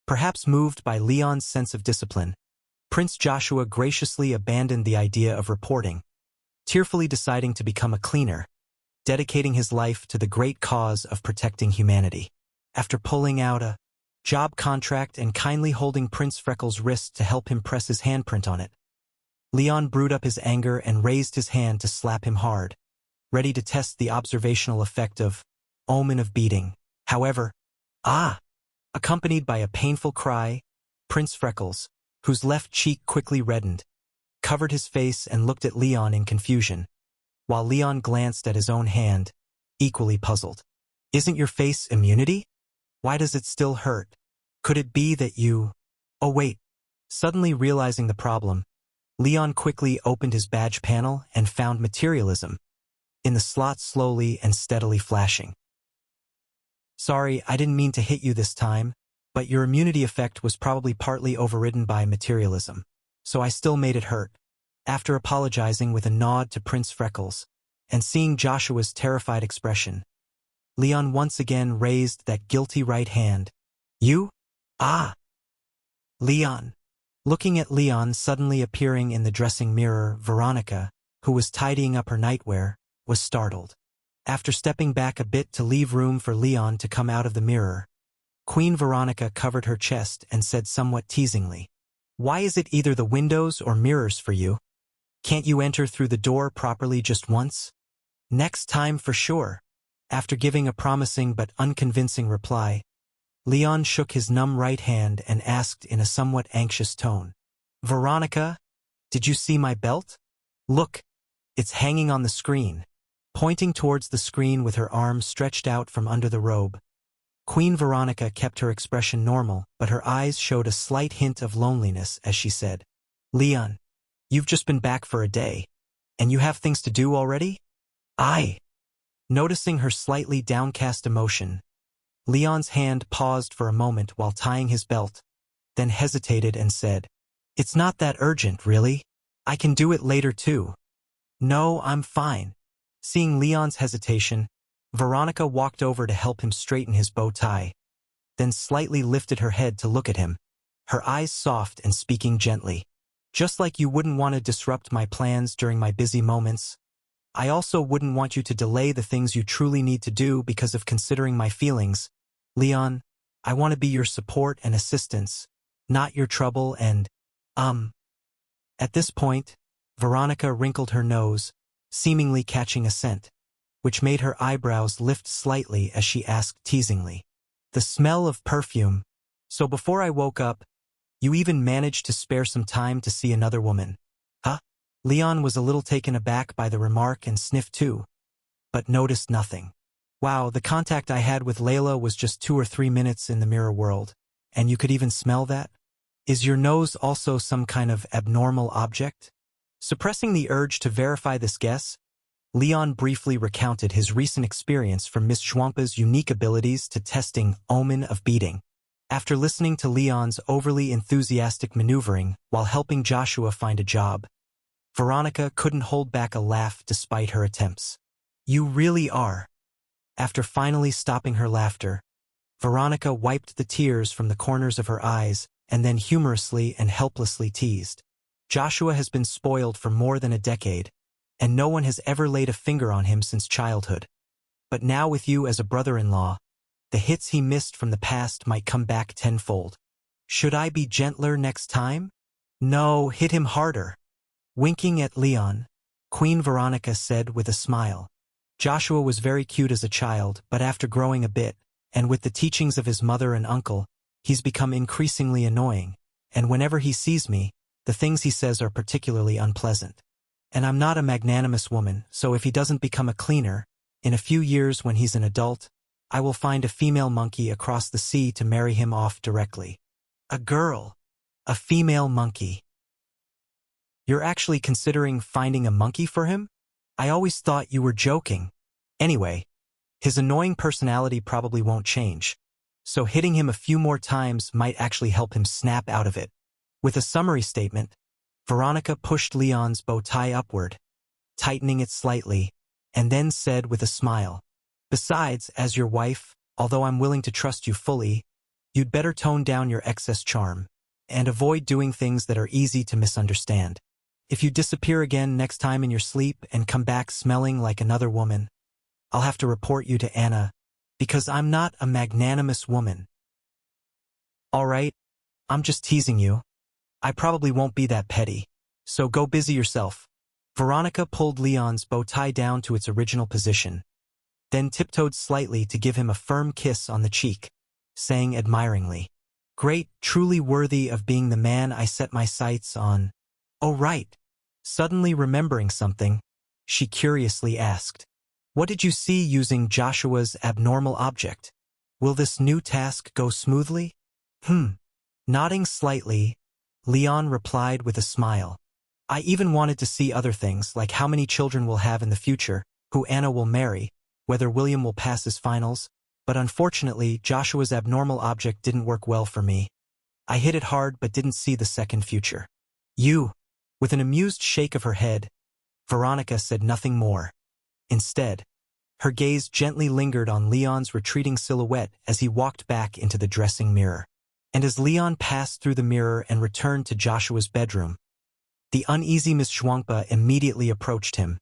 Perhaps moved by Leon's sense of discipline, Prince Joshua graciously abandoned the idea of reporting, tearfully deciding to become a cleaner, dedicating his life to the great cause of protecting humanity. After pulling out a job contract and kindly holding Prince Freckles' wrist to help him press his handprint on it, Leon brewed up his anger and raised his hand to slap him hard, ready to test the observational effect of omen of beating. However, accompanied by a painful cry, Prince Freckles, whose left cheek quickly reddened, covered his face and looked at Leon in confusion, while Leon glanced at his own hand, equally puzzled. Isn't your face immunity? Why does it still hurt? Could it be that you... Oh wait. Suddenly realizing the problem, Leon quickly opened his badge panel and found materialism in the slot slowly and steadily flashing. Sorry, I didn't mean to hit you this time, but your immunity effect was probably partly overridden by materialism, so I still made it hurt. After apologizing with a nod to Prince Freckles, and seeing Joshua's terrified expression, Leon once again raised that guilty right hand. You? Leon. Looking at Leon suddenly appearing in the dressing mirror, Veronica, who was tidying up her nightwear, was startled. After stepping back a bit to leave room for Leon to come out of the mirror, Queen Veronica covered her chest and said somewhat teasingly, "Why is it either the windows or mirrors for you? Can't you enter through the door properly just once? Next time for sure." After giving a promising but unconvincing reply, Leon shook his numb right hand and asked in a somewhat anxious tone, "Veronica, did you see my belt? Look, it's hanging on the screen." Pointing towards the screen with her arms stretched out from under the robe, Queen Veronica kept her expression normal, but her eyes showed a slight hint of loneliness as she said, "Leon, you've just been back for a day, and you have things to do already?" Noticing her slightly downcast emotion, Leon's hand paused for a moment while tying his belt, then hesitated and said, "It's not that urgent, really. I can do it later too." "No, I'm fine." Seeing Leon's hesitation, Veronica walked over to help him straighten his bow tie, then slightly lifted her head to look at him, her eyes soft and speaking gently. "Just like you wouldn't want to disrupt my plans during my busy moments, I also wouldn't want you to delay the things you truly need to do because of considering my feelings. Leon, I want to be your support and assistance, not your trouble and, At this point, Veronica wrinkled her nose, seemingly catching a scent, which made her eyebrows lift slightly as she asked teasingly, "The smell of perfume. So before I woke up, you even managed to spare some time to see another woman, huh?" Leon was a little taken aback by the remark and sniffed too, but noticed nothing. "Wow, the contact I had with Layla was just 2 or 3 minutes in the mirror world, and you could even smell that? Is your nose also some kind of abnormal object?" Suppressing the urge to verify this guess, Leon briefly recounted his recent experience from Miss Schwampa's unique abilities to testing omen of beating. After listening to Leon's overly enthusiastic maneuvering while helping Joshua find a job, Veronica couldn't hold back a laugh despite her attempts. "You really are." After finally stopping her laughter, Veronica wiped the tears from the corners of her eyes and then humorously and helplessly teased, "Joshua has been spoiled for more than a decade, and no one has ever laid a finger on him since childhood. But now with you as a brother-in-law, the hits he missed from the past might come back tenfold. Should I be gentler next time?" "No, hit him harder." Winking at Leon, Queen Veronica said with a smile, "Joshua was very cute as a child, but after growing a bit, and with the teachings of his mother and uncle, he's become increasingly annoying, and whenever he sees me, the things he says are particularly unpleasant. And I'm not a magnanimous woman, so if he doesn't become a cleaner, in a few years when he's an adult, I will find a female monkey across the sea to marry him off directly." "A girl. A female monkey. You're actually considering finding a monkey for him? I always thought you were joking." Anyway, his annoying personality probably won't change, so hitting him a few more times might actually help him snap out of it. With a summary statement, Veronica pushed Leon's bow tie upward, tightening it slightly, and then said with a smile, "Besides, as your wife, although I'm willing to trust you fully, You'd better tone down your excess charm and avoid doing things that are easy to misunderstand. If you disappear again next time in your sleep and come back smelling like another woman, I'll have to report you to Anna, because I'm not a magnanimous woman. All right, I'm just teasing you. I probably won't be that petty, so go busy yourself. Veronica pulled Leon's bow tie down to its original position, then tiptoed slightly to give him a firm kiss on the cheek, saying admiringly, "Great, truly worthy of being the man I set my sights on." "Oh right." Suddenly remembering something, she curiously asked, "What did you see using Joshua's abnormal object? Will this new task go smoothly?" Nodding slightly, Leon replied with a smile. "I even wanted to see other things, like how many children we'll have in the future, who Anna will marry, whether William will pass his finals, but unfortunately Joshua's abnormal object didn't work well for me. I hit it hard but didn't see the second future." "You." With an amused shake of her head, Veronica said nothing more. Instead, her gaze gently lingered on Leon's retreating silhouette as he walked back into the dressing mirror. And as Leon passed through the mirror and returned to Joshua's bedroom, the uneasy Miss Schwankpa immediately approached him,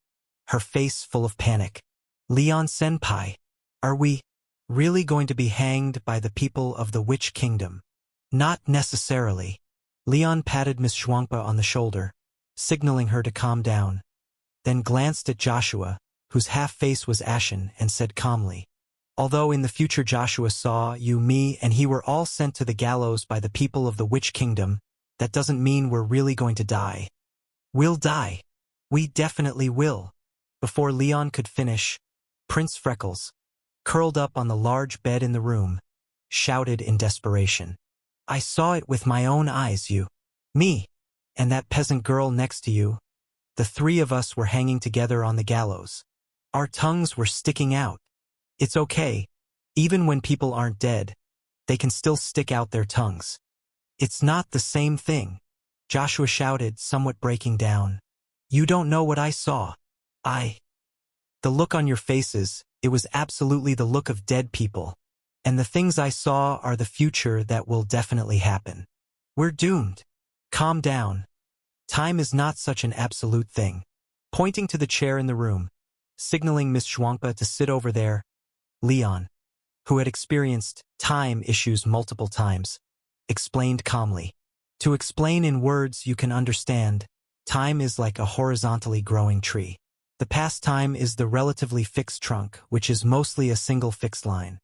her face full of panic. "Leon-senpai, are we really going to be hanged by the people of the Witch Kingdom?" "Not necessarily." Leon patted Miss Schwankpa on the shoulder, signaling her to calm down, then glanced at Joshua, whose half-face was ashen, and said calmly, "Although in the future Joshua saw you, me, and he were all sent to the gallows by the people of the Witch Kingdom, that doesn't mean we're really going to die." "We'll die. We definitely will." Before Leon could finish, Prince Freckles, curled up on the large bed in the room, shouted in desperation, "I saw it with my own eyes, you, me, and that peasant girl next to you. The three of us were hanging together on the gallows. Our tongues were sticking out. It's okay. Even when people aren't dead, they can still stick out their tongues." "It's not the same thing," Joshua shouted, somewhat breaking down. "You don't know what I saw. The look on your faces, it was absolutely the look of dead people. And the things I saw are the future that will definitely happen. We're doomed. Calm down. Time is not such an absolute thing." Pointing to the chair in the room, signaling Miss Schwankpa to sit over there, Leon, who had experienced time issues multiple times, explained calmly. "To explain in words you can understand, time is like a horizontally growing tree. The past time is the relatively fixed trunk, which is mostly a single fixed line.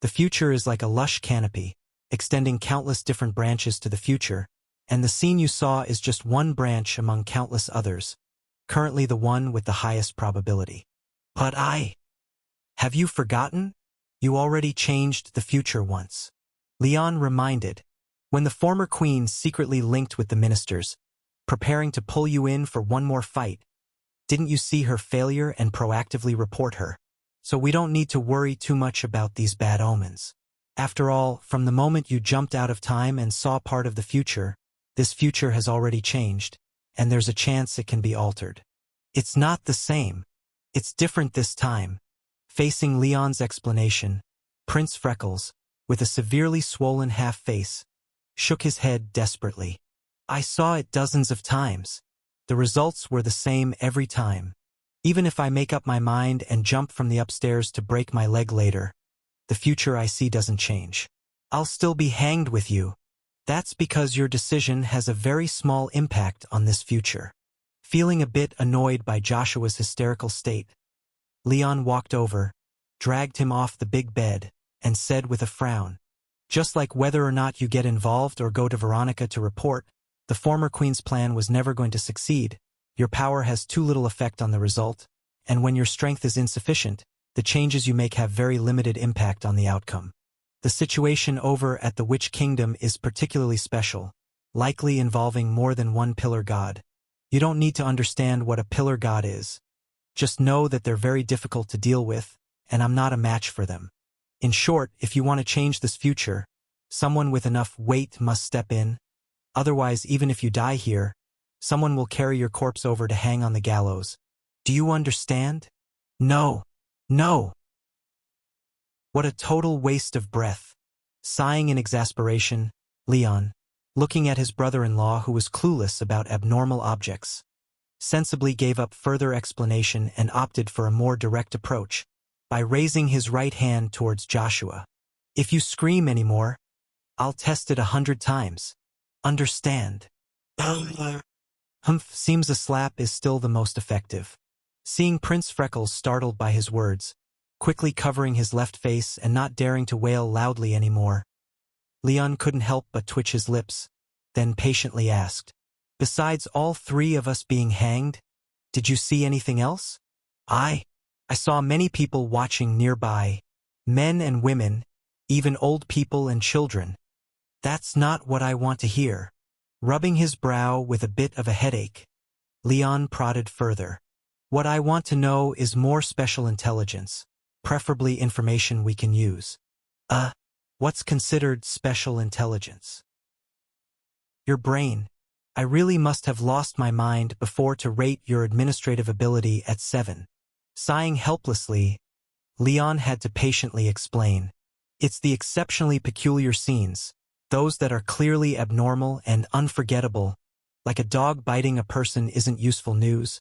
The future is like a lush canopy, extending countless different branches to the future, and the scene you saw is just one branch among countless others, currently the one with the highest probability." "But have you forgotten? You already changed the future once." Leon reminded, "When the former queen secretly linked with the ministers, preparing to pull you in for one more fight. Didn't you see her failure and proactively report her? So we don't need to worry too much about these bad omens. After all, from the moment you jumped out of time and saw part of the future, this future has already changed, and there's a chance it can be altered. It's not the same. It's different this time." Facing Leon's explanation, Prince Freckles, with a severely swollen half-face, shook his head desperately. "I saw it dozens of times. The results were the same every time. Even if I make up my mind and jump from the upstairs to break my leg later, the future I see doesn't change. I'll still be hanged with you. That's because your decision has a very small impact on this future." Feeling a bit annoyed by Joshua's hysterical state, Leon walked over, dragged him off the big bed, and said with a frown, "Just like whether or not you get involved or go to Veronica to report, the former queen's plan was never going to succeed. Your power has too little effect on the result, and when your strength is insufficient, the changes you make have very limited impact on the outcome. The situation over at the Witch Kingdom is particularly special, likely involving more than one pillar god. You don't need to understand what a pillar god is. Just know that they're very difficult to deal with, and I'm not a match for them. In short, if you want to change this future, someone with enough weight must step in. Otherwise, even if you die here, someone will carry your corpse over to hang on the gallows. Do you understand?" "No. No." What a total waste of breath. Sighing in exasperation, Leon, looking at his brother-in-law who was clueless about abnormal objects, sensibly gave up further explanation and opted for a more direct approach by raising his right hand towards Joshua. If you scream anymore, I'll test it 100 times. Understand? Humph, seems a slap is still the most effective. Seeing Prince Freckles startled by his words, quickly covering his left face and not daring to wail loudly anymore, Leon couldn't help but twitch his lips, then patiently asked, "Besides all three of us being hanged, did you see anything else?" I saw many people watching nearby, men and women, even old people and children." "That's not what I want to hear." Rubbing his brow with a bit of a headache, Leon prodded further. "What I want to know is more special intelligence, preferably information we can use." What's considered special intelligence?" "Your brain. I really must have lost my mind before to rate your administrative ability at 7. Sighing helplessly, Leon had to patiently explain. "It's the exceptionally peculiar scenes, those that are clearly abnormal and unforgettable. Like a dog biting a person isn't useful news,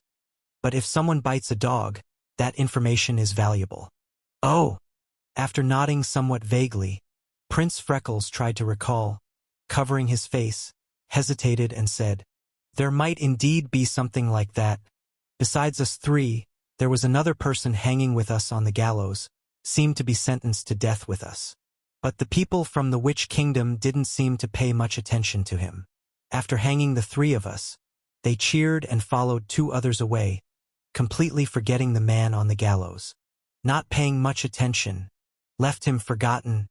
but if someone bites a dog, that information is valuable." "Oh!" After nodding somewhat vaguely, Prince Freckles tried to recall, covering his face, hesitated and said, "There might indeed be something like that. Besides us three, there was another person hanging with us on the gallows, seemed to be sentenced to death with us. But the people from the Witch Kingdom didn't seem to pay much attention to him. After hanging the three of us, they cheered and followed 2 others away, completely forgetting the man on the gallows. Not paying much attention. Left him forgotten.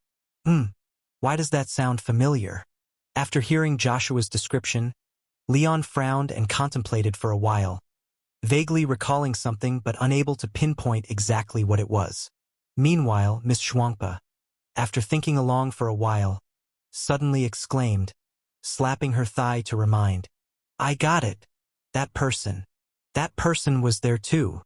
Why does that sound familiar?" After hearing Joshua's description, Leon frowned and contemplated for a while, vaguely recalling something but unable to pinpoint exactly what it was. Meanwhile, Miss Schwampa, after thinking along for a while, suddenly exclaimed, slapping her thigh to remind, "I got it! That person. That person was there too.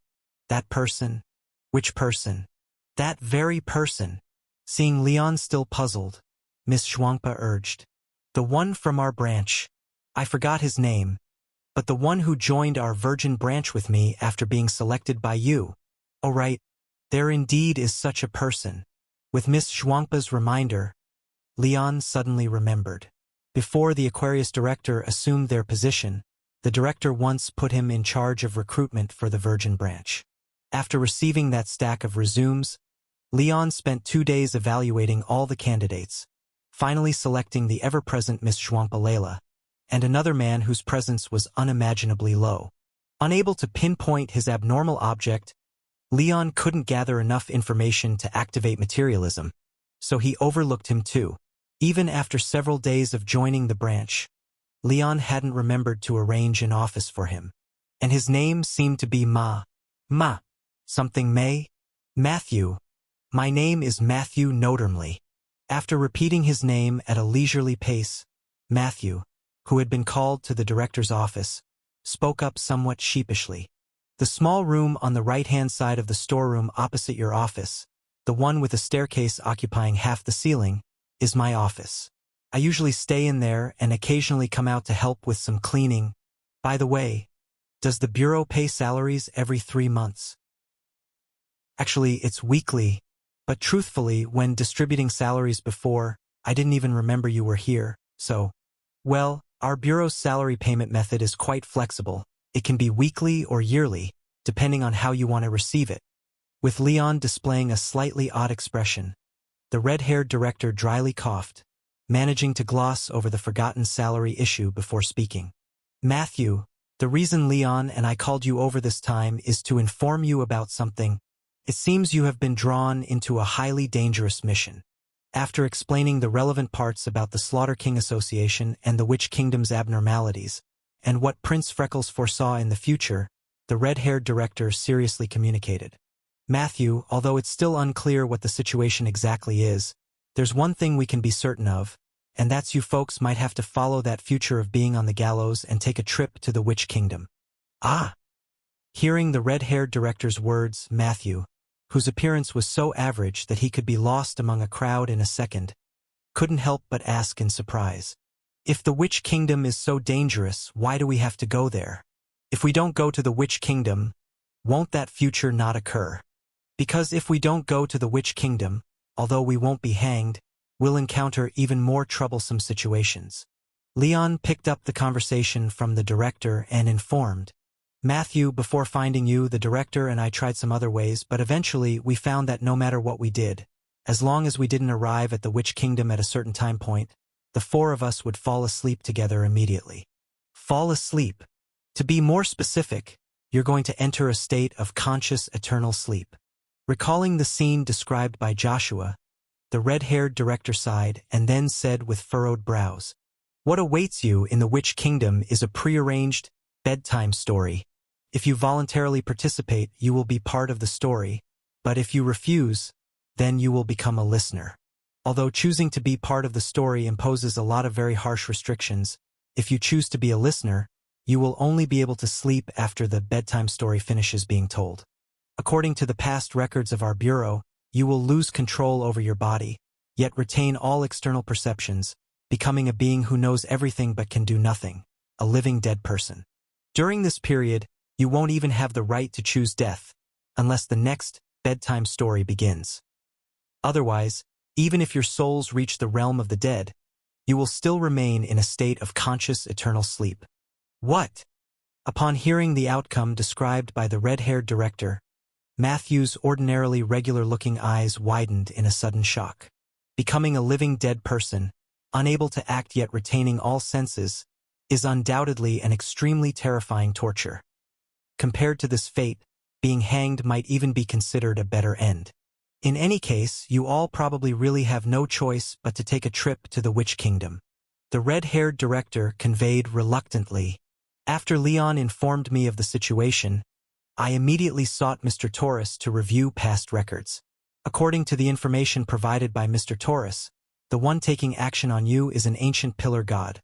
That person? Which person?" "That very person." Seeing Leon still puzzled, Miss Schwampa urged, "The one from our branch. I forgot his name, but the one who joined our Virgin branch with me after being selected by you." "Oh right, there indeed is such a person." With Miss Schwampa's reminder, Leon suddenly remembered. Before the Aquarius director assumed their position, the director once put him in charge of recruitment for the Virgin branch. After receiving that stack of resumes, Leon spent 2 days evaluating all the candidates, finally selecting the ever-present Miss Schwampa Layla, and another man whose presence was unimaginably low. Unable to pinpoint his abnormal object, Leon couldn't gather enough information to activate materialism, so he overlooked him too. Even after several days of joining the branch, Leon hadn't remembered to arrange an office for him, and his name seemed to be something May? Matthew. "My name is Matthew Nodermley." After repeating his name at a leisurely pace, Matthew, who had been called to the director's office, spoke up somewhat sheepishly. "The small room on the right-hand side of the storeroom opposite your office, the one with a staircase occupying half the ceiling, is my office. I usually stay in there and occasionally come out to help with some cleaning. By the way, does the bureau pay salaries every 3 months?" "Actually, it's weekly. But truthfully, when distributing salaries before, I didn't even remember you were here, so..." "Well, our bureau's salary payment method is quite flexible. It can be weekly or yearly, depending on how you want to receive it." With Leon displaying a slightly odd expression, the red-haired director dryly coughed, managing to gloss over the forgotten salary issue before speaking. "Matthew, the reason Leon and I called you over this time is to inform you about something. It seems you have been drawn into a highly dangerous mission." After explaining the relevant parts about the Slaughter King Association and the Witch Kingdom's abnormalities, and what Prince Freckles foresaw in the future, the red-haired director seriously communicated. "Matthew, although it's still unclear what the situation exactly is, there's one thing we can be certain of, and that's you folks might have to follow that future of being on the gallows and take a trip to the Witch Kingdom." "Ah!" Hearing the red-haired director's words, Matthew, whose appearance was so average that he could be lost among a crowd in a second, couldn't help but ask in surprise. If the Witch Kingdom is so dangerous, why do we have to go there? If we don't go to the Witch Kingdom, won't that future not occur? Because if we don't go to the Witch Kingdom, although we won't be hanged, we'll encounter even more troublesome situations. Leon picked up the conversation from the director and informed, Matthew, before finding you, the director and I tried some other ways, but eventually we found that no matter what we did, as long as we didn't arrive at the Witch Kingdom at a certain time point, the four of us would fall asleep together immediately. Fall asleep. To be more specific, you're going to enter a state of conscious eternal sleep. Recalling the scene described by Joshua, the red-haired director sighed and then said with furrowed brows, What awaits you in the Witch Kingdom is a prearranged bedtime story. If you voluntarily participate, you will be part of the story, but if you refuse, then you will become a listener. Although choosing to be part of the story imposes a lot of very harsh restrictions, if you choose to be a listener, you will only be able to sleep after the bedtime story finishes being told. According to the past records of our Bureau, you will lose control over your body, yet retain all external perceptions, becoming a being who knows everything but can do nothing, a living dead person. During this period, you won't even have the right to choose death, unless the next bedtime story begins. Otherwise, even if your souls reach the realm of the dead, you will still remain in a state of conscious eternal sleep. What? Upon hearing the outcome described by the red-haired director, Matthew's ordinarily regular-looking eyes widened in a sudden shock. Becoming a living dead person, unable to act yet retaining all senses, is undoubtedly an extremely terrifying torture. Compared to this fate, being hanged might even be considered a better end. In any case, you all probably really have no choice but to take a trip to the Witch Kingdom. The red-haired director conveyed reluctantly. After Leon informed me of the situation, I immediately sought Mr. Torres to review past records. According to the information provided by Mr. Torres, the one taking action on you is an ancient pillar god,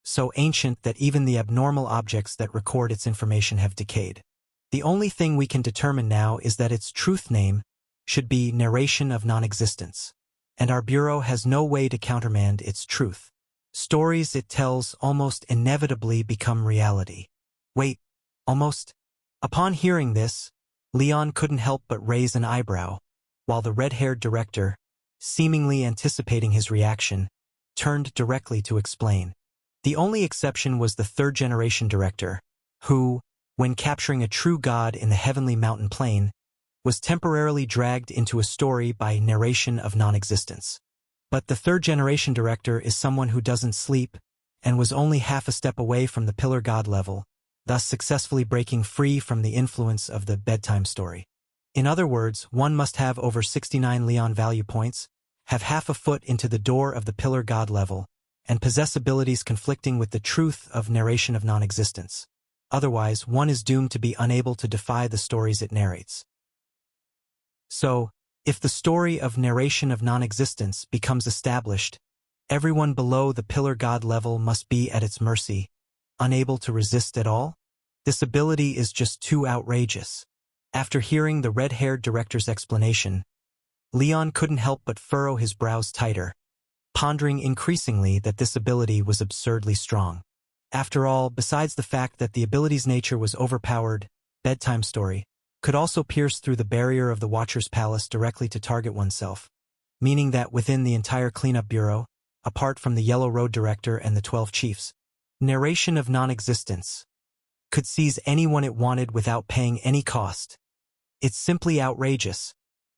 so ancient that even the abnormal objects that record its information have decayed. The only thing we can determine now is that its truth name should be Narration of Non-Existence, and our Bureau has no way to countermand its truth. Stories it tells almost inevitably become reality. Wait, almost? Upon hearing this, Leon couldn't help but raise an eyebrow, while the red-haired director, seemingly anticipating his reaction, turned directly to explain. The only exception was the third-generation director, who, when capturing a true god in the heavenly mountain plain, was temporarily dragged into a story by Narration of Non-Existence. But the third-generation director is someone who doesn't sleep and was only half a step away from the pillar god level, thus successfully breaking free from the influence of the bedtime story. In other words, one must have over 69 Leon value points, have half a foot into the door of the pillar god level, and possess abilities conflicting with the truth of Narration of Non-Existence. Otherwise, one is doomed to be unable to defy the stories it narrates. So, if the story of Narration of Non-Existence becomes established, everyone below the pillar god level must be at its mercy, unable to resist at all? This ability is just too outrageous. After hearing the red-haired director's explanation, Leon couldn't help but furrow his brows tighter, pondering increasingly that this ability was absurdly strong. After all, besides the fact that the ability's nature was overpowered, bedtime story could also pierce through the barrier of the Watcher's Palace directly to target oneself, meaning that within the entire cleanup bureau, apart from the Yellow Road director and the 12 chiefs, Narration of Non-Existence could seize anyone it wanted without paying any cost. It's simply outrageous.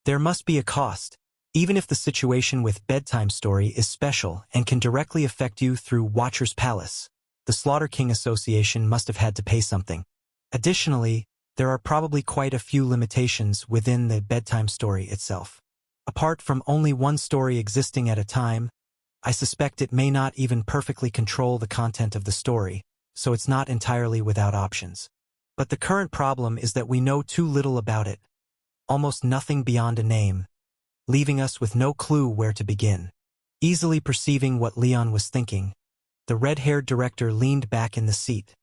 There must be a cost, even if the situation with bedtime story is special and can directly affect you through Watcher's Palace. The Slaughter King Association must have had to pay something. Additionally, there are probably quite a few limitations within the bedtime story itself. Apart from only one story existing at a time, I suspect it may not even perfectly control the content of the story, so it's not entirely without options. But the current problem is that we know too little about it, almost nothing beyond a name, leaving us with no clue where to begin. Easily perceiving what Leon was thinking, the red-haired director leaned back in the seat,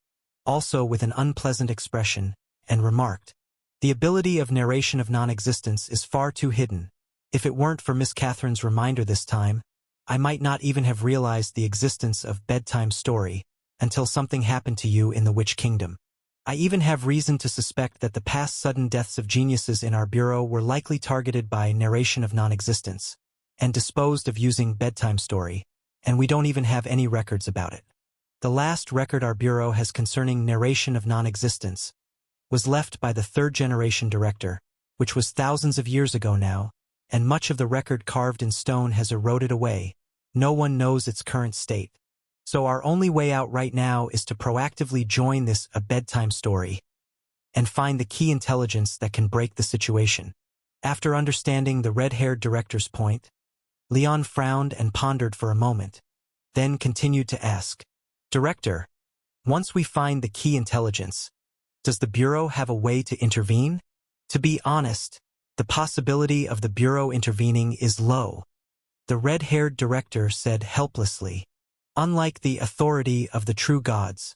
also with an unpleasant expression, and remarked, "The ability of Narration of Non-Existence is far too hidden. If it weren't for Miss Catherine's reminder this time, I might not even have realized the existence of bedtime story until something happened to you in the Witch Kingdom. I even have reason to suspect that the past sudden deaths of geniuses in our bureau were likely targeted by narration of non-existence and disposed of using bedtime story, and we don't even have any records about it. The last record our bureau has concerning narration of non-existence was left by the third-generation director, which was thousands of years ago now, and much of the record carved in stone has eroded away. No one knows its current state. So our only way out right now is to proactively join this a bedtime story and find the key intelligence that can break the situation. After understanding the red-haired director's point, Leon frowned and pondered for a moment, then continued to ask, "Director, once we find the key intelligence, does the Bureau have a way to intervene?" To be honest, the possibility of the Bureau intervening is low, the red-haired director said helplessly. Unlike the authority of the true gods,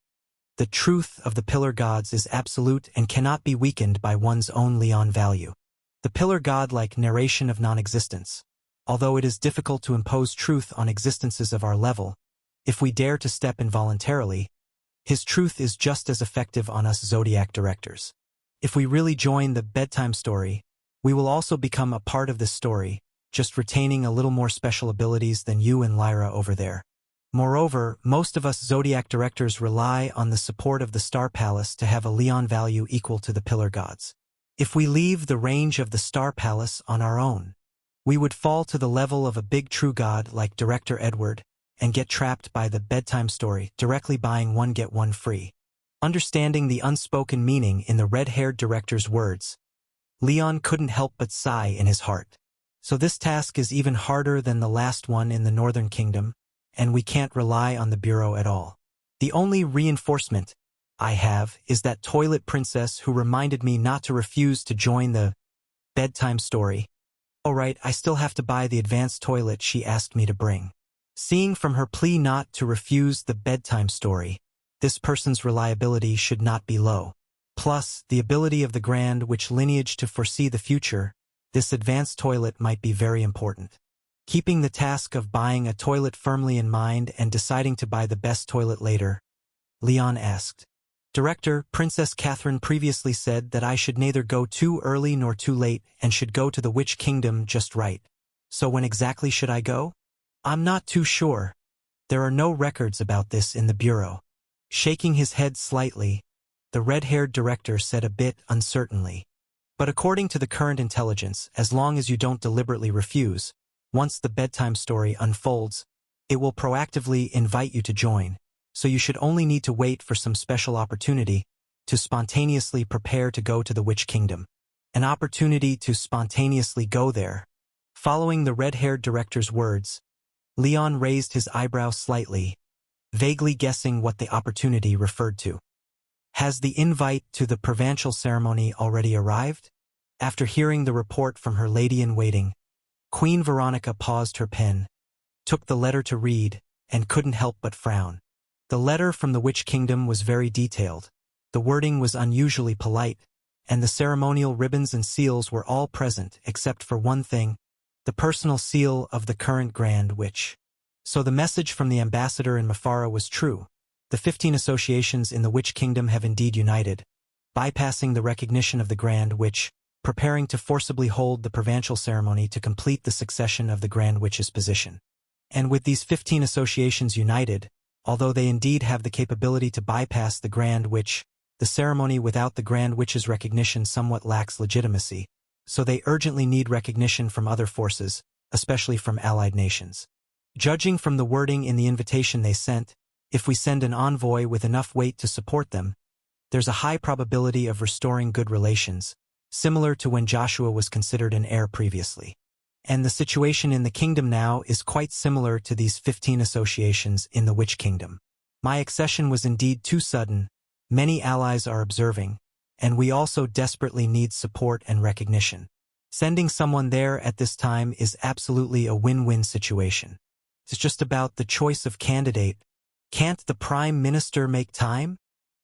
the truth of the pillar gods is absolute and cannot be weakened by one's own Leon value. The pillar god like narration of non-existence, although it is difficult to impose truth on existences of our level, if we dare to step involuntarily, his truth is just as effective on us Zodiac directors. If we really join the bedtime story, we will also become a part of this story, just retaining a little more special abilities than you and Lyra over there. Moreover, most of us Zodiac directors rely on the support of the Star Palace to have a Leon value equal to the pillar gods. If we leave the range of the Star Palace on our own, we would fall to the level of a big true god like Director Edward and get trapped by the bedtime story, directly buying one get one free. Understanding the unspoken meaning in the red-haired director's words, Leon couldn't help but sigh in his heart. So this task is even harder than the last one in the Northern Kingdom, and we can't rely on the Bureau at all. The only reinforcement I have is that toilet princess who reminded me not to refuse to join the bedtime story. Oh right, I still have to buy the advanced toilet she asked me to bring. Seeing from her plea not to refuse the bedtime story, this person's reliability should not be low. Plus, the ability of the Grand Witch lineage to foresee the future, this advanced toilet might be very important. Keeping the task of buying a toilet firmly in mind and deciding to buy the best toilet later, Leon asked, "Director, Princess Catherine previously said that I should neither go too early nor too late and should go to the Witch Kingdom just right. So when exactly should I go?" "I'm not too sure. There are no records about this in the Bureau." Shaking his head slightly, the red-haired director said a bit uncertainly, "But according to the current intelligence, as long as you don't deliberately refuse, once the bedtime story unfolds, it will proactively invite you to join, so you should only need to wait for some special opportunity to spontaneously prepare to go to the Witch Kingdom. An opportunity to spontaneously go there." Following the red-haired director's words, Leon raised his eyebrows slightly, vaguely guessing what the opportunity referred to. "Has the invite to the provincial ceremony already arrived?" After hearing the report from her lady-in-waiting, Queen Veronica paused her pen, took the letter to read, and couldn't help but frown. The letter from the Witch Kingdom was very detailed, the wording was unusually polite, and the ceremonial ribbons and seals were all present except for one thing, the personal seal of the current Grand Witch. So the message from the ambassador in Mafara was true. The 15 associations in the Witch Kingdom have indeed united, bypassing the recognition of the Grand Witch, preparing to forcibly hold the provincial ceremony to complete the succession of the Grand Witch's position. And with these 15 associations united, although they indeed have the capability to bypass the Grand Witch, the ceremony without the Grand Witch's recognition somewhat lacks legitimacy, so they urgently need recognition from other forces, especially from allied nations. Judging from the wording in the invitation they sent, if we send an envoy with enough weight to support them, there's a high probability of restoring good relations, similar to when Joshua was considered an heir previously. And the situation in the kingdom now is quite similar to these 15 associations in the Witch Kingdom. My accession was indeed too sudden, many allies are observing, and we also desperately need support and recognition. Sending someone there at this time is absolutely a win-win situation. It's just about the choice of candidate. Can't the Prime Minister make time?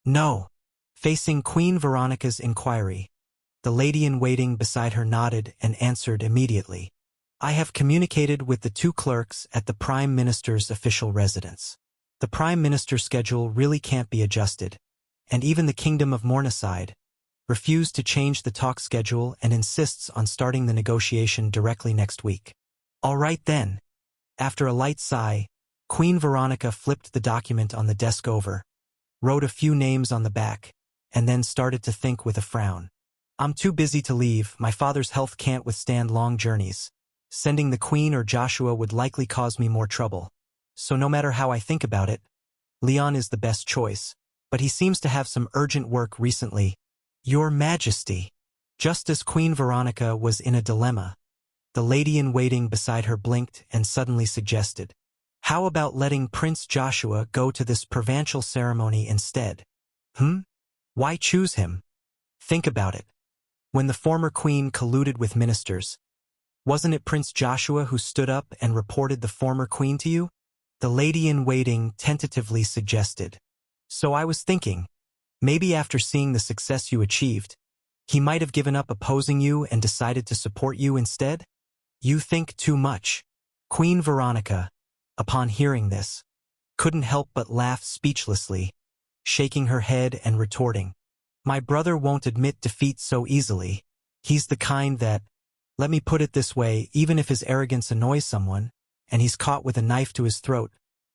No. Facing Queen Veronica's inquiry, the lady-in-waiting beside her nodded and answered immediately. I have communicated with the two clerks at the Prime Minister's official residence. The Prime Minister's schedule really can't be adjusted, and even the Kingdom of Morningside refused to change the talk schedule and insists on starting the negotiation directly next week. All right then. After a light sigh, Queen Veronica flipped the document on the desk over, wrote a few names on the back, and then started to think with a frown. I'm too busy to leave, my father's health can't withstand long journeys. Sending the Queen or Joshua would likely cause me more trouble. So no matter how I think about it, Leon is the best choice, but he seems to have some urgent work recently. Your Majesty. Just as Queen Veronica was in a dilemma, the lady-in-waiting beside her blinked and suddenly suggested, how about letting Prince Joshua go to this provincial ceremony instead? Why choose him? Think about it. When the former queen colluded with ministers, wasn't it Prince Joshua who stood up and reported the former queen to you? The lady-in-waiting tentatively suggested. So I was thinking, maybe after seeing the success you achieved, he might have given up opposing you and decided to support you instead? You think too much. Queen Veronica, upon hearing this, couldn't help but laugh speechlessly, shaking her head and retorting, my brother won't admit defeat so easily. He's the kind that, let me put it this way, even if his arrogance annoys someone, and he's caught with a knife to his throat,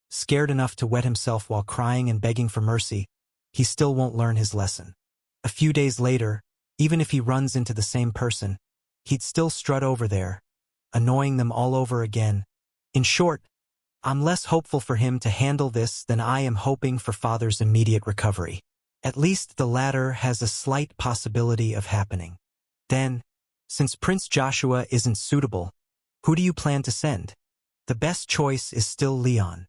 scared enough to wet himself while crying and begging for mercy, he still won't learn his lesson. A few days later, even if he runs into the same person, he'd still strut over there, annoying them all over again. In short, I'm less hopeful for him to handle this than I am hoping for father's immediate recovery. At least the latter has a slight possibility of happening. Then, since Prince Joshua isn't suitable, who do you plan to send? The best choice is still Leon.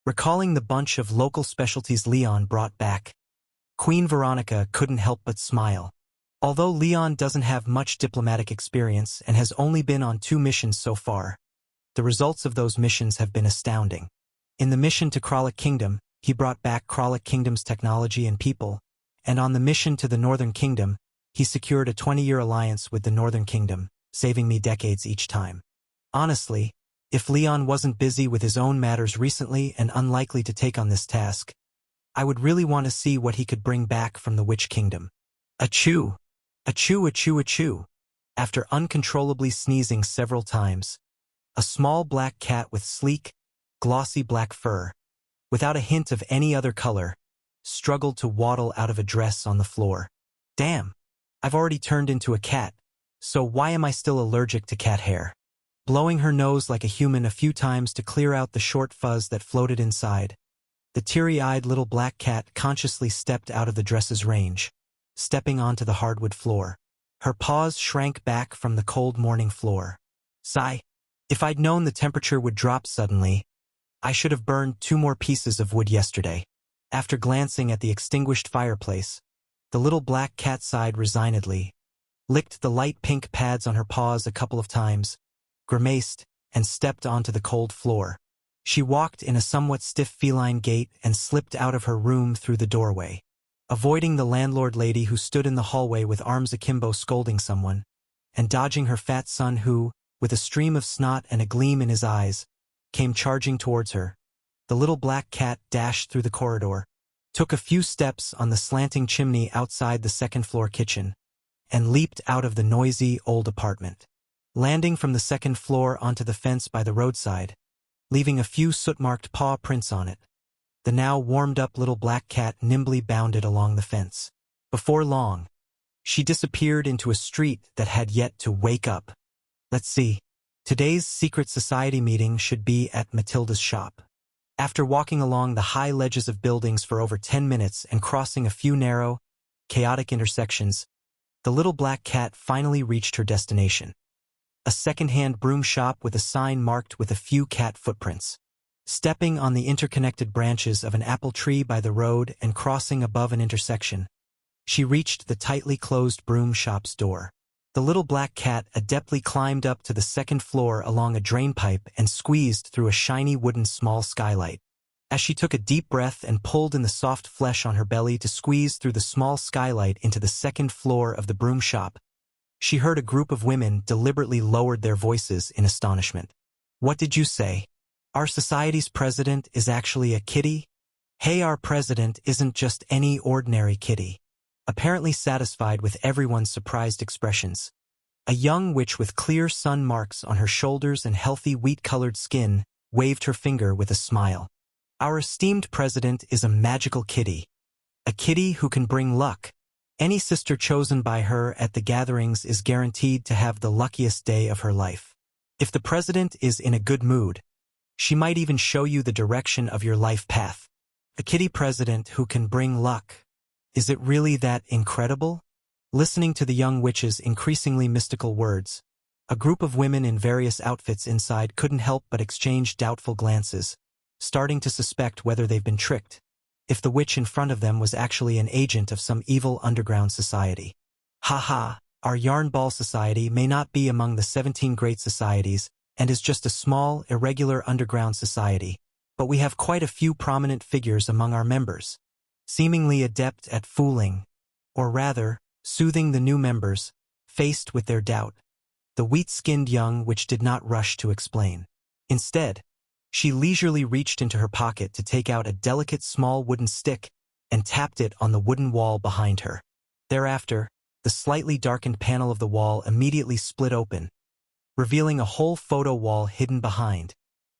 Recalling the bunch of local specialties Leon brought back, Queen Veronica couldn't help but smile. Although Leon doesn't have much diplomatic experience and has only been on 2 missions so far, the results of those missions have been astounding. In the mission to Kralik Kingdom, he brought back Kralik Kingdom's technology and people, and on the mission to the Northern Kingdom, he secured a 20-year alliance with the Northern Kingdom, saving me decades each time. Honestly, if Leon wasn't busy with his own matters recently and unlikely to take on this task, I would really want to see what he could bring back from the Witch Kingdom. Achoo! Achoo, achoo, achoo! After uncontrollably sneezing several times, a small black cat with sleek, glossy black fur, without a hint of any other color, struggled to waddle out of a dress on the floor. Damn! I've already turned into a cat, so why am I still allergic to cat hair? Blowing her nose like a human a few times to clear out the short fuzz that floated inside, the teary-eyed little black cat consciously stepped out of the dress's range, stepping onto the hardwood floor. Her paws shrank back from the cold morning floor. Sigh. If I'd known the temperature would drop suddenly, I should have burned 2 more pieces of wood yesterday. After glancing at the extinguished fireplace, the little black cat sighed resignedly, licked the light pink pads on her paws a couple of times, grimaced, and stepped onto the cold floor. She walked in a somewhat stiff feline gait and slipped out of her room through the doorway, avoiding the landlord lady who stood in the hallway with arms akimbo scolding someone, and dodging her fat son who, with a stream of snot and a gleam in his eyes, came charging towards her. The little black cat dashed through the corridor, took a few steps on the slanting chimney outside the second-floor kitchen, and leaped out of the noisy old apartment, landing from the second floor onto the fence by the roadside, leaving a few soot-marked paw prints on it. The now warmed-up little black cat nimbly bounded along the fence. Before long, she disappeared into a street that had yet to wake up. Let's see. Today's secret society meeting should be at Matilda's shop. After walking along the high ledges of buildings for over 10 minutes and crossing a few narrow, chaotic intersections, the little black cat finally reached her destination. A second-hand broom shop with a sign marked with a few cat footprints. Stepping on the interconnected branches of an apple tree by the road and crossing above an intersection, she reached the tightly closed broom shop's door. The little black cat adeptly climbed up to the second floor along a drainpipe and squeezed through a shiny wooden small skylight. As she took a deep breath and pulled in the soft flesh on her belly to squeeze through the small skylight into the second floor of the broom shop, She heard a group of women deliberately lowered their voices in astonishment. What did you say? Our society's president is actually a kitty? Hey, our president isn't just any ordinary kitty. Apparently satisfied with everyone's surprised expressions. A young witch with clear sun marks on her shoulders and healthy wheat-colored skin waved her finger with a smile. Our esteemed president is a magical kitty. A kitty who can bring luck. Any sister chosen by her at the gatherings is guaranteed to have the luckiest day of her life. If the president is in a good mood, she might even show you the direction of your life path. A kitty president who can bring luck. Is it really that incredible? Listening to the young witch's increasingly mystical words, a group of women in various outfits inside couldn't help but exchange doubtful glances, starting to suspect whether they've been tricked, if the witch in front of them was actually an agent of some evil underground society. Haha, our Yarn Ball Society may not be among the 17 great societies and is just a small, irregular underground society, but we have quite a few prominent figures among our members, seemingly adept at fooling, or rather, soothing the new members, faced with their doubt. The wheat-skinned young witch did not rush to explain. Instead, she leisurely reached into her pocket to take out a delicate small wooden stick and tapped it on the wooden wall behind her. Thereafter, the slightly darkened panel of the wall immediately split open, revealing a whole photo wall hidden behind,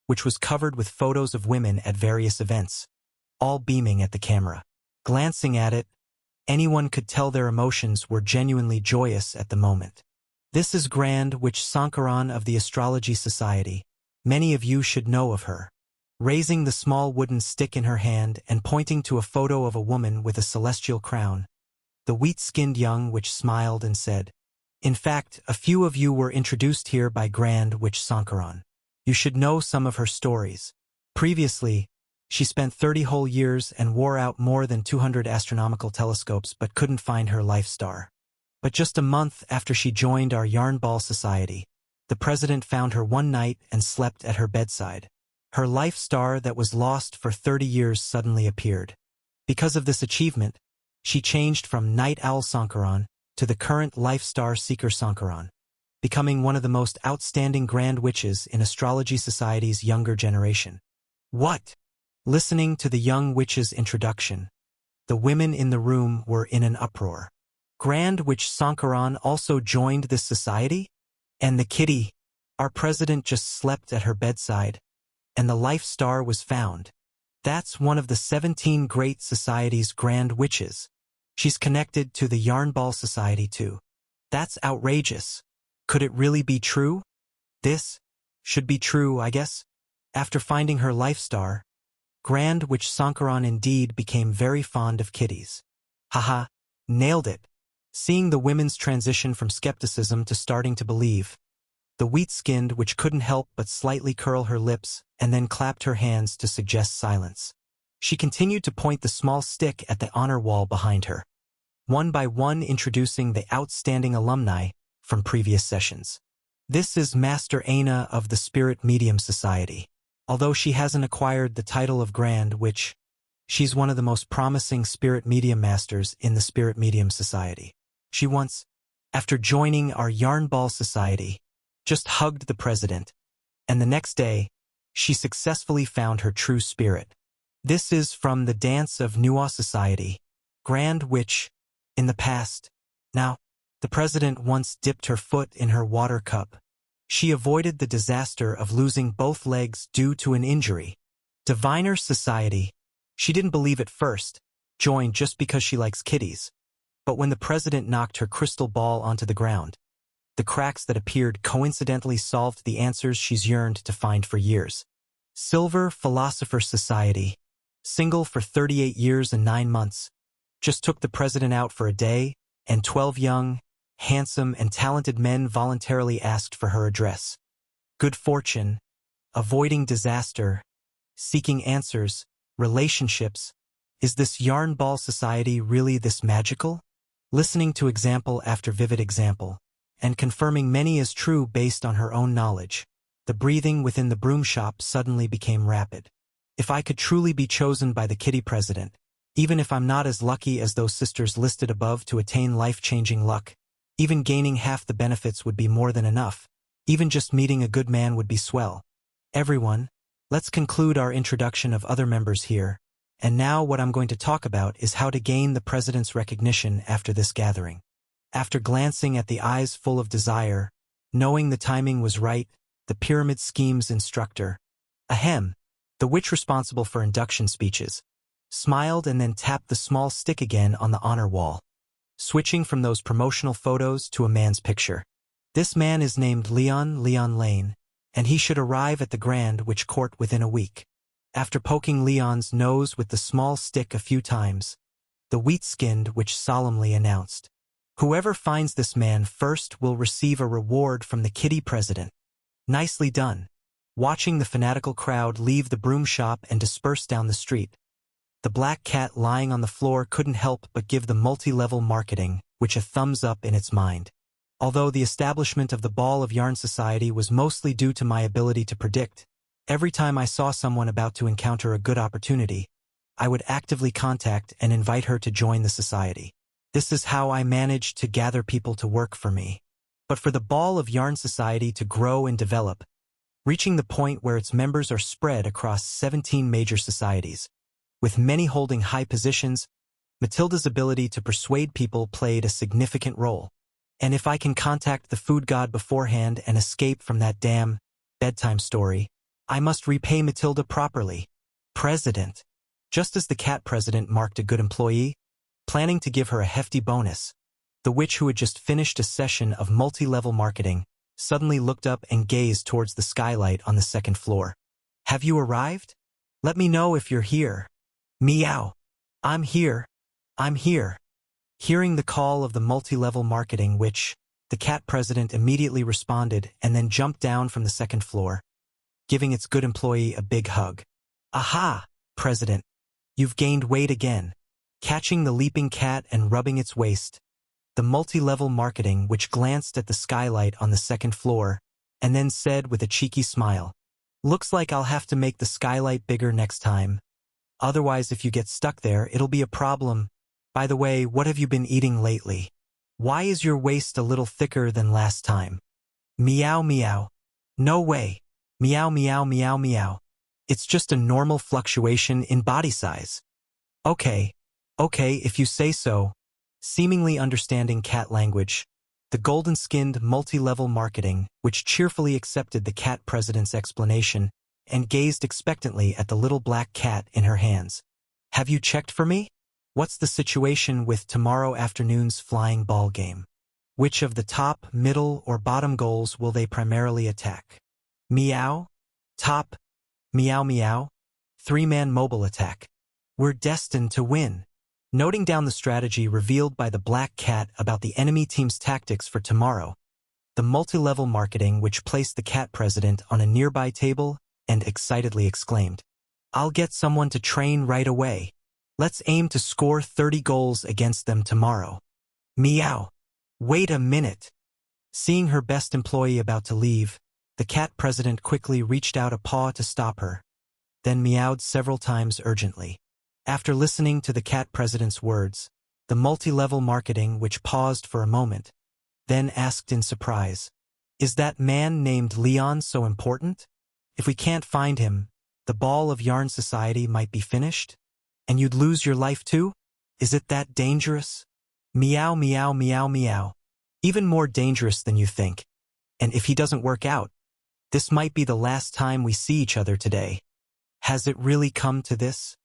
which was covered with photos of women at various events, all beaming at the camera. Glancing at it, anyone could tell their emotions were genuinely joyous at the moment. This is Grand Witch Sankaran of the Astrology Society. Many of you should know of her. Raising the small wooden stick in her hand and pointing to a photo of a woman with a celestial crown, the wheat-skinned young witch smiled and said, "In fact, a few of you were introduced here by Grand Witch Sankaran. You should know some of her stories. Previously, she spent 30 whole years and wore out more than 200 astronomical telescopes but couldn't find her life star. But just a month after she joined our Yarn Ball Society, the president found her one night and slept at her bedside. Her life star that was lost for 30 years suddenly appeared. Because of this achievement, she changed from Night Owl Sankaran to the current Life Star Seeker Sankaran, becoming one of the most outstanding Grand Witches in Astrology Society's younger generation." What? Listening to the young witch's introduction, the women in the room were in an uproar. Grand Witch Sankaran also joined this society? And the kitty, our president, just slept at her bedside, and the life star was found. That's one of the 17 great society's Grand Witches. She's connected to the Yarn Ball Society too. That's outrageous. Could it really be true? This should be true, I guess. After finding her life star, Grand Witch Sankaran indeed became very fond of kitties. Haha, nailed it. Seeing the women's transition from skepticism to starting to believe, the wheat-skinned witch couldn't help but slightly curl her lips and then clapped her hands to suggest silence. She continued to point the small stick at the honor wall behind her, one by one introducing the outstanding alumni from previous sessions. This is Master Aina of the Spirit Medium Society. Although she hasn't acquired the title of Grand Witch, she's one of the most promising Spirit Medium Masters in the Spirit Medium Society. She once, after joining our Yarn Ball Society, just hugged the president, and the next day, she successfully found her true spirit. This is from the Dance of Nuwa Society. Grand Witch, in the past. Now, the president once dipped her foot in her water cup. She avoided the disaster of losing both legs due to an injury. Diviner Society. She didn't believe at first, joined just because she likes kitties. But when the president knocked her crystal ball onto the ground, the cracks that appeared coincidentally solved the answers she's yearned to find for years. Silver Philosopher Society. Single for 38 years and 9 months. Just took the president out for a day, and 12 young, handsome, and talented men voluntarily asked for her address. Good fortune, avoiding disaster, seeking answers, relationships. Is this Yarn Ball Society really this magical? Listening to example after vivid example, and confirming many as true based on her own knowledge, the breathing within the broom shop suddenly became rapid. If I could truly be chosen by the kitty president, even if I'm not as lucky as those sisters listed above to attain life-changing luck, Even gaining half the benefits would be more than enough. Even just meeting a good man would be swell. Everyone, let's conclude our introduction of other members here. And now what I'm going to talk about is how to gain the president's recognition after this gathering. After glancing at the eyes full of desire, knowing the timing was right, the pyramid scheme's instructor, Ahem, the witch responsible for induction speeches, smiled and then tapped the small stick again on the honor wall, switching from those promotional photos to a man's picture. This man is named Leon Lane, and he should arrive at the Grand Witch Court within a week. After poking Leon's nose with the small stick a few times, the wheat-skinned witch solemnly announced, "Whoever finds this man first will receive a reward from the kitty president." Nicely done. Watching the fanatical crowd leave the broom shop and disperse down the street, the black cat lying on the floor couldn't help but give the multi-level marketing witch a thumbs up in its mind. Although the establishment of the Ball of Yarn Society was mostly due to my ability to predict, every time I saw someone about to encounter a good opportunity, I would actively contact and invite her to join the society. This is how I managed to gather people to work for me. But for the Ball of Yarn Society to grow and develop, reaching the point where its members are spread across 17 major societies, with many holding high positions, Matilda's ability to persuade people played a significant role. And if I can contact the food god beforehand and escape from that damn bedtime story, I must repay Matilda properly. President. Just as the cat president marked a good employee, planning to give her a hefty bonus, the witch who had just finished a session of multi-level marketing suddenly looked up and gazed towards the skylight on the second floor. "Have you arrived? Let me know if you're here." "Meow. I'm here. I'm here." Hearing the call of the multi-level marketing witch, the cat president immediately responded and then jumped down from the second floor, giving its good employee a big hug. "Aha, President. You've gained weight again." Catching the leaping cat and rubbing its waist, the multi-level marketing witch glanced at the skylight on the second floor and then said with a cheeky smile, "Looks like I'll have to make the skylight bigger next time. Otherwise, if you get stuck there, it'll be a problem. By the way, what have you been eating lately? Why is your waist a little thicker than last time?" "Meow meow. No way. Meow meow meow meow. It's just a normal fluctuation in body size." Okay, if you say so." Seemingly understanding cat language, the golden-skinned multi-level marketing, which cheerfully accepted the cat president's explanation and gazed expectantly at the little black cat in her hands. "Have you checked for me? What's the situation with tomorrow afternoon's flying ball game? Which of the top, middle, or bottom goals will they primarily attack?" "Meow. Top. Meow meow. Three-man mobile attack. We're destined to win." Noting down the strategy revealed by the black cat about the enemy team's tactics for tomorrow, the multi-level marketing which placed the cat president on a nearby table and excitedly exclaimed, "I'll get someone to train right away. Let's aim to score 30 goals against them tomorrow." "Meow. Wait a minute." Seeing her best employee about to leave, the cat president quickly reached out a paw to stop her, then meowed several times urgently. After listening to the cat president's words, the multi-level marketing which paused for a moment, then asked in surprise, "Is that man named Leon so important? If we can't find him, the Ball of Yarn Society might be finished? And you'd lose your life too? Is it that dangerous?" "Meow meow meow meow. Even more dangerous than you think. And if he doesn't work out, this might be the last time we see each other today. Has it really come to this?"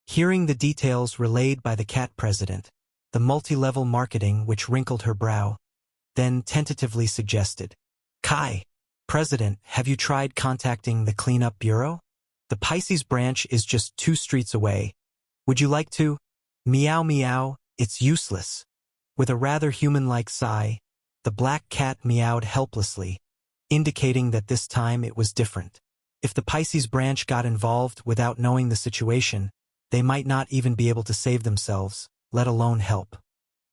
Hearing the details relayed by the cat president, the multi-level marketing which wrinkled her brow, then tentatively suggested, "Kai, President, have you tried contacting the cleanup bureau? The Pisces branch is just 2 streets away. Would you like to?" "Meow meow, it's useless." With a rather human-like sigh, the black cat meowed helplessly, indicating that this time it was different. If the Pisces branch got involved without knowing the situation, they might not even be able to save themselves, let alone help.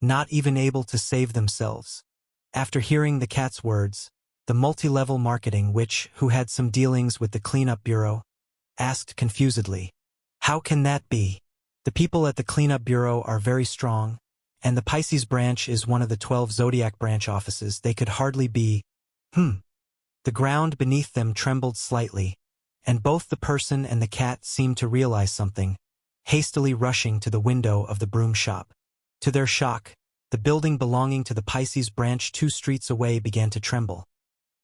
Not even able to save themselves. After hearing the cat's words, the multi-level marketing witch, who had some dealings with the cleanup bureau, asked confusedly, "How can that be? The people at the cleanup bureau are very strong, And the Pisces branch is one of the 12 zodiac branch offices. They could hardly be. The ground beneath them trembled slightly, and both the person and the cat seemed to realize something, hastily rushing to the window of the broom shop. To their shock, the building belonging to the Pisces branch 2 streets away began to tremble.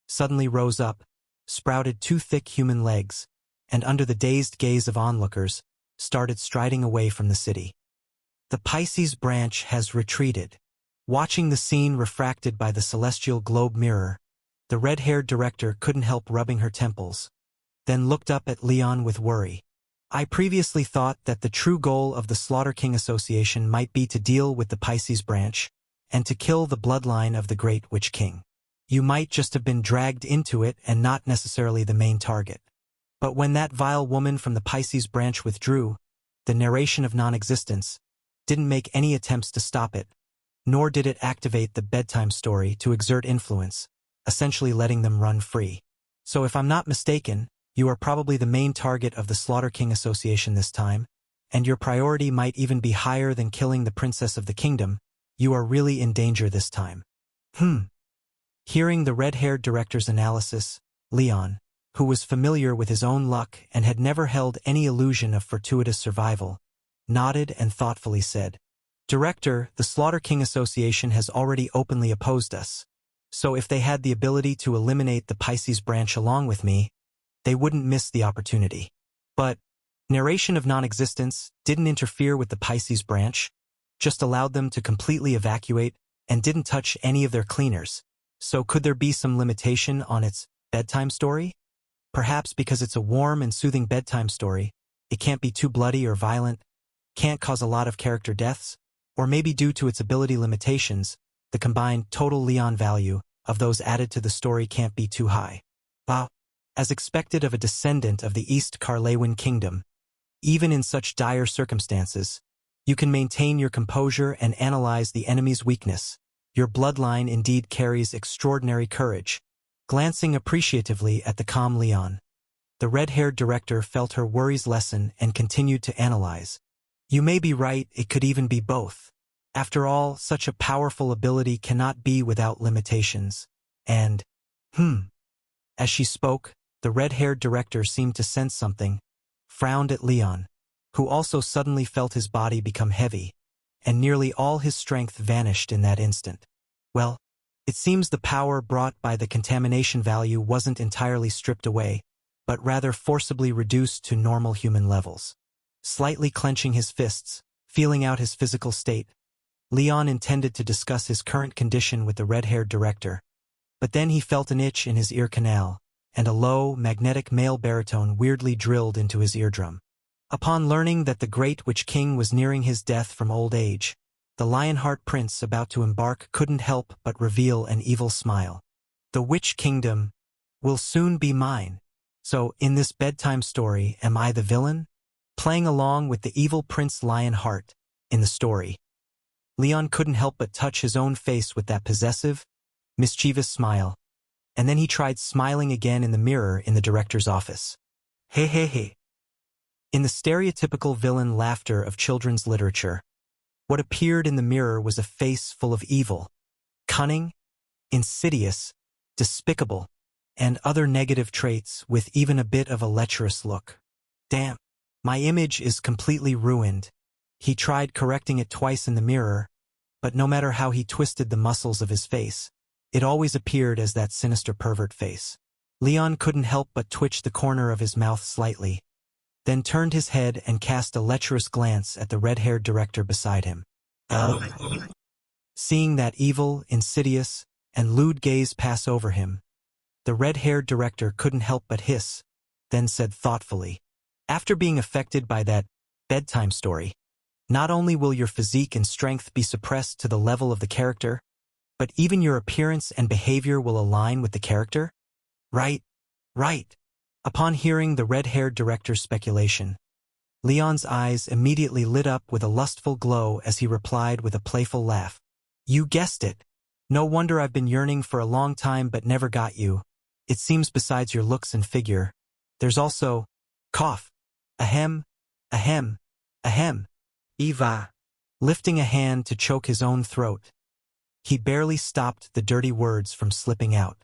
Suddenly rose up, sprouted 2 thick human legs, and under the dazed gaze of onlookers, started striding away from the city. The Pisces branch has retreated. Watching the scene refracted by the celestial globe mirror, the red-haired director couldn't help rubbing her temples, then looked up at Leon with worry. I previously thought that the true goal of the Slaughter King Association might be to deal with the Pisces branch and to kill the bloodline of the Great Witch King. You might just have been dragged into it and not necessarily the main target. But when that vile woman from the Pisces branch withdrew, the narration of non-existence didn't make any attempts to stop it, nor did it activate the bedtime story to exert influence, essentially letting them run free. So if I'm not mistaken, you are probably the main target of the Slaughter King Association this time, and your priority might even be higher than killing the Princess of the Kingdom. You are really in danger this time. Hearing the red-haired director's analysis, Leon, who was familiar with his own luck and had never held any illusion of fortuitous survival, nodded and thoughtfully said, "Director, the Slaughter King Association has already openly opposed us. So if they had the ability to eliminate the Pisces branch along with me, they wouldn't miss the opportunity. But narration of non-existence didn't interfere with the Pisces branch, just allowed them to completely evacuate and didn't touch any of their cleaners. So could there be some limitation on its bedtime story? Perhaps because it's a warm and soothing bedtime story, it can't be too bloody or violent, can't cause a lot of character deaths, or maybe due to its ability limitations, the combined total Leon value of those added to the story can't be too high. Wow. As expected of a descendant of the East Carlewin Kingdom, even in such dire circumstances, you can maintain your composure and analyze the enemy's weakness. Your bloodline indeed carries extraordinary courage." Glancing appreciatively at the calm Leon, the red-haired director felt her worries lessen and continued to analyze. "You may be right, it could even be both. After all, such a powerful ability cannot be without limitations. And, As she spoke, the red-haired director seemed to sense something, frowned at Leon, who also suddenly felt his body become heavy, and nearly all his strength vanished in that instant. Well, it seems the power brought by the contamination value wasn't entirely stripped away, but rather forcibly reduced to normal human levels. Slightly clenching his fists, feeling out his physical state, Leon intended to discuss his current condition with the red-haired director, but then he felt an itch in his ear canal, and a low, magnetic male baritone weirdly drilled into his eardrum. Upon learning that the Great Witch King was nearing his death from old age, the Lionheart Prince about to embark couldn't help but reveal an evil smile. "The Witch Kingdom will soon be mine. So, in this bedtime story, am I the villain? Playing along with the evil Prince Lionheart in the story." Leon couldn't help but touch his own face with that possessive, mischievous smile, and then he tried smiling again in the mirror in the director's office. Hey hey hey. In the stereotypical villain laughter of children's literature, what appeared in the mirror was a face full of evil, cunning, insidious, despicable, and other negative traits with even a bit of a lecherous look. "Damn, my image is completely ruined." He tried correcting it twice in the mirror, but no matter how he twisted the muscles of his face, it always appeared as that sinister pervert face. Leon couldn't help but twitch the corner of his mouth slightly, then turned his head and cast a lecherous glance at the red-haired director beside him. Seeing that evil, insidious, and lewd gaze pass over him, the red-haired director couldn't help but hiss, then said thoughtfully, "After being affected by that bedtime story, not only will your physique and strength be suppressed to the level of the character, but even your appearance and behavior will align with the character?" Right. Upon hearing the red-haired director's speculation, Leon's eyes immediately lit up with a lustful glow as he replied with a playful laugh. "You guessed it. No wonder I've been yearning for a long time but never got you. It seems besides your looks and figure, there's also, cough, ahem, Eva, lifting a hand to choke his own throat. He barely stopped the dirty words from slipping out.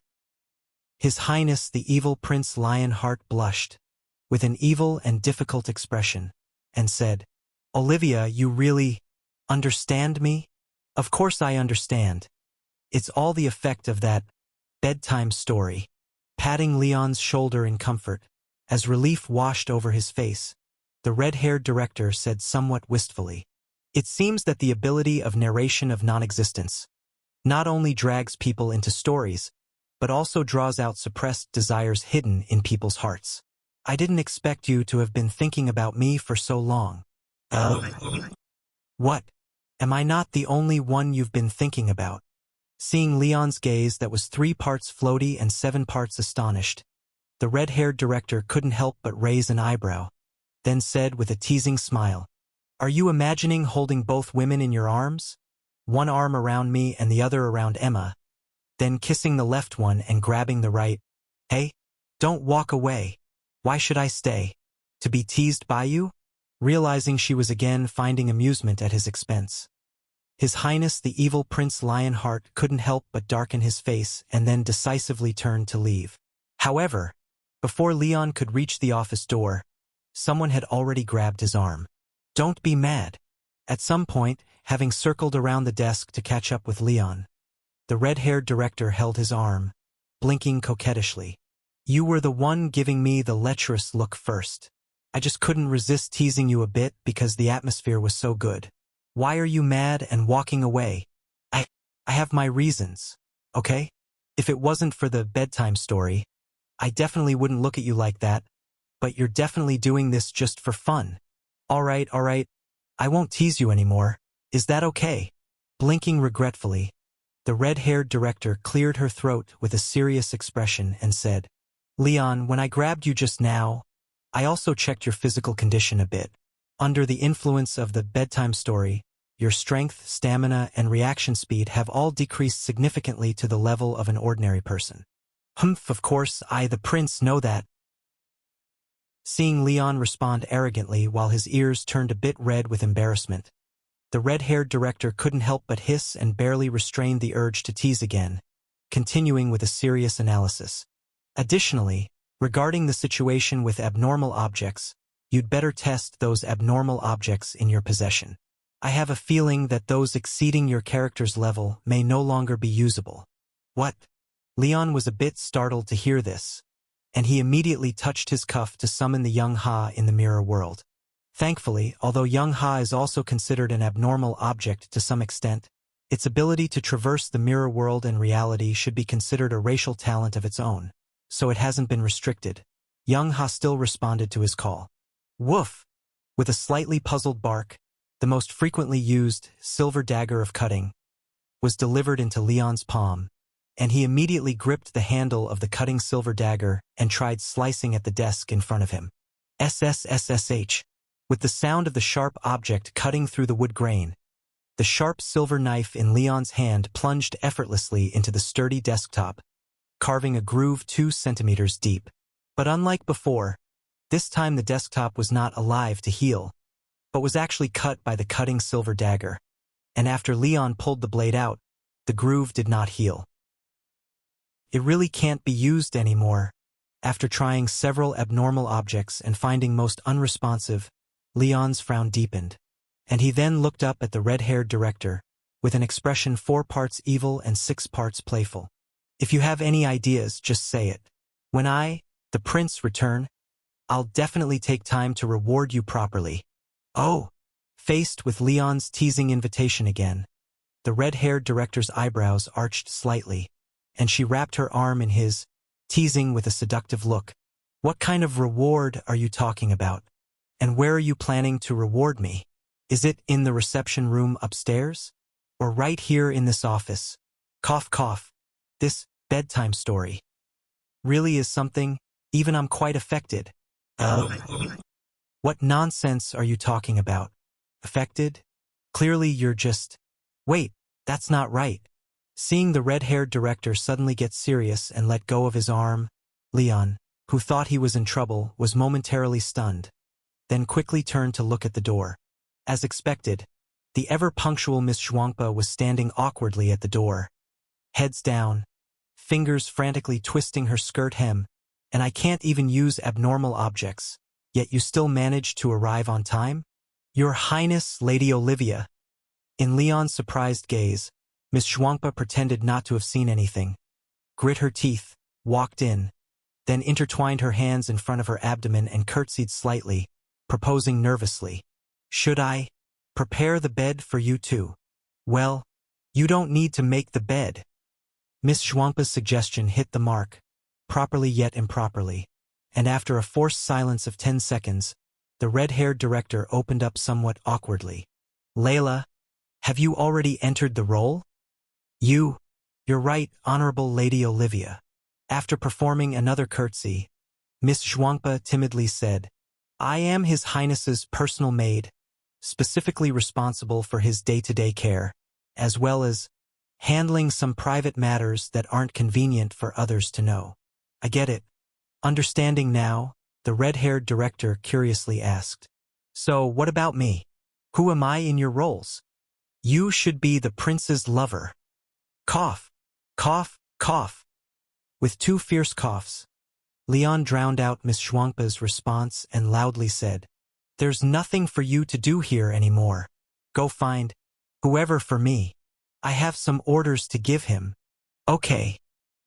His Highness the evil Prince Lionheart blushed, with an evil and difficult expression, and said, "Olivia, you really understand me?" "Of course I understand. It's all the effect of that bedtime story." Patting Leon's shoulder in comfort, as relief washed over his face, the red-haired director said somewhat wistfully, "It seems that the ability of narration of non-existence not only drags people into stories, but also draws out suppressed desires hidden in people's hearts. I didn't expect you to have been thinking about me for so long." "What? Am I not the only one you've been thinking about?" Seeing Leon's gaze that was 3 parts floaty and 7 parts astonished, the red-haired director couldn't help but raise an eyebrow, then said with a teasing smile, "Are you imagining holding both women in your arms? One arm around me and the other around Emma, then kissing the left one and grabbing the right? Hey, don't walk away. Why should I stay? To be teased by you?" Realizing she was again finding amusement at his expense, His Highness the evil Prince Lionheart couldn't help but darken his face and then decisively turned to leave. However, before Leon could reach the office door, someone had already grabbed his arm. "Don't be mad." At some point, having circled around the desk to catch up with Leon, the red-haired director held his arm, blinking coquettishly. "You were the one giving me the lecherous look first. I just couldn't resist teasing you a bit because the atmosphere was so good. Why are you mad and walking away? I have my reasons, okay? If it wasn't for the bedtime story, I definitely wouldn't look at you like that, but you're definitely doing this just for fun. All right, I won't tease you anymore. Is that okay?" Blinking regretfully, the red-haired director cleared her throat with a serious expression and said, "Leon, when I grabbed you just now, I also checked your physical condition a bit. Under the influence of the bedtime story, your strength, stamina, and reaction speed have all decreased significantly to the level of an ordinary person." "Humph, of course, the prince, know that." Seeing Leon respond arrogantly while his ears turned a bit red with embarrassment, the red-haired director couldn't help but hiss and barely restrained the urge to tease again, continuing with a serious analysis. "Additionally, regarding the situation with abnormal objects, you'd better test those abnormal objects in your possession. I have a feeling that those exceeding your character's level may no longer be usable." "What?" Leon was a bit startled to hear this, and he immediately touched his cuff to summon the Young Ha in the mirror world. Thankfully, although Young Ha is also considered an abnormal object to some extent, its ability to traverse the mirror world and reality should be considered a racial talent of its own, so it hasn't been restricted. Young Ha still responded to his call. "Woof!" With a slightly puzzled bark, the most frequently used silver dagger of cutting was delivered into Leon's palm, and he immediately gripped the handle of the cutting silver dagger and tried slicing at the desk in front of him. SSSSH. With the sound of the sharp object cutting through the wood grain, the sharp silver knife in Leon's hand plunged effortlessly into the sturdy desktop, carving a groove 2 centimeters deep. But unlike before, this time the desktop was not alive to heal, but was actually cut by the cutting silver dagger, and after Leon pulled the blade out, the groove did not heal. It really can't be used anymore. After trying several abnormal objects and finding most unresponsive, Leon's frown deepened, and he then looked up at the red-haired director, with an expression 4 parts evil and 6 parts playful. "If you have any ideas, just say it. When I, the prince, return, I'll definitely take time to reward you properly." "Oh!" Faced with Leon's teasing invitation again, the red-haired director's eyebrows arched slightly, and she wrapped her arm in his, teasing with a seductive look. "What kind of reward are you talking about? And where are you planning to reward me? Is it in the reception room upstairs? Or right here in this office? Cough, cough. This bedtime story really is something, even I'm quite affected." "What nonsense are you talking about? Affected? Clearly you're just—" "Wait, that's not right." Seeing the red-haired director suddenly get serious and let go of his arm, Leon, who thought he was in trouble, was momentarily stunned, then quickly turned to look at the door. As expected, The ever-punctual Miss Zhuangpa was standing awkwardly at the door, heads down, fingers frantically twisting her skirt hem, and I can't even use abnormal objects, yet you still managed to arrive on time? Your Highness, Lady Olivia. In Leon's surprised gaze, Miss Zhuangpa pretended not to have seen anything, grit her teeth, walked in, then intertwined her hands in front of her abdomen and curtsied slightly, proposing nervously, "Should I prepare the bed for you too?" "Well, you don't need to make the bed." Miss Zhuangpa's suggestion hit the mark, properly yet improperly, and after a forced silence of 10 seconds, the red-haired director opened up somewhat awkwardly. "Layla, have you already entered the role?" You're right, Honorable Lady Olivia." After performing another curtsy, Miss Zhuangpa timidly said, "I am His Highness's personal maid, specifically responsible for his day-to-day care, as well as handling some private matters that aren't convenient for others to know." "I get it." Understanding now, the red-haired director curiously asked, "So what about me? Who am I in your roles?" "You should be the prince's lover." Cough, cough, cough. With 2 fierce coughs, Leon drowned out Miss Zhuangpa's response and loudly said, "There's nothing for you to do here anymore. Go find whoever for me. I have some orders to give him." "Okay."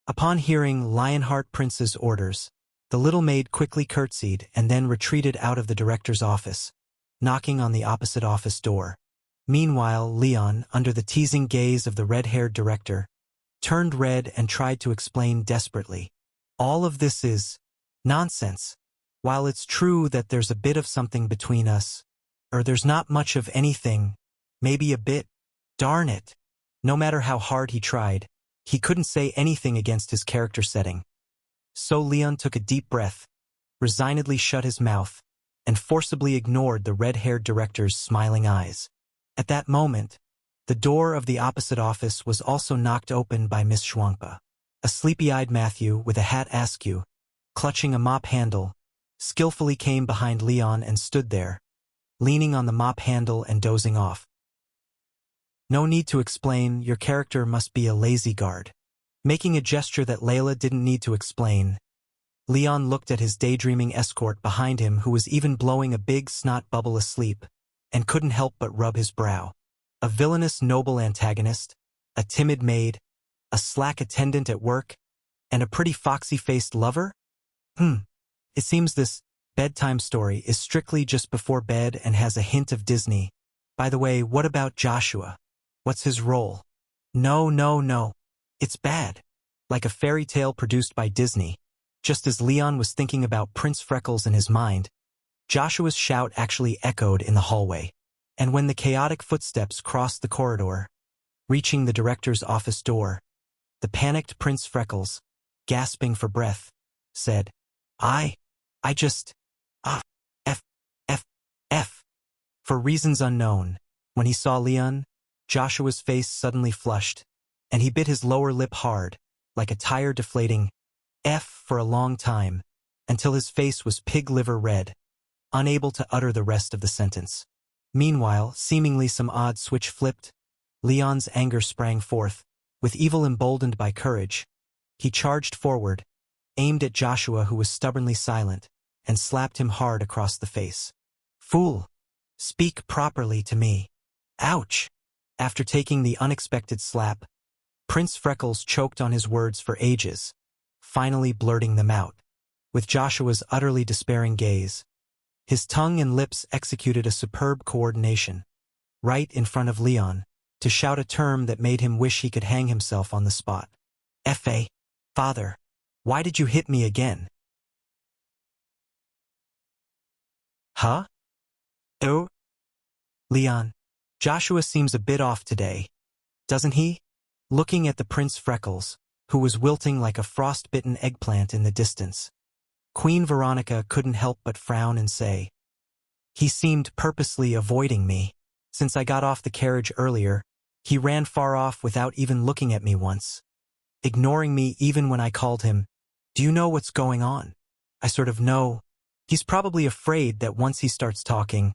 Upon hearing Lionheart Prince's orders, the little maid quickly curtsied and then retreated out of the director's office, knocking on the opposite office door. Meanwhile, Leon, under the teasing gaze of the red-haired director, turned red and tried to explain desperately. "All of this is nonsense. While it's true that there's a bit of something between us, or there's not much of anything, maybe a bit, darn it." No matter how hard he tried, he couldn't say anything against his character setting. So Leon took a deep breath, resignedly shut his mouth, and forcibly ignored the red-haired director's smiling eyes. At that moment, the door of the opposite office was also knocked open by Miss Zhuangpa. A sleepy-eyed Matthew with a hat askew, clutching a mop handle, skillfully came behind Leon and stood there, leaning on the mop handle and dozing off. "No need to explain, your character must be a lazy guard." Making a gesture that Layla didn't need to explain, Leon looked at his daydreaming escort behind him who was even blowing a big snot bubble asleep, and couldn't help but rub his brow. A villainous noble antagonist, a timid maid, a slack attendant at work, and a pretty foxy-faced lover? It seems this bedtime story is strictly just before bed and has a hint of Disney. By the way, what about Joshua? What's his role? No. It's bad. Like a fairy tale produced by Disney. Just as Leon was thinking about Prince Freckles in his mind, Joshua's shout actually echoed in the hallway. And when the chaotic footsteps crossed the corridor, reaching the director's office door, the panicked Prince Freckles, gasping for breath, said, I just, F. For reasons unknown, when he saw Leon, Joshua's face suddenly flushed, and he bit his lower lip hard, like a tire deflating F for a long time, until his face was pig liver red, unable to utter the rest of the sentence. Meanwhile, seemingly some odd switch flipped, Leon's anger sprang forth. With evil emboldened by courage, he charged forward, aimed at Joshua who was stubbornly silent, and slapped him hard across the face. "Fool! Speak properly to me." Ouch! After taking the unexpected slap, Prince Freckles choked on his words for ages, finally blurting them out. With Joshua's utterly despairing gaze, his tongue and lips executed a superb coordination, right in front of Leon, to shout a term that made him wish he could hang himself on the spot. F.A. Father, why did you hit me again? Huh? Oh? Leon, Joshua seems a bit off today, doesn't he? Looking at the Prince Freckles, who was wilting like a frost-bitten eggplant in the distance, Queen Veronica couldn't help but frown and say, "He seemed purposely avoiding me. Since I got off the carriage earlier, he ran far off without even looking at me once, ignoring me even when I called him, 'Do you know what's going on?' I sort of know. He's probably afraid that once he starts talking,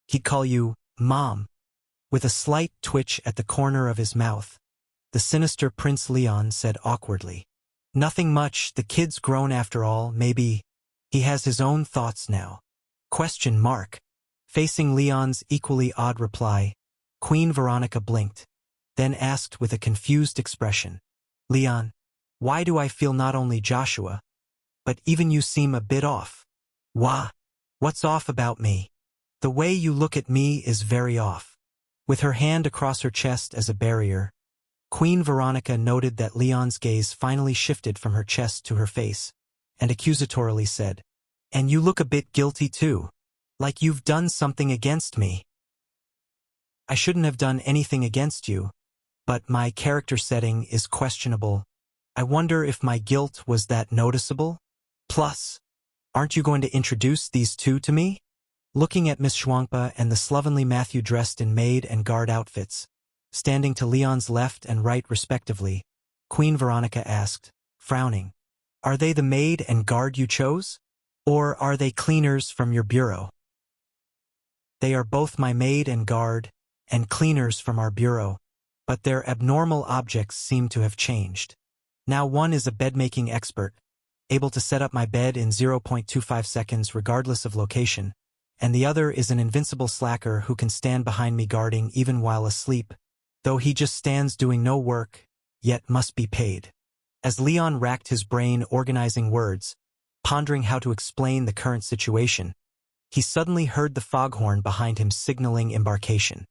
he'd call you Mom. With a slight twitch at the corner of his mouth, the sinister Prince Leon said awkwardly, "Nothing much, the kid's grown after all, maybe he has his own thoughts now." Question mark. Facing Leon's equally odd reply, Queen Veronica blinked, then asked with a confused expression, "Leon, why do I feel not only Joshua, but even you seem a bit off?" What's off about me? The way you look at me is very off." With her hand across her chest as a barrier, Queen Veronica noted that Leon's gaze finally shifted from her chest to her face, and accusatorily said, "And you look a bit guilty too, like you've done something against me." "I shouldn't have done anything against you, but my character setting is questionable. I wonder if my guilt was that noticeable? Plus, aren't you going to introduce these two to me?" Looking at Miss Schwankpa and the slovenly Matthew dressed in maid and guard outfits, standing to Leon's left and right respectively, Queen Veronica asked, frowning, "Are they the maid and guard you chose? Or are they cleaners from your bureau?" "They are both my maid and guard, and cleaners from our bureau, but their abnormal objects seem to have changed. Now one is a bed-making expert, able to set up my bed in 0.25 seconds regardless of location, and the other is an invincible slacker who can stand behind me guarding even while asleep, though he just stands doing no work, yet must be paid." As Leon racked his brain organizing words, pondering how to explain the current situation, he suddenly heard the foghorn behind him signaling embarkation.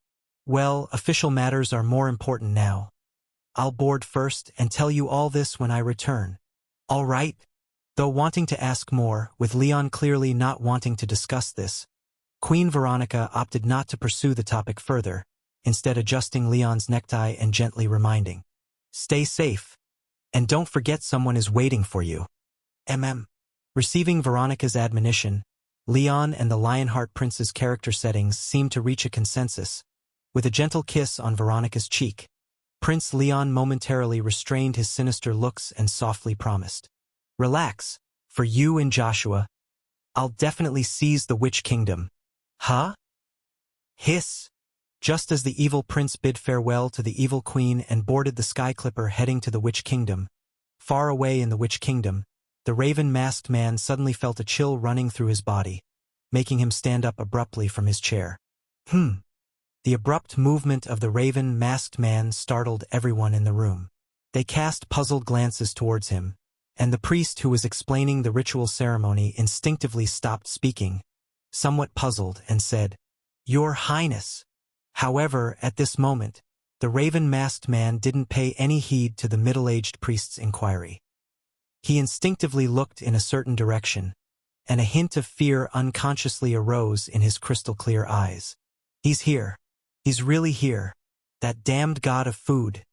"Well, official matters are more important now. I'll board first and tell you all this when I return. All right?" Though wanting to ask more, with Leon clearly not wanting to discuss this, Queen Veronica opted not to pursue the topic further, instead adjusting Leon's necktie and gently reminding, "Stay safe. And don't forget someone is waiting for you. Receiving Veronica's admonition, Leon and the Lionheart Prince's character settings seemed to reach a consensus. With a gentle kiss on Veronica's cheek, Prince Leon momentarily restrained his sinister looks and softly promised, "Relax, for you and Joshua. I'll definitely seize the Witch Kingdom." "Huh?" Hiss. Just as the evil prince bid farewell to the evil queen and boarded the Sky Clipper heading to the Witch Kingdom, far away in the Witch Kingdom, the raven-masked man suddenly felt a chill running through his body, making him stand up abruptly from his chair. The abrupt movement of the raven-masked man startled everyone in the room. They cast puzzled glances towards him, and the priest who was explaining the ritual ceremony instinctively stopped speaking, somewhat puzzled, and said, "Your Highness." However, at this moment, the raven-masked man didn't pay any heed to the middle-aged priest's inquiry. He instinctively looked in a certain direction, and a hint of fear unconsciously arose in his crystal-clear eyes. "He's here. He's really here. That damned god of food.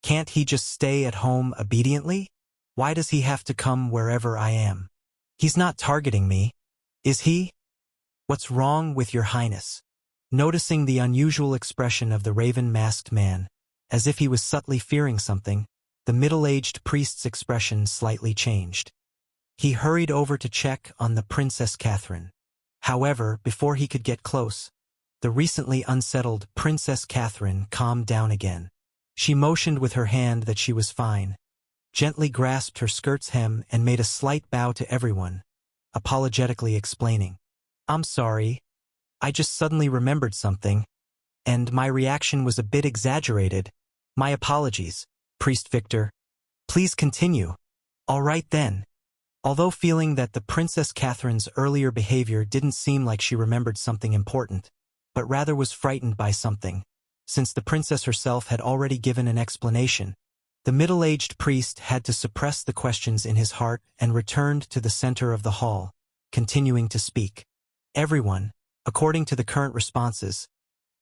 Can't he just stay at home obediently? Why does he have to come wherever I am? He's not targeting me, is he? What's wrong with your Highness?" Noticing the unusual expression of the raven-masked man, as if he was subtly fearing something, the middle-aged priest's expression slightly changed. He hurried over to check on the Princess Catherine. However, before he could get close, the recently unsettled Princess Catherine calmed down again. She motioned with her hand that she was fine, gently grasped her skirt's hem and made a slight bow to everyone, apologetically explaining, "I'm sorry. I just suddenly remembered something, and my reaction was a bit exaggerated. My apologies, Priest Victor. Please continue." "All right then." Although feeling that the Princess Catherine's earlier behavior didn't seem like she remembered something important, but rather was frightened by something, since the princess herself had already given an explanation, the middle-aged priest had to suppress the questions in his heart and returned to the center of the hall, continuing to speak. "Everyone, according to the current responses,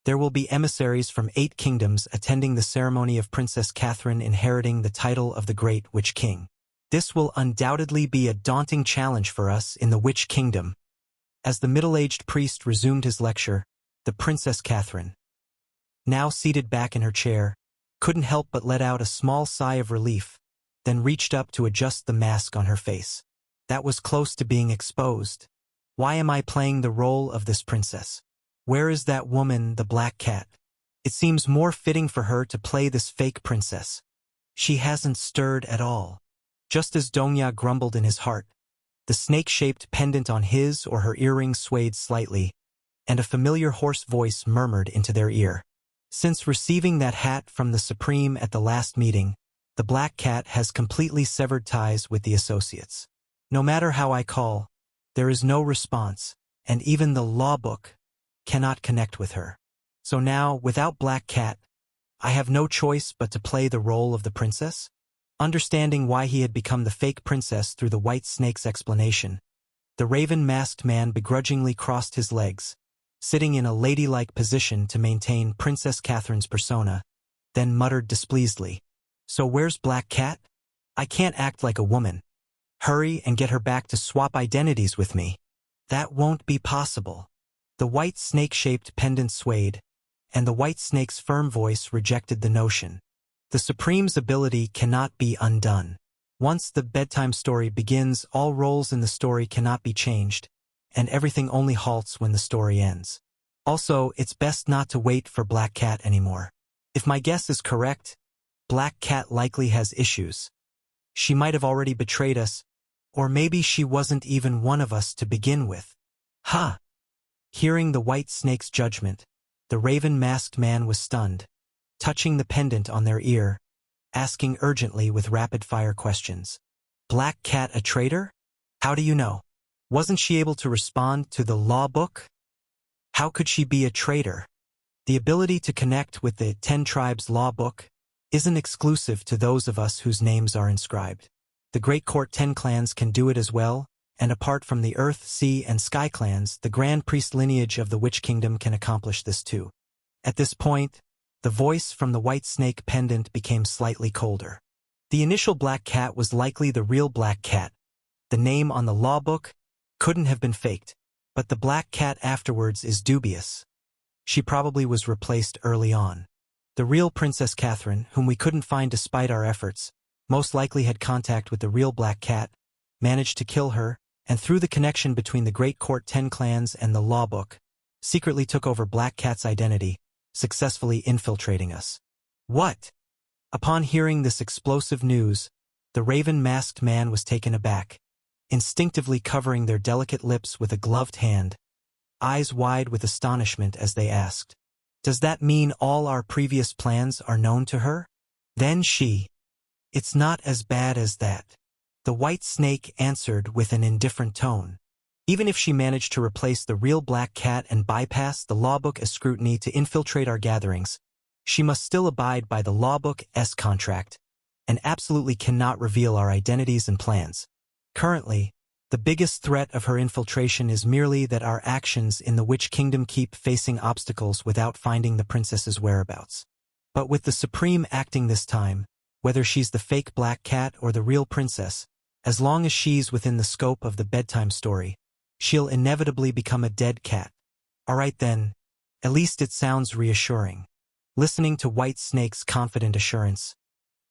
there will be emissaries from 8 kingdoms attending the ceremony of Princess Catherine inheriting the title of the Great Witch King. This will undoubtedly be a daunting challenge for us in the Witch Kingdom." As the middle-aged priest resumed his lecture, the Princess Catherine, now seated back in her chair, couldn't help but let out a small sigh of relief, then reached up to adjust the mask on her face. That was close to being exposed. "Why am I playing the role of this princess? Where is that woman, the Black Cat? It seems more fitting for her to play this fake princess. She hasn't stirred at all. Just as Dongya grumbled in his heart, the snake-shaped pendant on his or her earring swayed slightly, and a familiar hoarse voice murmured into their ear. Since receiving that hat from the Supreme at the last meeting, the Black Cat has completely severed ties with the associates. No matter how I call, there is no response, and even the law book cannot connect with her. So now, without Black Cat, I have no choice but to play the role of the princess? Understanding why he had become the fake princess through the white snake's explanation, the raven-masked man begrudgingly crossed his legs, sitting in a ladylike position to maintain Princess Catherine's persona, then muttered displeasedly, "So where's Black Cat? I can't act like a woman. Hurry and get her back to swap identities with me." "That won't be possible." The white snake-shaped pendant swayed, and the white snake's firm voice rejected the notion. The Supreme's ability cannot be undone. Once the bedtime story begins, all roles in the story cannot be changed, and everything only halts when the story ends. Also, it's best not to wait for Black Cat anymore. If my guess is correct, Black Cat likely has issues. She might have already betrayed us, or maybe she wasn't even one of us to begin with. Ha! Hearing the white snake's judgment, the raven-masked man was stunned, touching the pendant on their ear, asking urgently with rapid-fire questions. "Black Cat a traitor? How do you know? Wasn't she able to respond to the law book? How could she be a traitor?" The ability to connect with the 10 Tribes law book isn't exclusive to those of us whose names are inscribed. The Great Court 10 clans can do it as well, and apart from the Earth, Sea, and Sky clans, the Grand Priest lineage of the Witch Kingdom can accomplish this too. At this point, the voice from the white snake pendant became slightly colder. The initial Black Cat was likely the real Black Cat. The name on the law book couldn't have been faked, but the Black Cat afterwards is dubious. She probably was replaced early on. The real Princess Catherine, whom we couldn't find despite our efforts, most likely had contact with the real Black Cat, managed to kill her, and through the connection between the Great Court 10 clans and the law book, secretly took over Black Cat's identity, successfully infiltrating us. What? Upon hearing this explosive news, the raven-masked man was taken aback, instinctively covering their delicate lips with a gloved hand, eyes wide with astonishment as they asked, "Does that mean all our previous plans are known to her?" Then "It's not as bad as that," the white snake answered with an indifferent tone. "Even if she managed to replace the real Black Cat and bypass the lawbook as scrutiny to infiltrate our gatherings, she must still abide by the lawbook's contract, and absolutely cannot reveal our identities and plans. Currently, the biggest threat of her infiltration is merely that our actions in the Witch Kingdom keep facing obstacles without finding the princess's whereabouts. But with the Supreme acting this time, whether she's the fake Black Cat or the real princess, as long as she's within the scope of the bedtime story, she'll inevitably become a dead cat. Alright then, at least it sounds reassuring." Listening to White Snake's confident assurance,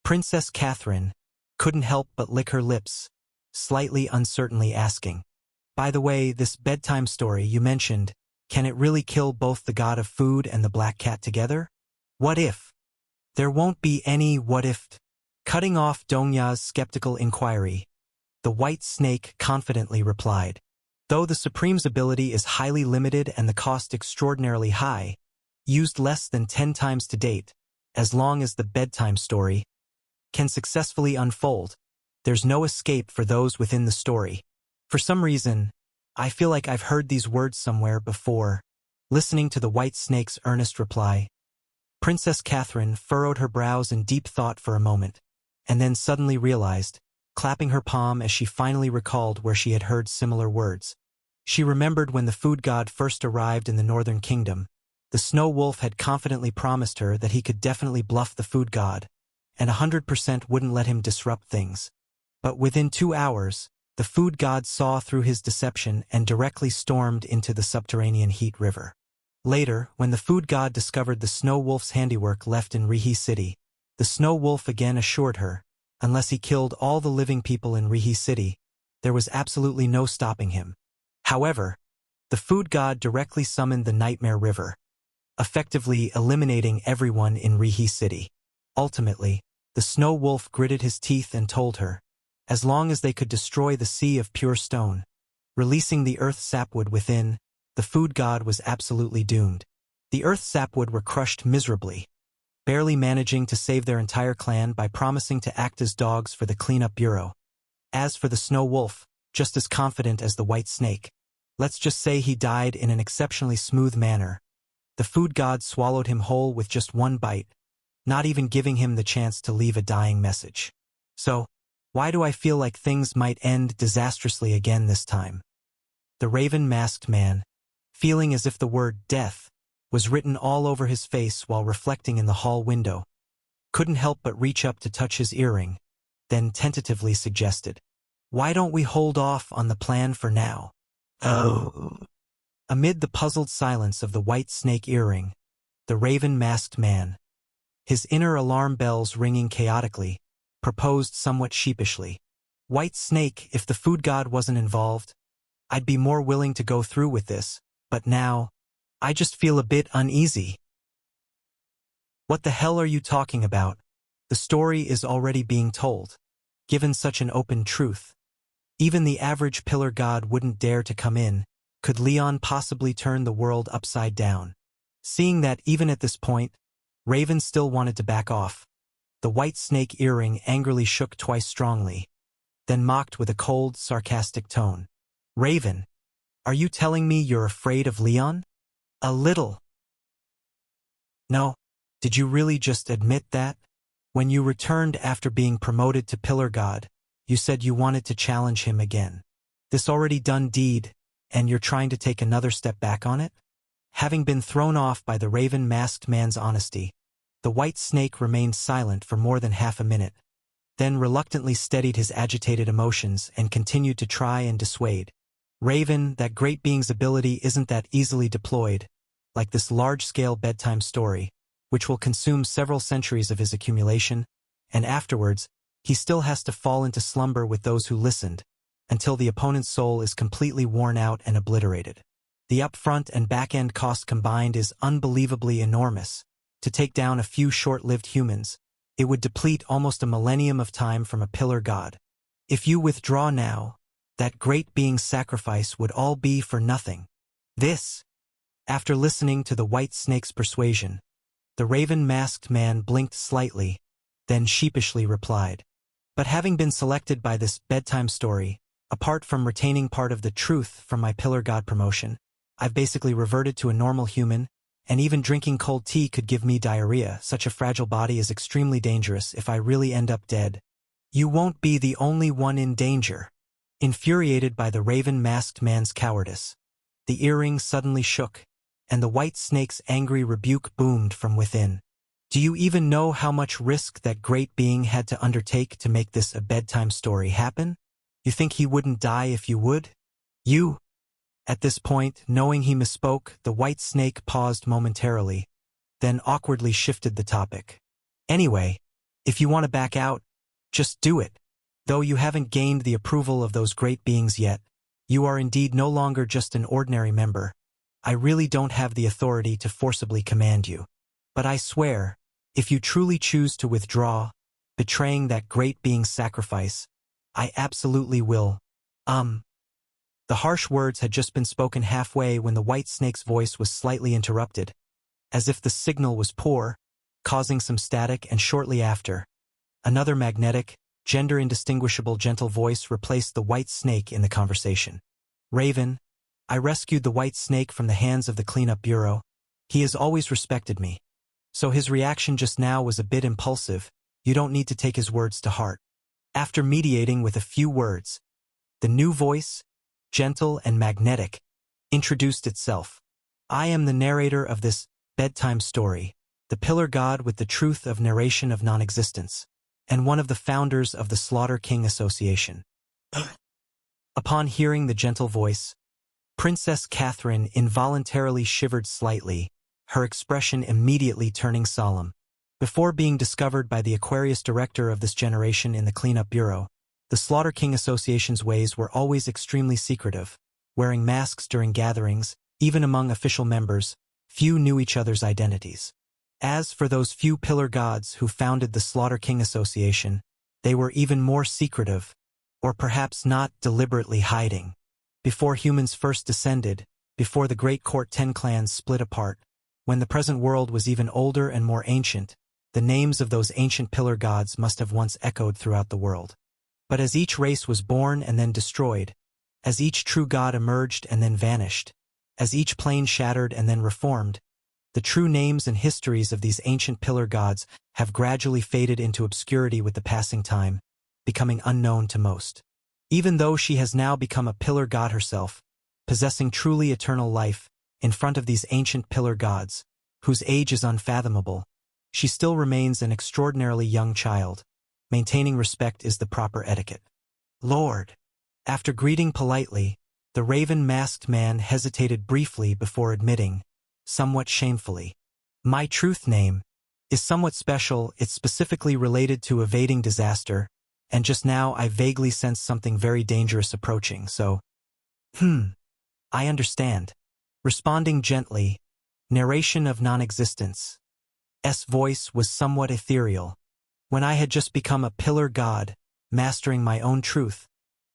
Princess Catherine couldn't help but lick her lips, slightly uncertainly asking, "By the way, this bedtime story you mentioned, can it really kill both the god of food and the Black Cat together? What if?" "There won't be any what if." Cutting off Dongya's skeptical inquiry, the white snake confidently replied, "Though the Supreme's ability is highly limited and the cost extraordinarily high, used less than 10 times to date, as long as the bedtime story can successfully unfold, there's no escape for those within the story." For some reason, I feel like I've heard these words somewhere before. Listening to the white snake's earnest reply, Princess Catherine furrowed her brows in deep thought for a moment, and then suddenly realized, clapping her palm as she finally recalled where she had heard similar words. She remembered when the food god first arrived in the Northern Kingdom, the Snow Wolf had confidently promised her that he could definitely bluff the food god, and 100% wouldn't let him disrupt things. But within 2 hours, the food god saw through his deception and directly stormed into the subterranean Heat River. Later, when the food god discovered the Snow Wolf's handiwork left in Rihi City, the Snow Wolf again assured her, unless he killed all the living people in Rihi City, there was absolutely no stopping him. However, the food god directly summoned the Nightmare River, effectively eliminating everyone in Rihi City. Ultimately, the Snow Wolf gritted his teeth and told her, as long as they could destroy the sea of pure stone, releasing the earth sapwood within, the food god was absolutely doomed. The earth sapwood were crushed miserably, barely managing to save their entire clan by promising to act as dogs for the cleanup bureau. As for the Snow Wolf, just as confident as the White Snake, let's just say he died in an exceptionally smooth manner. The food god swallowed him whole with just one bite, not even giving him the chance to leave a dying message. So, why do I feel like things might end disastrously again this time? The raven-masked man, feeling as if the word death was written all over his face while reflecting in the hall window, couldn't help but reach up to touch his earring, then tentatively suggested, "Why don't we hold off on the plan for now?" Oh. Amid the puzzled silence of the White Snake earring, the raven-masked man, his inner alarm bells ringing chaotically, proposed somewhat sheepishly, "White Snake, if the food god wasn't involved, I'd be more willing to go through with this, but now, I just feel a bit uneasy." "What the hell are you talking about? The story is already being told. Given such an open truth, even the average pillar god wouldn't dare to come in. Could Leon possibly turn the world upside down?" Seeing that even at this point, Raven still wanted to back off, the White Snake earring angrily shook twice strongly, then mocked with a cold, sarcastic tone. "Raven, are you telling me you're afraid of Leon?" "A little." "No, did you really just admit that? When you returned after being promoted to Pillar God, you said you wanted to challenge him again. This already done deed, and you're trying to take another step back on it?" Having been thrown off by the raven-masked man's honesty, the White Snake remained silent for more than half a minute, then reluctantly steadied his agitated emotions and continued to try and dissuade. "Raven, that great being's ability isn't that easily deployed, like this large-scale bedtime story, which will consume several centuries of his accumulation, and afterwards, he still has to fall into slumber with those who listened, until the opponent's soul is completely worn out and obliterated. The upfront and back-end cost combined is unbelievably enormous. To take down a few short-lived humans, it would deplete almost a millennium of time from a pillar god. If you withdraw now, that great being's sacrifice would all be for nothing." This, after listening to the White Snake's persuasion, the raven-masked man blinked slightly, then sheepishly replied, "But having been selected by this bedtime story, apart from retaining part of the truth from my pillar god promotion, I've basically reverted to a normal human, and even drinking cold tea could give me diarrhea. Such a fragile body is extremely dangerous if I really end up dead." "You won't be the only one in danger." Infuriated by the raven-masked man's cowardice, the earring suddenly shook, and the White Snake's angry rebuke boomed from within. "Do you even know how much risk that great being had to undertake to make this a bedtime story happen? You think he wouldn't die if you would? You?" At this point, knowing he misspoke, the White Snake paused momentarily, then awkwardly shifted the topic. "Anyway, if you want to back out, just do it. Though you haven't gained the approval of those great beings yet, you are indeed no longer just an ordinary member. I really don't have the authority to forcibly command you. But I swear, if you truly choose to withdraw, betraying that great being's sacrifice, I absolutely will." The harsh words had just been spoken halfway when the White Snake's voice was slightly interrupted, as if the signal was poor, causing some static, and shortly after, another magnetic, gender-indistinguishable gentle voice replaced the White Snake in the conversation. "Raven, I rescued the White Snake from the hands of the cleanup bureau. He has always respected me. So his reaction just now was a bit impulsive. You don't need to take his words to heart." After mediating with a few words, the new voice, gentle and magnetic, introduced itself. "I am the narrator of this bedtime story, the pillar god with the truth of narration of non-existence, and one of the founders of the Slaughter King Association." Upon hearing the gentle voice, Princess Catherine involuntarily shivered slightly, her expression immediately turning solemn. Before being discovered by the Aquarius director of this generation in the cleanup bureau, the Slaughter King Association's ways were always extremely secretive, wearing masks during gatherings, even among official members, few knew each other's identities. As for those few pillar gods who founded the Slaughter King Association, they were even more secretive, or perhaps not deliberately hiding. Before humans first descended, before the great Court 10 clans split apart, when the present world was even older and more ancient, the names of those ancient pillar gods must have once echoed throughout the world. But as each race was born and then destroyed, as each true god emerged and then vanished, as each plane shattered and then reformed, the true names and histories of these ancient pillar gods have gradually faded into obscurity with the passing time, becoming unknown to most. Even though she has now become a pillar god herself, possessing truly eternal life, in front of these ancient pillar gods, whose age is unfathomable, she still remains an extraordinarily young child. Maintaining respect is the proper etiquette. Lord. After greeting politely, the raven-masked man hesitated briefly before admitting, somewhat shamefully, "My truth name is somewhat special. It's specifically related to evading disaster, and just now I vaguely sense something very dangerous approaching, so—" I understand. Responding gently, narration of non-existence. S voice was somewhat ethereal. When I had just become a pillar god, mastering my own truth,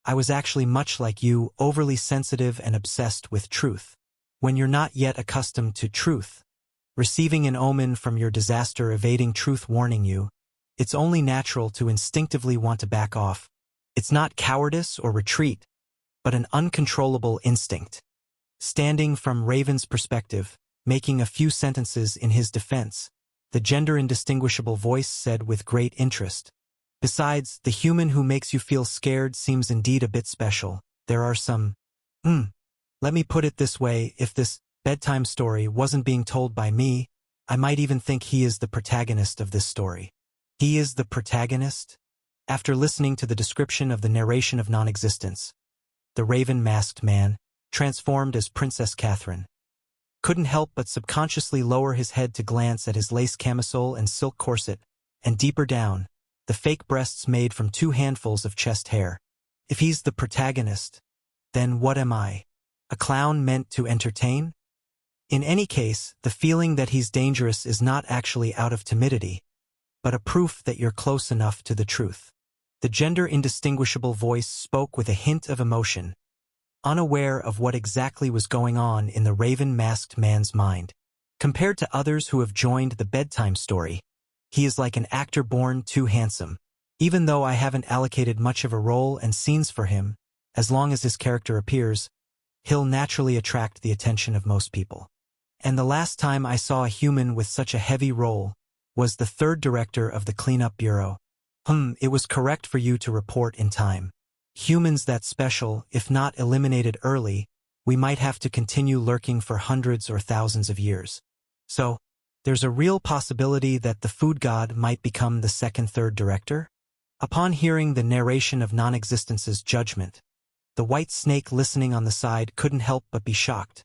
I was actually much like you, overly sensitive and obsessed with truth. When you're not yet accustomed to truth, receiving an omen from your disaster-evading truth warning you, it's only natural to instinctively want to back off. It's not cowardice or retreat, but an uncontrollable instinct. Standing from Raven's perspective, making a few sentences in his defense, the gender-indistinguishable voice said with great interest, "Besides, the human who makes you feel scared seems indeed a bit special. There are some... Let me put it this way, if this bedtime story wasn't being told by me, I might even think he is the protagonist of this story." He is the protagonist? After listening to the description of the narration of non-existence, the raven-masked man, transformed as Princess Catherine, couldn't help but subconsciously lower his head to glance at his lace camisole and silk corset, and deeper down, the fake breasts made from 2 handfuls of chest hair. If he's the protagonist, then what am I? A clown meant to entertain? In any case, the feeling that he's dangerous is not actually out of timidity, but a proof that you're close enough to the truth. The gender-indistinguishable voice spoke with a hint of emotion, unaware of what exactly was going on in the raven-masked man's mind. Compared to others who have joined the bedtime story, he is like an actor born too handsome. Even though I haven't allocated much of a role and scenes for him, as long as his character appears, he'll naturally attract the attention of most people. And the last time I saw a human with such a heavy role was the 3rd director of the Cleanup Bureau. It was correct for you to report in time. Humans that special, if not eliminated early, we might have to continue lurking for hundreds or thousands of years. So, there's a real possibility that the food god might become the 2nd, 3rd director? Upon hearing the narration of non-existence's judgment, the white snake listening on the side couldn't help but be shocked,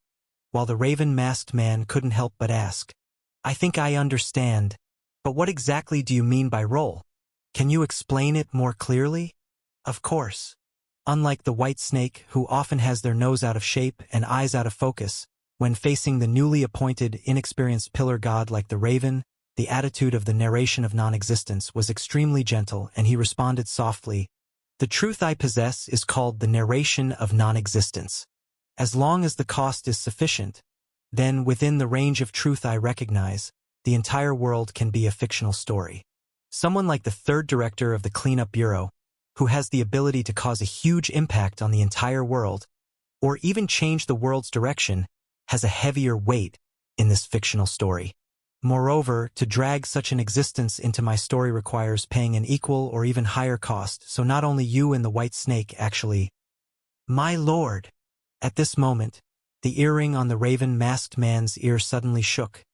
while the raven-masked man couldn't help but ask, "I think I understand, but what exactly do you mean by role? Can you explain it more clearly?" Of course. Unlike the white snake, who often has their nose out of shape and eyes out of focus, when facing the newly appointed, inexperienced pillar god like the raven, the attitude of the narration of non-existence was extremely gentle, and he responded softly, "The truth I possess is called the narration of non-existence. As long as the cost is sufficient, then within the range of truth I recognize, the entire world can be a fictional story." Someone like the 3rd director of the Cleanup Bureau, who has the ability to cause a huge impact on the entire world, or even change the world's direction, has a heavier weight in this fictional story. Moreover, to drag such an existence into my story requires paying an equal or even higher cost, so not only you and the white snake actually... My lord! At this moment, the earring on the raven-masked man's ear suddenly shook,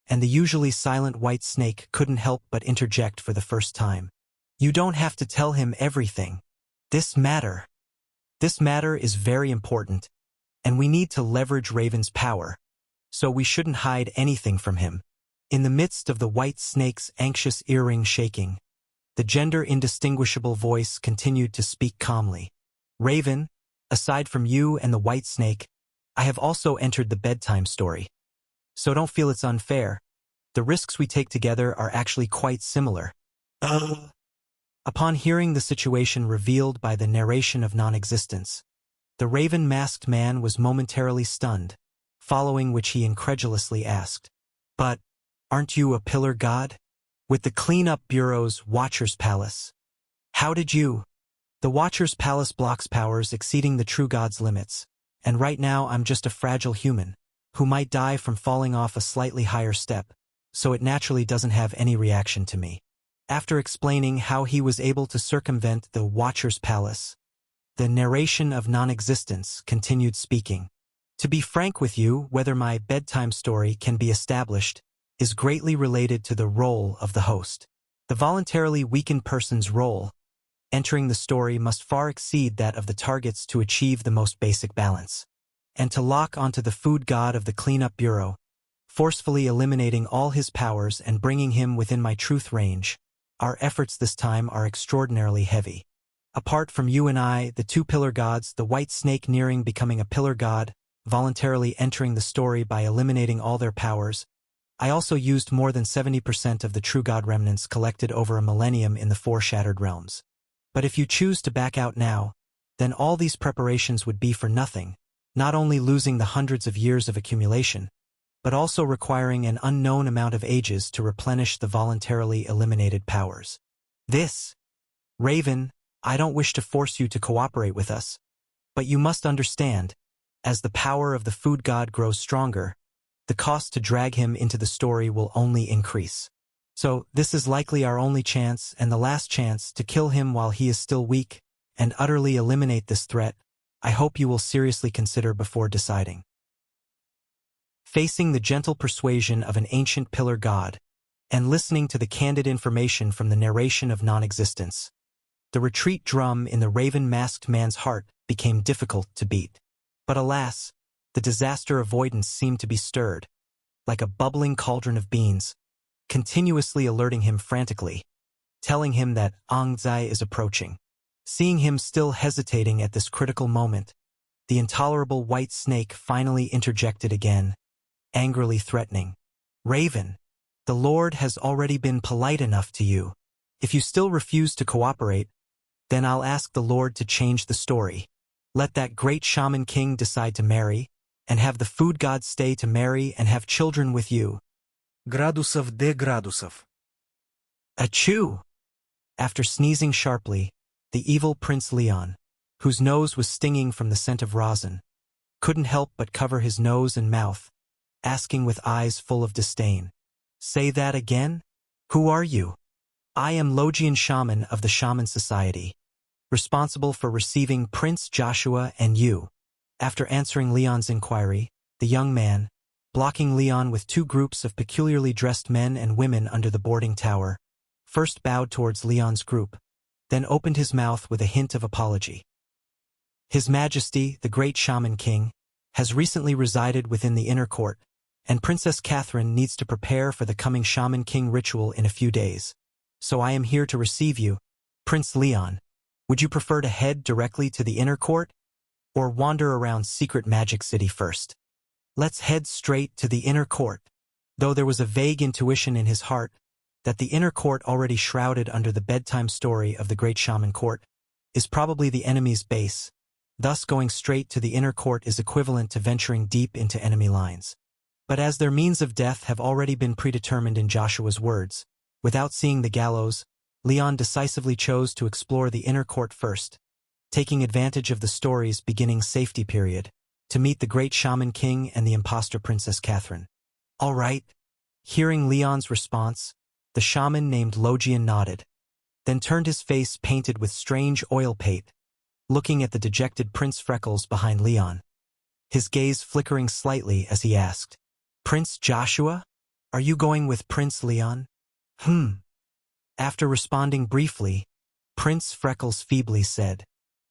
and the usually silent white snake couldn't help but interject for the first time. "You don't have to tell him everything. This matter is very important, and we need to leverage Raven's power, so we shouldn't hide anything from him." In the midst of the white snake's anxious earring shaking, the gender-indistinguishable voice continued to speak calmly. "Raven, aside from you and the white snake, I have also entered the bedtime story. so don't feel it's unfair. The risks we take together are actually quite similar. Upon hearing the situation revealed by the narration of non-existence, the raven-masked man was momentarily stunned, following which he incredulously asked, "But, aren't you a pillar god? With the Cleanup Bureau's Watcher's Palace? How did you?" "The Watcher's Palace blocks powers exceeding the true god's limits, and right now I'm just a fragile human, who might die from falling off a slightly higher step, so it naturally doesn't have any reaction to me." After explaining how he was able to circumvent the Watcher's Palace, the narration of non-existence continued speaking. "To be frank with you, whether my bedtime story can be established is greatly related to the role of the host. The voluntarily weakened person's role entering the story must far exceed that of the targets to achieve the most basic balance. And to lock onto the food god of the Cleanup Bureau, forcefully eliminating all his powers and bringing him within my truth range, our efforts this time are extraordinarily heavy. Apart from you and I, the two pillar gods, the white snake nearing becoming a pillar god, voluntarily entering the story by eliminating all their powers, I also used more than 70% of the true god remnants collected over a millennium in the four shattered realms. But if you choose to back out now, then all these preparations would be for nothing, not only losing the hundreds of years of accumulation, but also requiring an unknown amount of ages to replenish the voluntarily eliminated powers. This, Raven, I don't wish to force you to cooperate with us, but you must understand, as the power of the food god grows stronger, the cost to drag him into the story will only increase. So, this is likely our only chance and the last chance to kill him while he is still weak, and utterly eliminate this threat. I hope you will seriously consider before deciding." Facing the gentle persuasion of an ancient pillar god, and listening to the candid information from the narration of non-existence, the retreat drum in the raven-masked man's heart became difficult to beat. But alas, the disaster avoidance seemed to be stirred, like a bubbling cauldron of beans, continuously alerting him frantically, telling him that Ongzai is approaching. Seeing him still hesitating at this critical moment, the intolerable white snake finally interjected again, angrily threatening, "Raven, the Lord has already been polite enough to you. If you still refuse to cooperate, then I'll ask the Lord to change the story. Let that great shaman king decide to marry, and have the food god stay to marry and have children with you." Градусов де градусов. Achoo! After sneezing sharply, the evil Prince Leon, whose nose was stinging from the scent of rosin, couldn't help but cover his nose and mouth, asking with eyes full of disdain, "Say that again? Who are you?" "I am Logian Shaman of the Shaman Society, responsible for receiving Prince Joshua and you." After answering Leon's inquiry, the young man, blocking Leon with two groups of peculiarly dressed men and women under the boarding tower, first bowed towards Leon's group, then opened his mouth with a hint of apology. "His Majesty, the great Shaman King, has recently resided within the inner court, and Princess Catherine needs to prepare for the coming Shaman King ritual in a few days. So I am here to receive you. Prince Leon, would you prefer to head directly to the inner court, or wander around Secret Magic City first?" "Let's head straight to the inner court." Though there was a vague intuition in his heart that the inner court, already shrouded under the bedtime story of the Great Shaman Court, is probably the enemy's base, thus going straight to the inner court is equivalent to venturing deep into enemy lines. But as their means of death have already been predetermined in Joshua's words, without seeing the gallows, Leon decisively chose to explore the inner court first, taking advantage of the story's beginning safety period, to meet the great Shaman King and the imposter Princess Catherine. "All right." Hearing Leon's response, the shaman named Logian nodded, then turned his face painted with strange oil paint, looking at the dejected Prince Freckles behind Leon, his gaze flickering slightly as he asked, "Prince Joshua? Are you going with Prince Leon?" After responding briefly, Prince Freckles feebly said,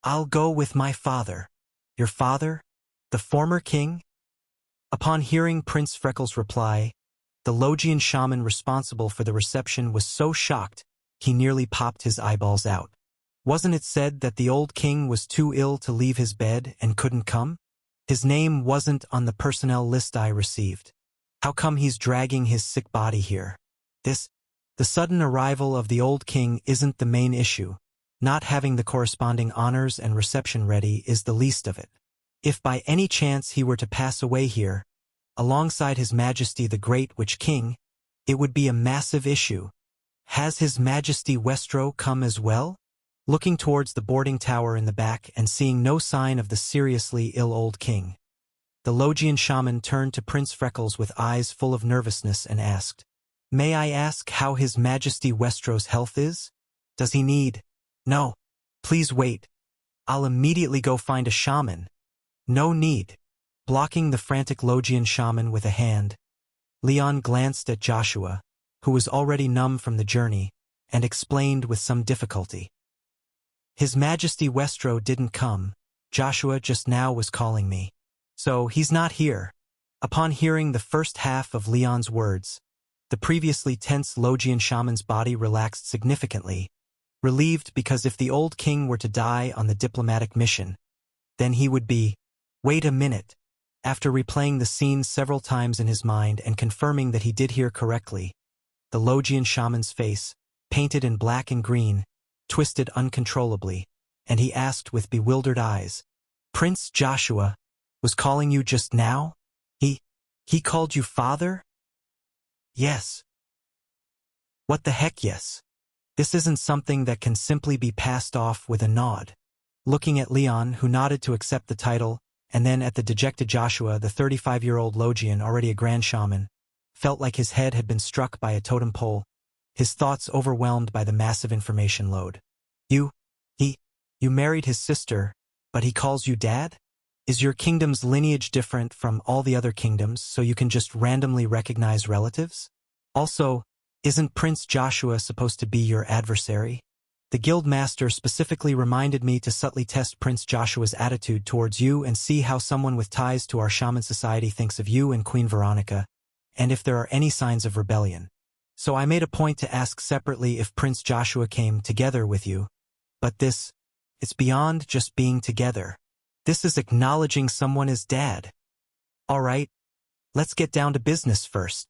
"I'll go with my father." "Your father? The former king?" Upon hearing Prince Freckles' reply, the Logian shaman responsible for the reception was so shocked he nearly popped his eyeballs out. Wasn't it said that the old king was too ill to leave his bed and couldn't come? His name wasn't on the personnel list I received. How come he's dragging his sick body here? The sudden arrival of the old king isn't the main issue. Not having the corresponding honors and reception ready is the least of it. If by any chance he were to pass away here, alongside His Majesty the Great Witch King, it would be a massive issue. Has His Majesty Westro come as well? Looking towards the boarding tower in the back and seeing no sign of the seriously ill old king, the Logian shaman turned to Prince Freckles with eyes full of nervousness and asked, "May I ask how His Majesty Westro's health is? Does he need—" "No. Please wait. I'll immediately go find a shaman." "No need." Blocking the frantic Logian shaman with a hand, Leon glanced at Joshua, who was already numb from the journey, and explained with some difficulty. "His Majesty Westro didn't come. Joshua just now was calling me. So he's not here." Upon hearing the first half of Leon's words, the previously tense Logian shaman's body relaxed significantly, relieved because if the old king were to die on the diplomatic mission, then he would be— Wait a minute. After replaying the scene several times in his mind and confirming that he did hear correctly, the Logian shaman's face, painted in black and green, twisted uncontrollably, and he asked with bewildered eyes, "Prince Joshua was calling you just now? He called you father?" "Yes." "What the heck, yes? This isn't something that can simply be passed off with a nod." Looking at Leon, who nodded to accept the title, and then at the dejected Joshua, the 35-year-old Logian, already a grand shaman, felt like his head had been struck by a totem pole, his thoughts overwhelmed by the massive information load. You married his sister, but he calls you dad? Is your kingdom's lineage different from all the other kingdoms so you can just randomly recognize relatives? Also, isn't Prince Joshua supposed to be your adversary? The guild master specifically reminded me to subtly test Prince Joshua's attitude towards you and see how someone with ties to our shaman society thinks of you and Queen Veronica, and if there are any signs of rebellion. So I made a point to ask separately if Prince Joshua came together with you. But it's beyond just being together. This is acknowledging someone as dad. All right, let's get down to business first.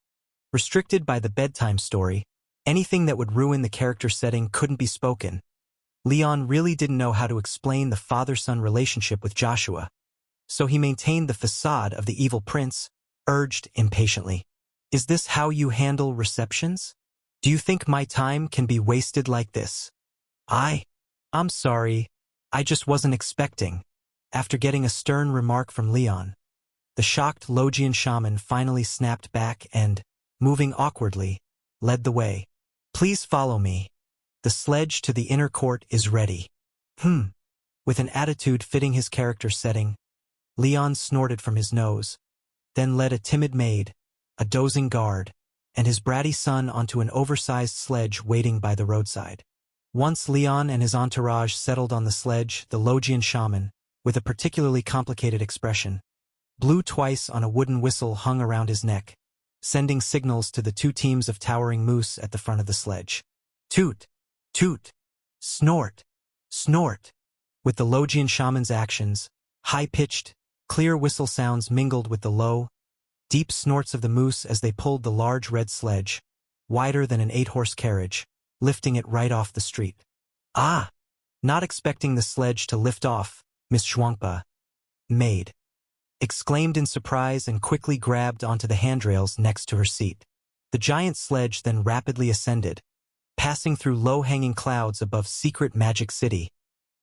Restricted by the bedtime story, anything that would ruin the character setting couldn't be spoken. Leon really didn't know how to explain the father-son relationship with Joshua, so he maintained the facade of the evil prince, urged impatiently. "Is this how you handle receptions? Do you think my time can be wasted like this?" I'm sorry, I just wasn't expecting." After getting a stern remark from Leon, the shocked Logian shaman finally snapped back and, moving awkwardly, led the way. "Please follow me. The sledge to the inner court is ready." With an attitude fitting his character setting, Leon snorted from his nose, then led a timid maid, a dozing guard, and his bratty son onto an oversized sledge waiting by the roadside. Once Leon and his entourage settled on the sledge, the Logian shaman, with a particularly complicated expression, blew twice on a wooden whistle hung around his neck, sending signals to the two teams of towering moose at the front of the sledge. Toot! Toot! Snort! Snort! With the Logian shaman's actions, high-pitched, clear whistle sounds mingled with the low, deep snorts of the moose as they pulled the large red sledge, wider than an 8-horse carriage, lifting it right off the street. "Ah! Not expecting the sledge to lift off, Miss Schwankpa," maid exclaimed in surprise and quickly grabbed onto the handrails next to her seat. The giant sledge then rapidly ascended, passing through low-hanging clouds above Secret Magic City,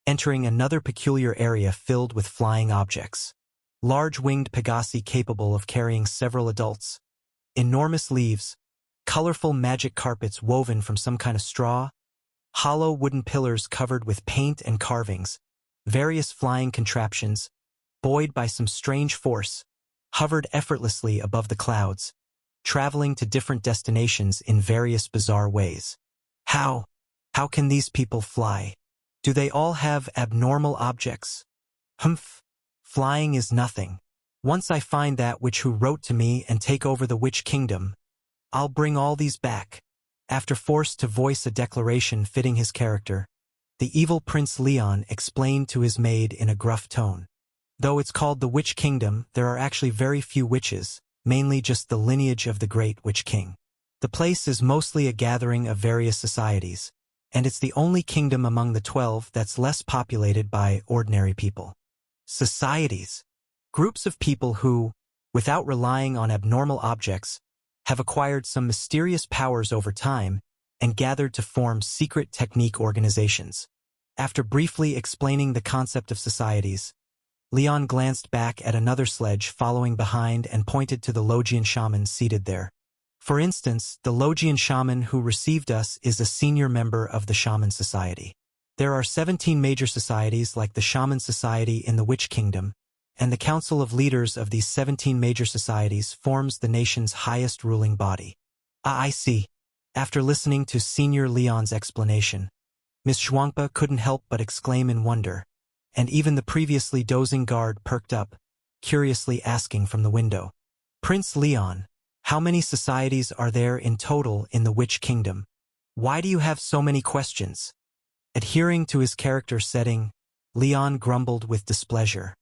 entering another peculiar area filled with flying objects. Large winged Pegasi capable of carrying several adults, enormous leaves, colorful magic carpets woven from some kind of straw, hollow wooden pillars covered with paint and carvings, various flying contraptions, buoyed by some strange force, hovered effortlessly above the clouds, traveling to different destinations in various bizarre ways. How can these people fly? Do they all have abnormal objects? Flying is nothing. Once I find that witch who wrote to me and take over the Witch Kingdom, I'll bring all these back. After forced to voice a declaration fitting his character, the evil Prince Leon explained to his maid in a gruff tone. Though it's called the Witch Kingdom, there are actually very few witches, mainly just the lineage of the Great Witch King. The place is mostly a gathering of various societies, and it's the only kingdom among the 12 that's less populated by ordinary people. Societies. Groups of people who, without relying on abnormal objects, have acquired some mysterious powers over time and gathered to form secret technique organizations. After briefly explaining the concept of societies, Leon glanced back at another sledge following behind and pointed to the Logian shaman seated there. For instance, the Logian shaman who received us is a senior member of the Shaman Society. There are 17 major societies like the Shaman Society in the Witch Kingdom, and the Council of Leaders of these 17 major societies forms the nation's highest ruling body. I see. After listening to Senior Leon's explanation, Miss Zhuangpa couldn't help but exclaim in wonder, and even the previously dozing guard perked up, curiously asking from the window, "Prince Leon, how many societies are there in total in the Witch Kingdom? Why do you have so many questions?" Adhering to his character setting, Leon grumbled with displeasure.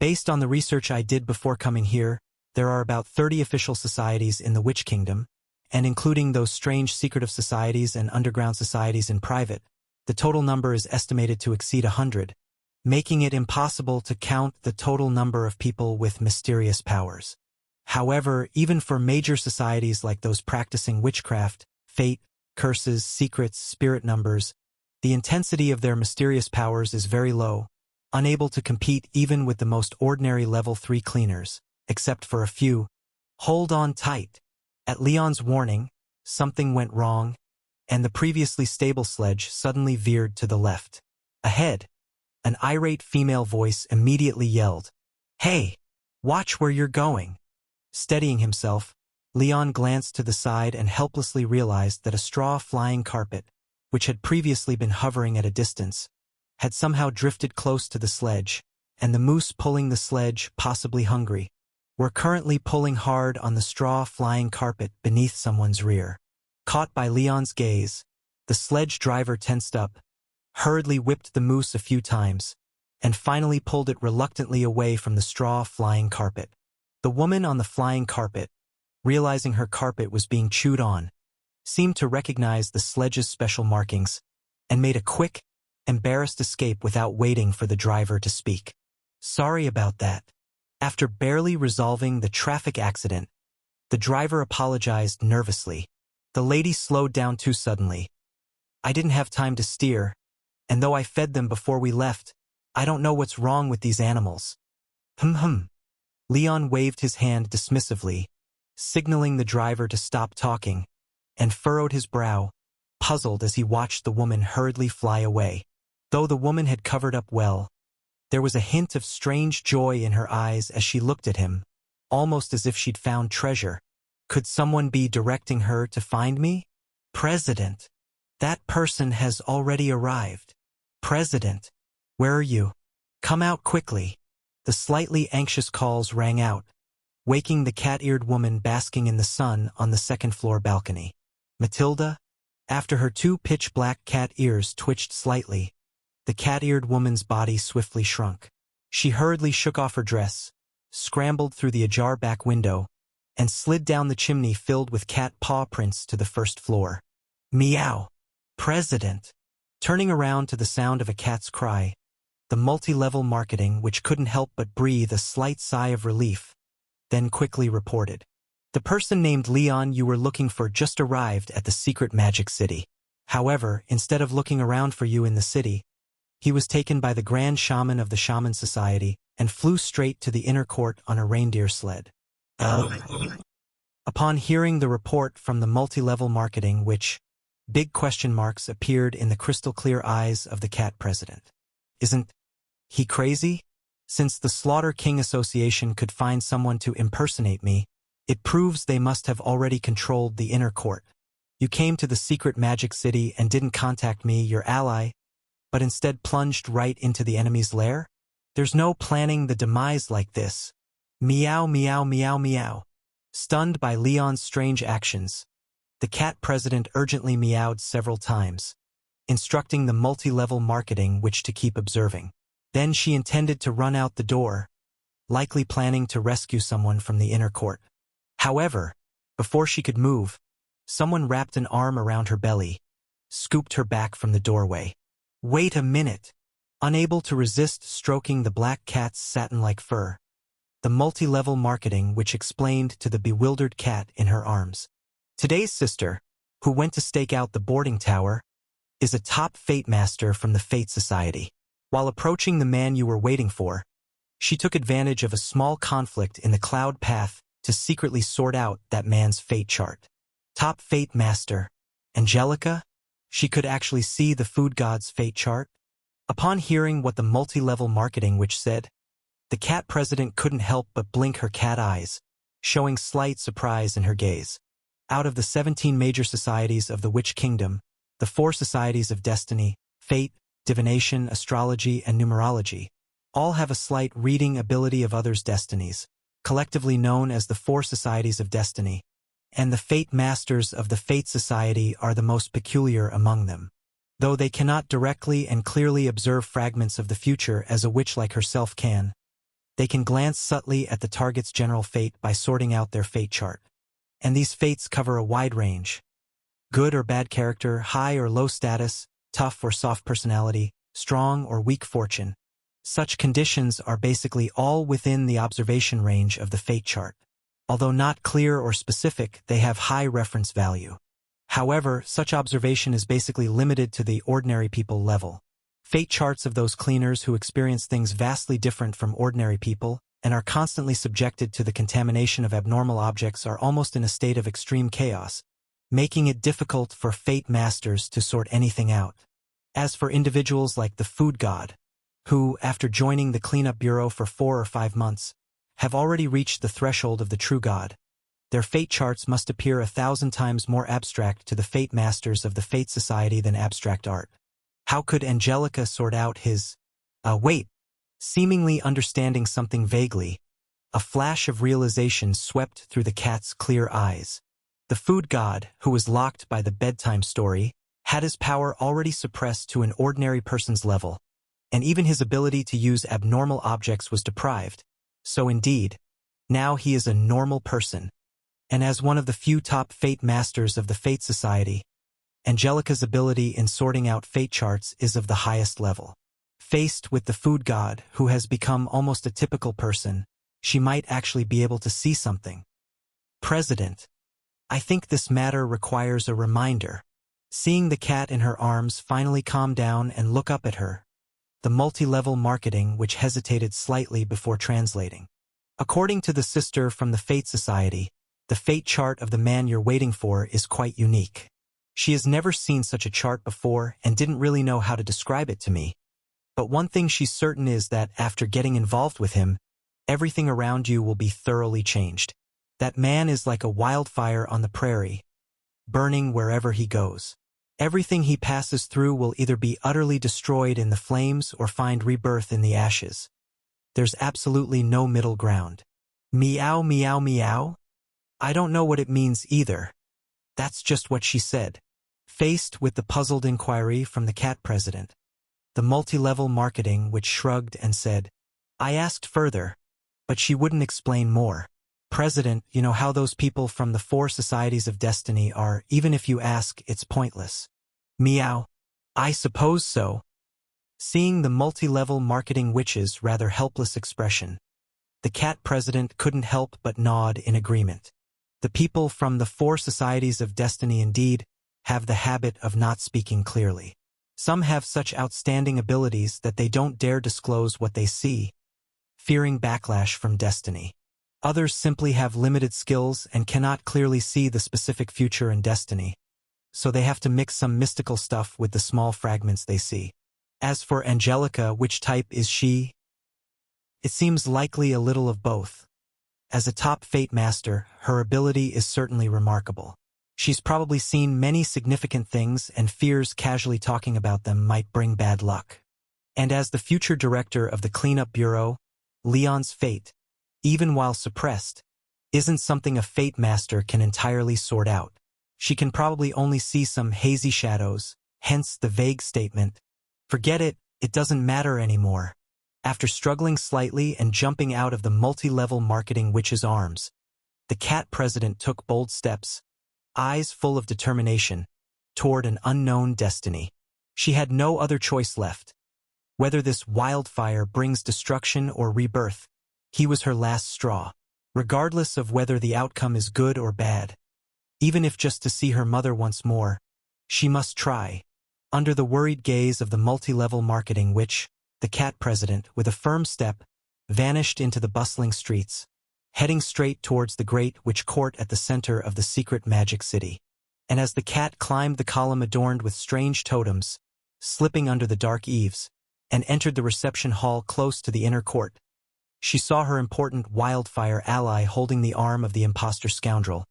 "Based on the research I did before coming here, there are about 30 official societies in the Witch Kingdom, and including those strange secretive societies and underground societies in private, the total number is estimated to exceed 100, making it impossible to count the total number of people with mysterious powers. However, even for major societies like those practicing witchcraft, fate, curses, secrets, spirit numbers, the intensity of their mysterious powers is very low, unable to compete even with the most ordinary level 3 cleaners, except for a few. Hold on tight. At Leon's warning, something went wrong, and the previously stable sledge suddenly veered to the left. Ahead, an irate female voice immediately yelled, "Hey, watch where you're going." Steadying himself, Leon glanced to the side and helplessly realized that a straw flying carpet, which had previously been hovering at a distance, had somehow drifted close to the sledge, and the moose pulling the sledge, possibly hungry, were currently pulling hard on the straw flying carpet beneath someone's rear. Caught by Leon's gaze, the sledge driver tensed up, hurriedly whipped the moose a few times, and finally pulled it reluctantly away from the straw flying carpet. The woman on the flying carpet, realizing her carpet was being chewed on, seemed to recognize the sledge's special markings, and made a quick, embarrassed escape without waiting for the driver to speak. "Sorry about that." After barely resolving the traffic accident, the driver apologized nervously. "The lady slowed down too suddenly. I didn't have time to steer, and though I fed them before we left, I don't know what's wrong with these animals." Leon waved his hand dismissively, signaling the driver to stop talking, and furrowed his brow, puzzled as he watched the woman hurriedly fly away. Though the woman had covered up well, there was a hint of strange joy in her eyes as she looked at him, almost as if she'd found treasure. Could someone be directing her to find me? "President, that person has already arrived." "President, where are you? Come out quickly." The slightly anxious calls rang out, waking the cat-eared woman basking in the sun on the second-floor balcony. "Matilda?" After her 2 pitch-black cat ears twitched slightly, the cat-eared woman's body swiftly shrunk. She hurriedly shook off her dress, scrambled through the ajar back window, and slid down the chimney filled with cat paw prints to the first floor. "Meow! President!" Turning around to the sound of a cat's cry, the multi-level marketing, which couldn't help but breathe a slight sigh of relief, then quickly reported, "The person named Leon you were looking for just arrived at the secret magic city. However, instead of looking around for you in the city, he was taken by the Grand Shaman of the Shaman Society and flew straight to the inner court on a reindeer sled." Upon hearing the report from the multi-level marketing, which big question marks appeared in the crystal-clear eyes of the cat president. "Isn't he crazy? Since the Slaughter King Association could find someone to impersonate me, it proves they must have already controlled the inner court. You came to the secret magic city and didn't contact me, your ally, but instead plunged right into the enemy's lair? There's no planning the demise like this." Meow, meow, meow, meow. Stunned by Leon's strange actions, the cat president urgently meowed several times, instructing the multi-level marketing which to keep observing. Then she intended to run out the door, likely planning to rescue someone from the inner court. However, before she could move, someone wrapped an arm around her belly, scooped her back from the doorway. Wait a minute! Unable to resist stroking the black cat's satin-like fur, the multi-level marketing which explained to the bewildered cat in her arms. Today's sister, who went to stake out the boarding tower, is a top fate master from the Fate Society. While approaching the man you were waiting for, she took advantage of a small conflict in the cloud path to secretly sort out that man's fate chart. Top fate master, Angelica? She could actually see the food god's fate chart? Upon hearing what the multi-level marketing witch said, the cat president couldn't help but blink her cat eyes, showing slight surprise in her gaze. Out of the 17 major societies of the Witch Kingdom, the 4 societies of destiny, fate, divination, astrology, and numerology, all have a slight reading ability of others' destinies, collectively known as the 4 societies of destiny, and the fate masters of the Fate Society are the most peculiar among them. Though they cannot directly and clearly observe fragments of the future as a witch like herself can, they can glance subtly at the target's general fate by sorting out their fate chart. And these fates cover a wide range: good or bad character, high or low status, tough or soft personality, strong or weak fortune. Such conditions are basically all within the observation range of the fate chart. Although not clear or specific, they have high reference value. However, such observation is basically limited to the ordinary people level. Fate charts of those cleaners who experience things vastly different from ordinary people and are constantly subjected to the contamination of abnormal objects are almost in a state of extreme chaos, making it difficult for fate masters to sort anything out. As for individuals like the food god, who, after joining the cleanup bureau for 4 or 5 months, have already reached the threshold of the true god, their fate charts must appear 1,000 times more abstract to the fate masters of the Fate Society than abstract art. How could Angelica sort out his... wait! Seemingly understanding something vaguely, a flash of realization swept through the cat's clear eyes. The food god, who was locked by the bedtime story, had his power already suppressed to an ordinary person's level, and even his ability to use abnormal objects was deprived. So indeed, now he is a normal person. And as one of the few top fate masters of the Fate Society, Angelica's ability in sorting out fate charts is of the highest level. Faced with the food god, who has become almost a typical person, she might actually be able to see something. President, I think this matter requires a reminder. Seeing the cat in her arms finally calm down and look up at her, the multi-level marketing which hesitated slightly before translating. According to the sister from the Fate Society, the fate chart of the man you're waiting for is quite unique. She has never seen such a chart before and didn't really know how to describe it to me. But one thing she's certain is that after getting involved with him, everything around you will be thoroughly changed. That man is like a wildfire on the prairie, burning wherever he goes. Everything he passes through will either be utterly destroyed in the flames or find rebirth in the ashes. There's absolutely no middle ground. Meow, meow, meow? I don't know what it means either. That's just what she said. Faced with the puzzled inquiry from the cat president, the multi-level marketing which shrugged and said, I asked further, but she wouldn't explain more. President, you know how those people from the 4 societies of destiny are, even if you ask, it's pointless. Meow. I suppose so. Seeing the multi-level marketing witch's rather helpless expression, the cat president couldn't help but nod in agreement. The people from the 4 societies of destiny indeed have the habit of not speaking clearly. Some have such outstanding abilities that they don't dare disclose what they see, fearing backlash from destiny. Others simply have limited skills and cannot clearly see the specific future and destiny, so they have to mix some mystical stuff with the small fragments they see. As for Angelica, which type is she? It seems likely a little of both. As a top fate master, her ability is certainly remarkable. She's probably seen many significant things and fears casually talking about them might bring bad luck. And as the future director of the cleanup bureau, Leon's fate, even while suppressed, isn't something a fate master can entirely sort out. She can probably only see some hazy shadows, hence the vague statement, forget it, it doesn't matter anymore. After struggling slightly and jumping out of the multi-level marketing witch's arms, The cat president took bold steps, eyes full of determination, toward an unknown destiny. She had no other choice left. Whether this wildfire brings destruction or rebirth, he was her last straw. Regardless of whether the outcome is good or bad, even if just to see her mother once more, she must try. Under the worried gaze of the multi-level marketing witch, the cat president, with a firm step, vanished into the bustling streets, heading straight towards the great witch court at the center of the secret magic city. And as the cat climbed the column adorned with strange totems, slipping under the dark eaves, and entered the reception hall close to the inner court, she saw her important wildfire ally holding the arm of the imposter scoundrel,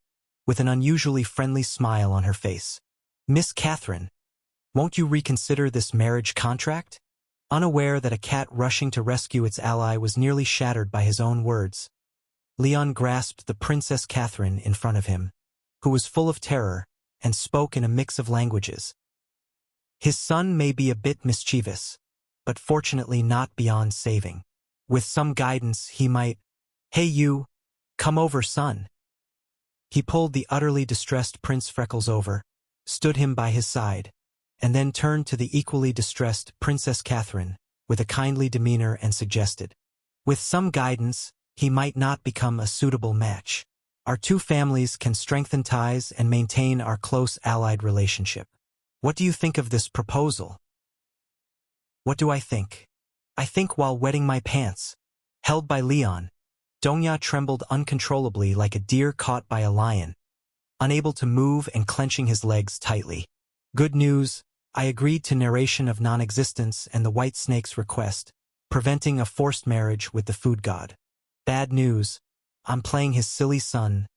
with an unusually friendly smile on her face. "Miss Catherine, won't you reconsider this marriage contract?" Unaware that a cat rushing to rescue its ally was nearly shattered by his own words, Leon grasped the Princess Catherine in front of him, who was full of terror and spoke in a mix of languages. His son may be a bit mischievous, but fortunately not beyond saving. With some guidance, he might— "Hey you, come over, son." He pulled the utterly distressed Prince Freckles over, stood him by his side, and then turned to the equally distressed Princess Catherine with a kindly demeanor and suggested, "With some guidance, he might not become a suitable match. Our two families can strengthen ties and maintain our close allied relationship. What do you think of this proposal?" "What do I think? I think while wetting my pants," held by Leon, Dongya trembled uncontrollably like a deer caught by a lion, unable to move and clenching his legs tightly. "Good news, I agreed to narration of non-existence and the White Snake's request, preventing a forced marriage with the food god. Bad news, I'm playing his silly son,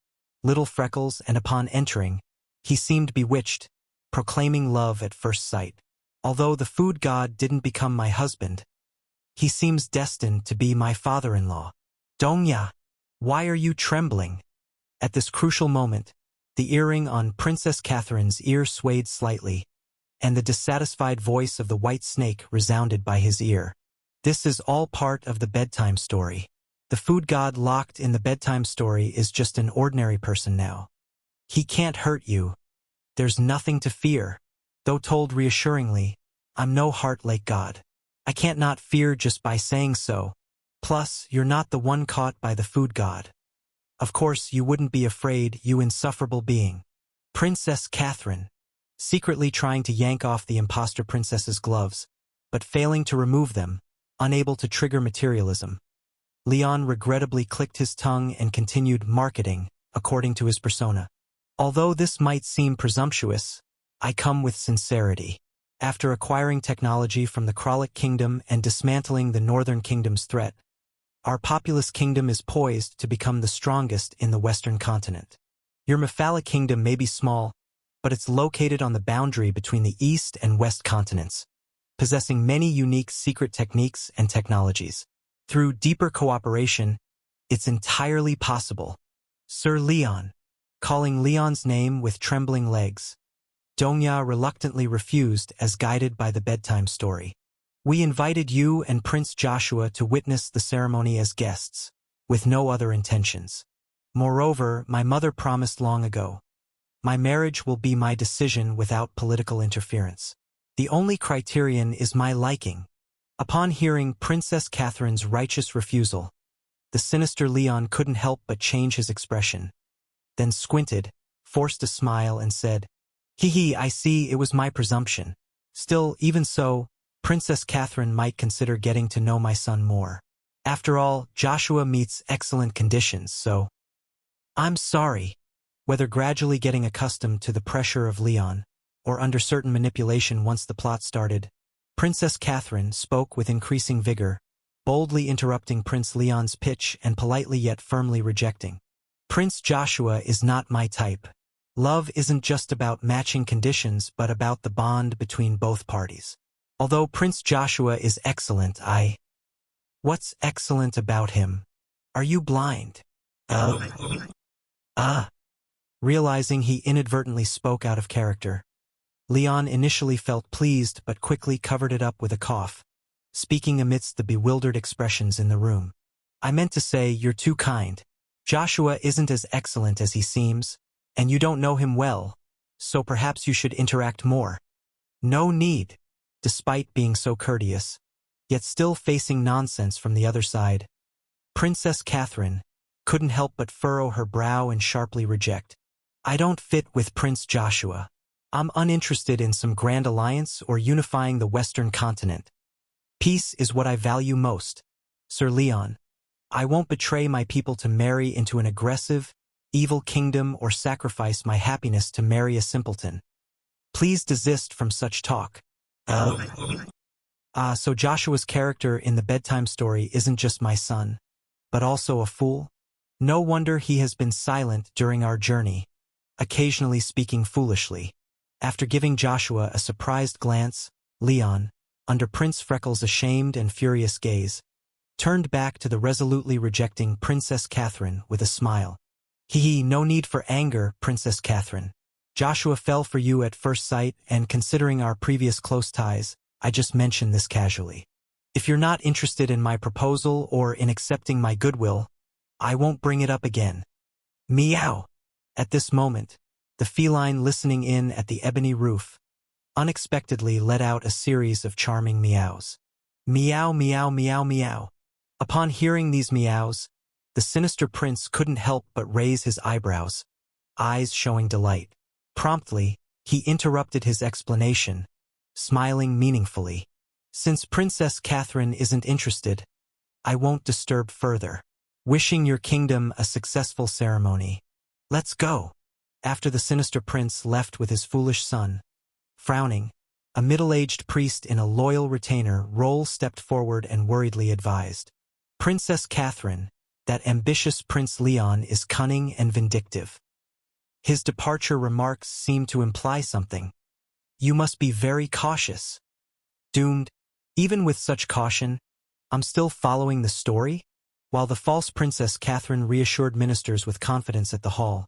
Little Freckles, and upon entering, he seemed bewitched, proclaiming love at first sight. Although the food god didn't become my husband, he seems destined to be my father-in-law." "Dongya, why are you trembling?" At this crucial moment, the earring on Princess Catherine's ear swayed slightly, and the dissatisfied voice of the White Snake resounded by his ear. "This is all part of the bedtime story. The food god locked in the bedtime story is just an ordinary person now. He can't hurt you. There's nothing to fear." Though told reassuringly, "I'm no Heart Lake god. I can't not fear just by saying so. Plus, you're not the one caught by the food god. Of course you wouldn't be afraid, you insufferable being." Princess Catherine, secretly trying to yank off the imposter princess's gloves, but failing to remove them, unable to trigger materialism. Leon regrettably clicked his tongue and continued marketing, according to his persona. "Although this might seem presumptuous, I come with sincerity. After acquiring technology from the Kralik Kingdom and dismantling the Northern Kingdom's threat, our populous kingdom is poised to become the strongest in the Western continent. Your Mephala Kingdom may be small, but it's located on the boundary between the East and West continents, possessing many unique secret techniques and technologies. Through deeper cooperation, it's entirely possible." "Sir Leon," calling Leon's name with trembling legs, Dongya reluctantly refused as guided by the bedtime story. "We invited you and Prince Joshua to witness the ceremony as guests, with no other intentions. Moreover, my mother promised long ago, my marriage will be my decision without political interference. The only criterion is my liking." Upon hearing Princess Catherine's righteous refusal, the sinister Leon couldn't help but change his expression, then squinted, forced a smile, and said, "Hee, I see, it was my presumption. Still, even so, Princess Catherine might consider getting to know my son more. After all, Joshua meets excellent conditions, so—" "I'm sorry." Whether gradually getting accustomed to the pressure of Leon, or under certain manipulation once the plot started, Princess Catherine spoke with increasing vigor, boldly interrupting Prince Leon's pitch and politely yet firmly rejecting. "Prince Joshua is not my type. Love isn't just about matching conditions but about the bond between both parties. Although Prince Joshua is excellent, What's excellent about him? Are you blind?" Realizing he inadvertently spoke out of character, Leon initially felt pleased but quickly covered it up with a cough, speaking amidst the bewildered expressions in the room. "I meant to say you're too kind. Joshua isn't as excellent as he seems, and you don't know him well, so perhaps you should interact more. No need, despite being so courteous, yet still facing nonsense from the other side. Princess Catherine couldn't help but furrow her brow and sharply reject. I don't fit with Prince Joshua. I'm uninterested in some grand alliance or unifying the Western continent. Peace is what I value most, Sir Leon. I won't betray my people to marry into an aggressive, evil kingdom or sacrifice my happiness to marry a simpleton. Please desist from such talk. So Joshua's character in the bedtime story isn't just my son, but also a fool? No wonder he has been silent during our journey, occasionally speaking foolishly. After giving Joshua a surprised glance, Leon, under Prince Freckles' ashamed and furious gaze, turned back to the resolutely rejecting Princess Catherine with a smile. No need for anger, Princess Catherine. Joshua fell for you at first sight, and considering our previous close ties, I just mentioned this casually. If you're not interested in my proposal or in accepting my goodwill, I won't bring it up again. Meow. At this moment, the feline listening in at the ebony roof unexpectedly let out a series of charming meows. Meow, meow, meow, meow. Upon hearing these meows, the sinister prince couldn't help but raise his eyebrows, eyes showing delight. Promptly, he interrupted his explanation, smiling meaningfully. Since Princess Catherine isn't interested, I won't disturb further. Wishing your kingdom a successful ceremony. Let's go. After the sinister prince left with his foolish son, frowning, a middle-aged priest in a loyal retainer role stepped forward and worriedly advised. Princess Catherine, that ambitious Prince Leon is cunning and vindictive. His departure remarks seem to imply something. You must be very cautious. Doomed. Even with such caution, I'm still following the story? While the false Princess Catherine reassured ministers with confidence at the hall,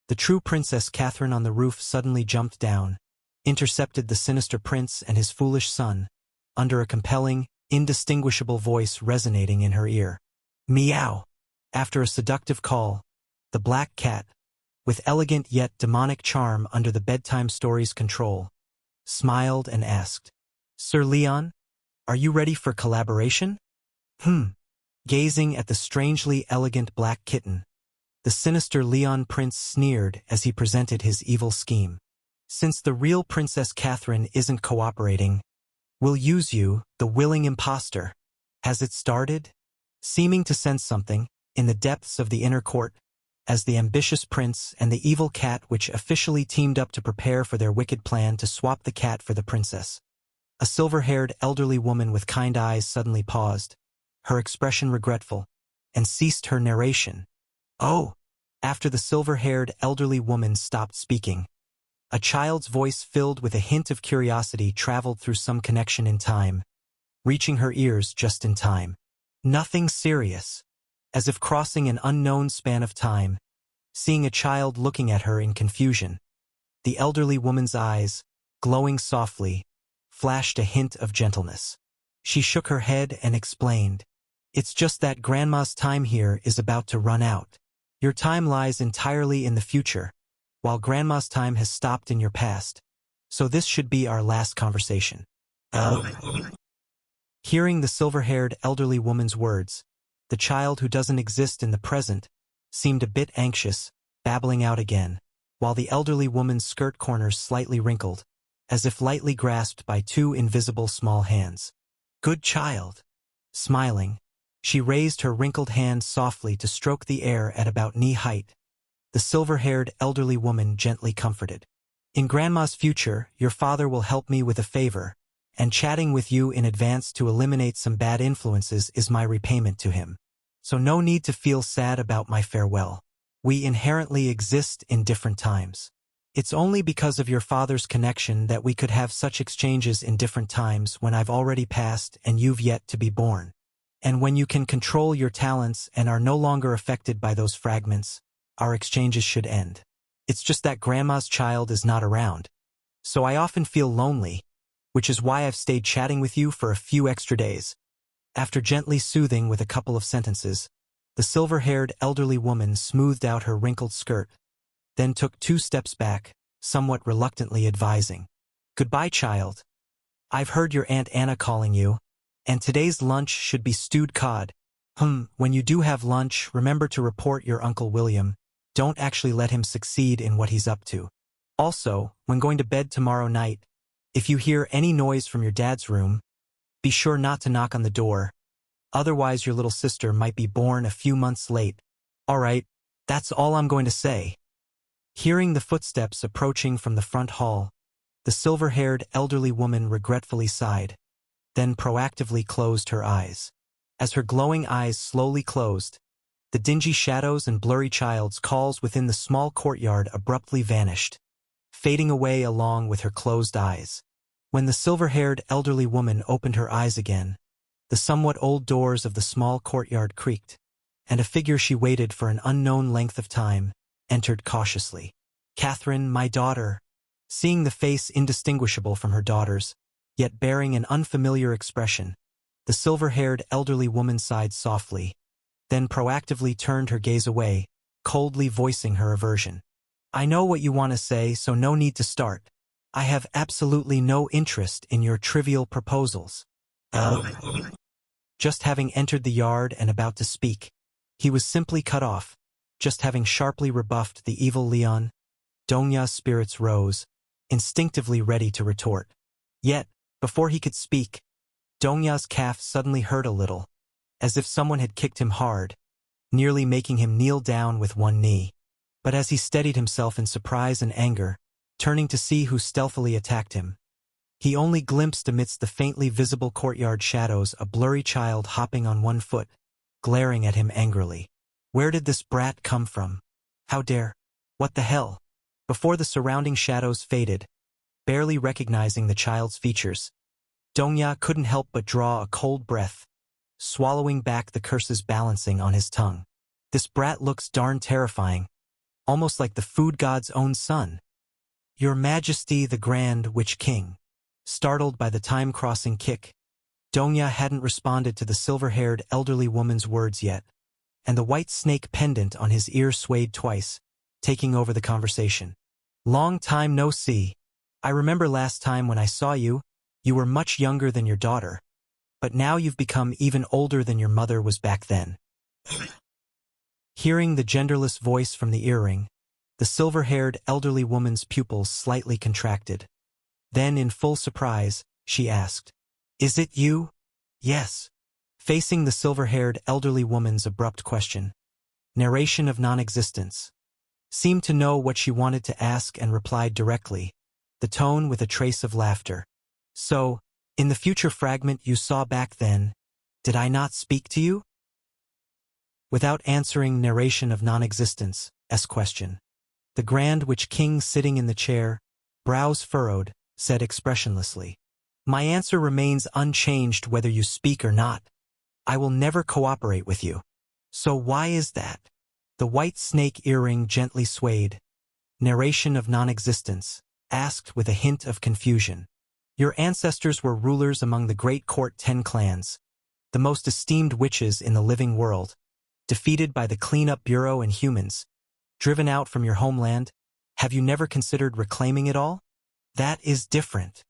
the true Princess Catherine on the roof suddenly jumped down, intercepted the sinister prince and his foolish son, under a compelling, indistinguishable voice resonating in her ear. Meow. After a seductive call, the black cat, with elegant yet demonic charm under the bedtime story's control, smiled and asked, Sir Leon, are you ready for collaboration? Gazing at the strangely elegant black kitten, the sinister Leon Prince sneered as he presented his evil scheme. Since the real Princess Catherine isn't cooperating, we'll use you, the willing impostor. Has it started? Seeming to sense something, in the depths of the inner court, as the ambitious prince and the evil cat which officially teamed up to prepare for their wicked plan to swap the cat for the princess. A silver-haired elderly woman with kind eyes suddenly paused, her expression regretful, and ceased her narration. Oh! After the silver-haired elderly woman stopped speaking, a child's voice filled with a hint of curiosity traveled through some connection in time, reaching her ears just in time. Nothing serious. As if crossing an unknown span of time, seeing a child looking at her in confusion. The elderly woman's eyes, glowing softly, flashed a hint of gentleness. She shook her head and explained, It's just that Grandma's time here is about to run out. Your time lies entirely in the future, while Grandma's time has stopped in your past. So this should be our last conversation. Hearing the silver-haired elderly woman's words, the child who doesn't exist in the present seemed a bit anxious, babbling out again, while the elderly woman's skirt corners slightly wrinkled, as if lightly grasped by two invisible small hands. Good child. Smiling, she raised her wrinkled hand softly to stroke the air at about knee height. The silver-haired elderly woman gently comforted. In Grandma's future, your father will help me with a favor, and chatting with you in advance to eliminate some bad influences is my repayment to him. So no need to feel sad about my farewell. We inherently exist in different times. It's only because of your father's connection that we could have such exchanges in different times when I've already passed and you've yet to be born. And when you can control your talents and are no longer affected by those fragments, our exchanges should end. It's just that Grandma's child is not around. So I often feel lonely, which is why I've stayed chatting with you for a few extra days. After gently soothing with a couple of sentences, The silver-haired elderly woman smoothed out her wrinkled skirt, then took 2 steps back, somewhat reluctantly advising. Goodbye, child. I've heard your Aunt Anna calling you, and today's lunch should be stewed cod. When you do have lunch, remember to report your Uncle William. Don't actually let him succeed in what he's up to. Also, when going to bed tomorrow night, if you hear any noise from your dad's room, be sure not to knock on the door. Otherwise your little sister might be born a few months late. Alright, that's all I'm going to say. Hearing the footsteps approaching from the front hall, the silver-haired elderly woman regretfully sighed, then proactively closed her eyes. As her glowing eyes slowly closed, the dingy shadows and blurry child's calls within the small courtyard abruptly vanished, fading away along with her closed eyes. When the silver-haired elderly woman opened her eyes again, the somewhat old doors of the small courtyard creaked, and a figure she waited for an unknown length of time entered cautiously. Catherine, my daughter. Seeing the face indistinguishable from her daughter's, yet bearing an unfamiliar expression, the silver-haired elderly woman sighed softly, then proactively turned her gaze away, coldly voicing her aversion. I know what you want to say, so no need to start. I have absolutely no interest in your trivial proposals. Just having entered the yard and about to speak, he was simply cut off. Just having sharply rebuffed the evil Leon, Dongya's spirits rose, instinctively ready to retort. Yet, before he could speak, Dongya's calf suddenly hurt a little, as if someone had kicked him hard, nearly making him kneel down with one knee. But as he steadied himself in surprise and anger, turning to see who stealthily attacked him, he only glimpsed amidst the faintly visible courtyard shadows a blurry child hopping on one foot, glaring at him angrily. Where did this brat come from? How dare? What the hell? Before the surrounding shadows faded, barely recognizing the child's features, Dongya couldn't help but draw a cold breath, swallowing back the curses balancing on his tongue. This brat looks darn terrifying, almost like the food god's own son. Your Majesty the Grand Witch King. Startled by the time-crossing kick, Dongya hadn't responded to the silver-haired elderly woman's words yet, and the white snake pendant on his ear swayed twice, taking over the conversation. Long time no see. I remember last time when I saw you, you were much younger than your daughter, but now you've become even older than your mother was back then. Hearing the genderless voice from the earring, the silver-haired elderly woman's pupils slightly contracted. Then, in full surprise, she asked, Is it you? Yes. Facing the silver-haired elderly woman's abrupt question, narration of non-existence, seemed to know what she wanted to ask and replied directly, the tone with a trace of laughter. So, in the future fragment you saw back then, did I not speak to you? Without answering narration of non-existence, question, the Grand Witch King sitting in the chair, brows furrowed, said expressionlessly, My answer remains unchanged whether you speak or not. I will never cooperate with you. So why is that? The white snake earring gently swayed. Narration of non-existence, asked with a hint of confusion. Your ancestors were rulers among the great court 10 clans, the most esteemed witches in the living world, defeated by the cleanup bureau and humans, driven out from your homeland. Have you never considered reclaiming it all? That is different.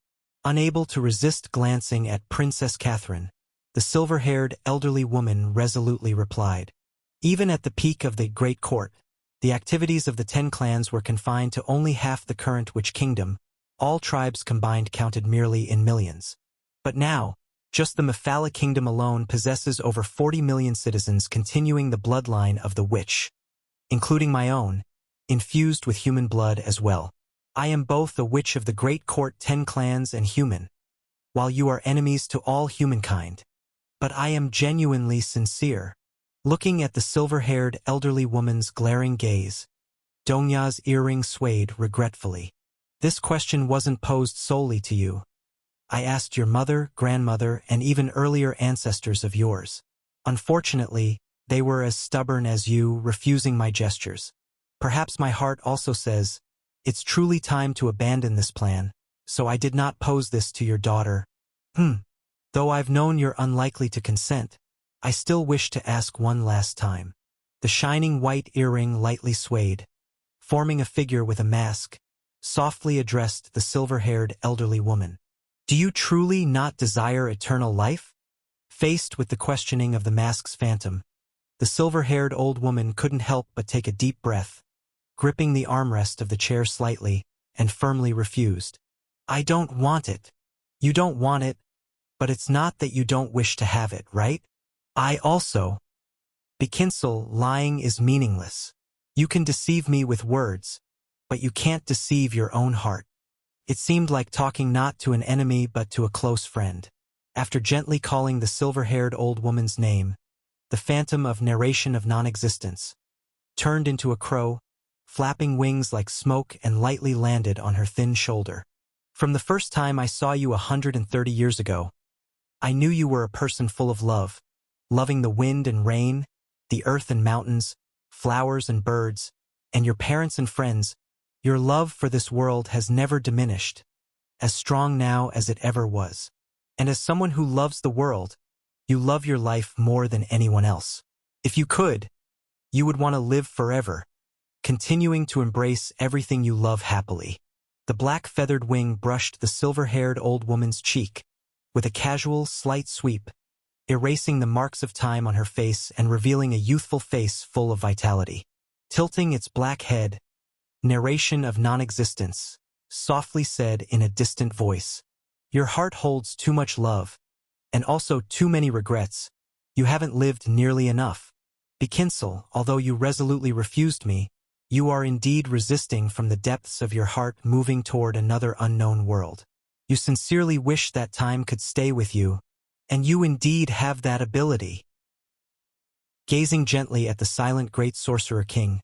Unable to resist glancing at Princess Catherine, the silver-haired elderly woman resolutely replied. Even at the peak of the Great Court, the activities of the 10 clans were confined to only half the current Witch Kingdom. All tribes combined counted merely in millions. But now, just the Mephala Kingdom alone possesses over 40 million citizens continuing the bloodline of the witch, including my own, infused with human blood as well. I am both a witch of the Great Court 10 clans and human, while you are enemies to all humankind. But I am genuinely sincere. Looking at the silver-haired elderly woman's glaring gaze, Dongya's earring swayed regretfully. This question wasn't posed solely to you. I asked your mother, grandmother, and even earlier ancestors of yours. Unfortunately, they were as stubborn as you, refusing my gestures. Perhaps my heart also says, it's truly time to abandon this plan, so I did not pose this to your daughter. Though I've known you're unlikely to consent, I still wish to ask one last time. The shining white earring lightly swayed, forming a figure with a mask, softly addressed the silver-haired elderly woman. Do you truly not desire eternal life? Faced with the questioning of the mask's phantom, the silver-haired old woman couldn't help but take a deep breath, gripping the armrest of the chair slightly, and firmly refused. I don't want it. You don't want it, but it's not that you don't wish to have it, right? I also. Bekinsel, lying is meaningless. You can deceive me with words, but you can't deceive your own heart. It seemed like talking not to an enemy but to a close friend. After gently calling the silver-haired old woman's name, the phantom of narration of non-existence turned into a crow, flapping wings like smoke, and lightly landed on her thin shoulder. From the first time I saw you 130 years ago, I knew you were a person full of love, loving the wind and rain, the earth and mountains, flowers and birds, and your parents and friends. Your love for this world has never diminished, as strong now as it ever was. And as someone who loves the world, you love your life more than anyone else. If you could, you would want to live forever, continuing to embrace everything you love happily. The black feathered wing brushed the silver-haired old woman's cheek with a casual, slight sweep, erasing the marks of time on her face and revealing a youthful face full of vitality. Tilting its black head, narration of non-existence, softly said in a distant voice, Your heart holds too much love, and also too many regrets. You haven't lived nearly enough. Bekinsel, although you resolutely refused me, you are indeed resisting from the depths of your heart, moving toward another unknown world. You sincerely wish that time could stay with you, and you indeed have that ability. Gazing gently at the silent great sorcerer king,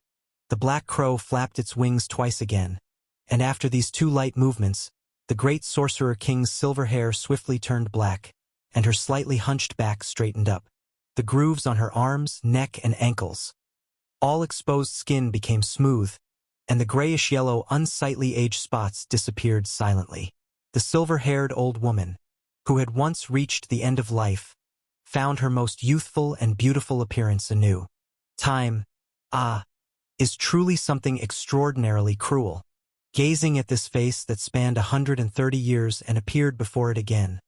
the black crow flapped its wings twice again, and after these two light movements, the great sorcerer king's silver hair swiftly turned black, and her slightly hunched back straightened up. The grooves on her arms, neck, and ankles, all exposed skin, became smooth, and the grayish-yellow, unsightly age spots disappeared silently. The silver-haired old woman, who had once reached the end of life, found her most youthful and beautiful appearance anew. Time, is truly something extraordinarily cruel. Gazing at this face that spanned 130 years and appeared before it again,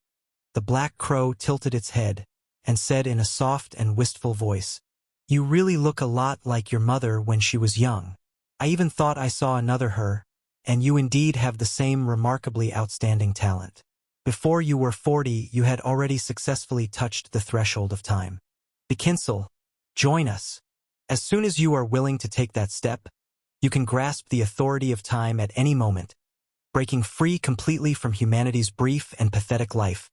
the black crow tilted its head and said in a soft and wistful voice, You really look a lot like your mother when she was young. I even thought I saw another her, and you indeed have the same remarkably outstanding talent. Before you were 40, you had already successfully touched the threshold of time. Bekinsel, join us. As soon as you are willing to take that step, you can grasp the authority of time at any moment, breaking free completely from humanity's brief and pathetic life,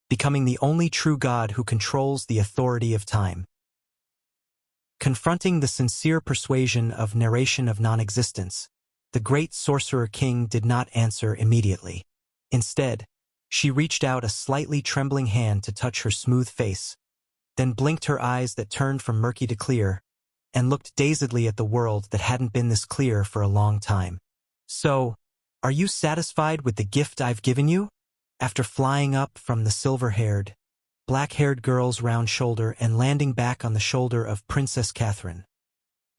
becoming the only true God who controls the authority of time. Confronting the sincere persuasion of narration of non-existence, the great sorcerer king did not answer immediately. Instead, she reached out a slightly trembling hand to touch her smooth face, then blinked her eyes that turned from murky to clear, and looked dazedly at the world that hadn't been this clear for a long time. So, are you satisfied with the gift I've given you? After flying up from the silver-haired, black-haired girl's round shoulder and landing back on the shoulder of Princess Catherine,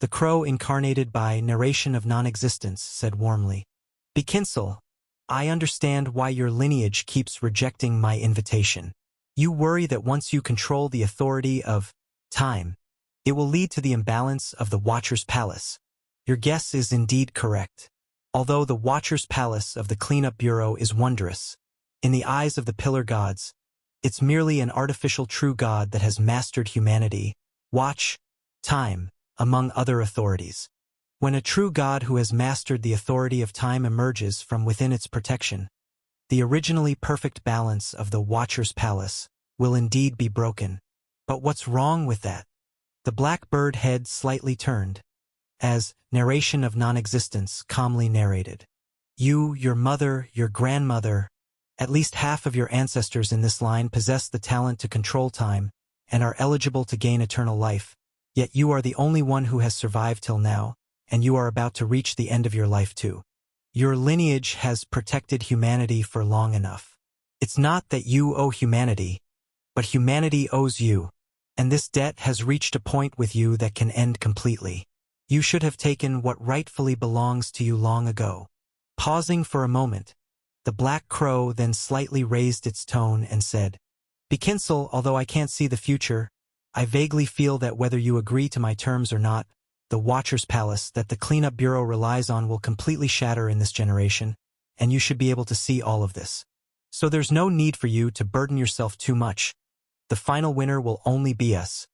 the crow incarnated by narration of non-existence said warmly, Bekinsel, I understand why your lineage keeps rejecting my invitation. You worry that once you control the authority of time, it will lead to the imbalance of the Watcher's Palace. Your guess is indeed correct. Although the Watcher's Palace of the Cleanup Bureau is wondrous, in the eyes of the Pillar Gods, it's merely an artificial true God that has mastered humanity, watch, time, among other authorities. When a true God who has mastered the authority of time emerges from within its protection, the originally perfect balance of the Watcher's Palace will indeed be broken. But what's wrong with that? The black bird head slightly turned, as narration of non-existence calmly narrated. You, your mother, your grandmother, at least half of your ancestors in this line possess the talent to control time and are eligible to gain eternal life, yet you are the only one who has survived till now, and you are about to reach the end of your life too. Your lineage has protected humanity for long enough. It's not that you owe humanity, but humanity owes you. And this debt has reached a point with you that can end completely. You should have taken what rightfully belongs to you long ago. Pausing for a moment, the black crow then slightly raised its tone and said, Bekinsel, although I can't see the future, I vaguely feel that whether you agree to my terms or not, the Watcher's Palace that the Cleanup Bureau relies on will completely shatter in this generation, and you should be able to see all of this. So there's no need for you to burden yourself too much. The final winner will only be us,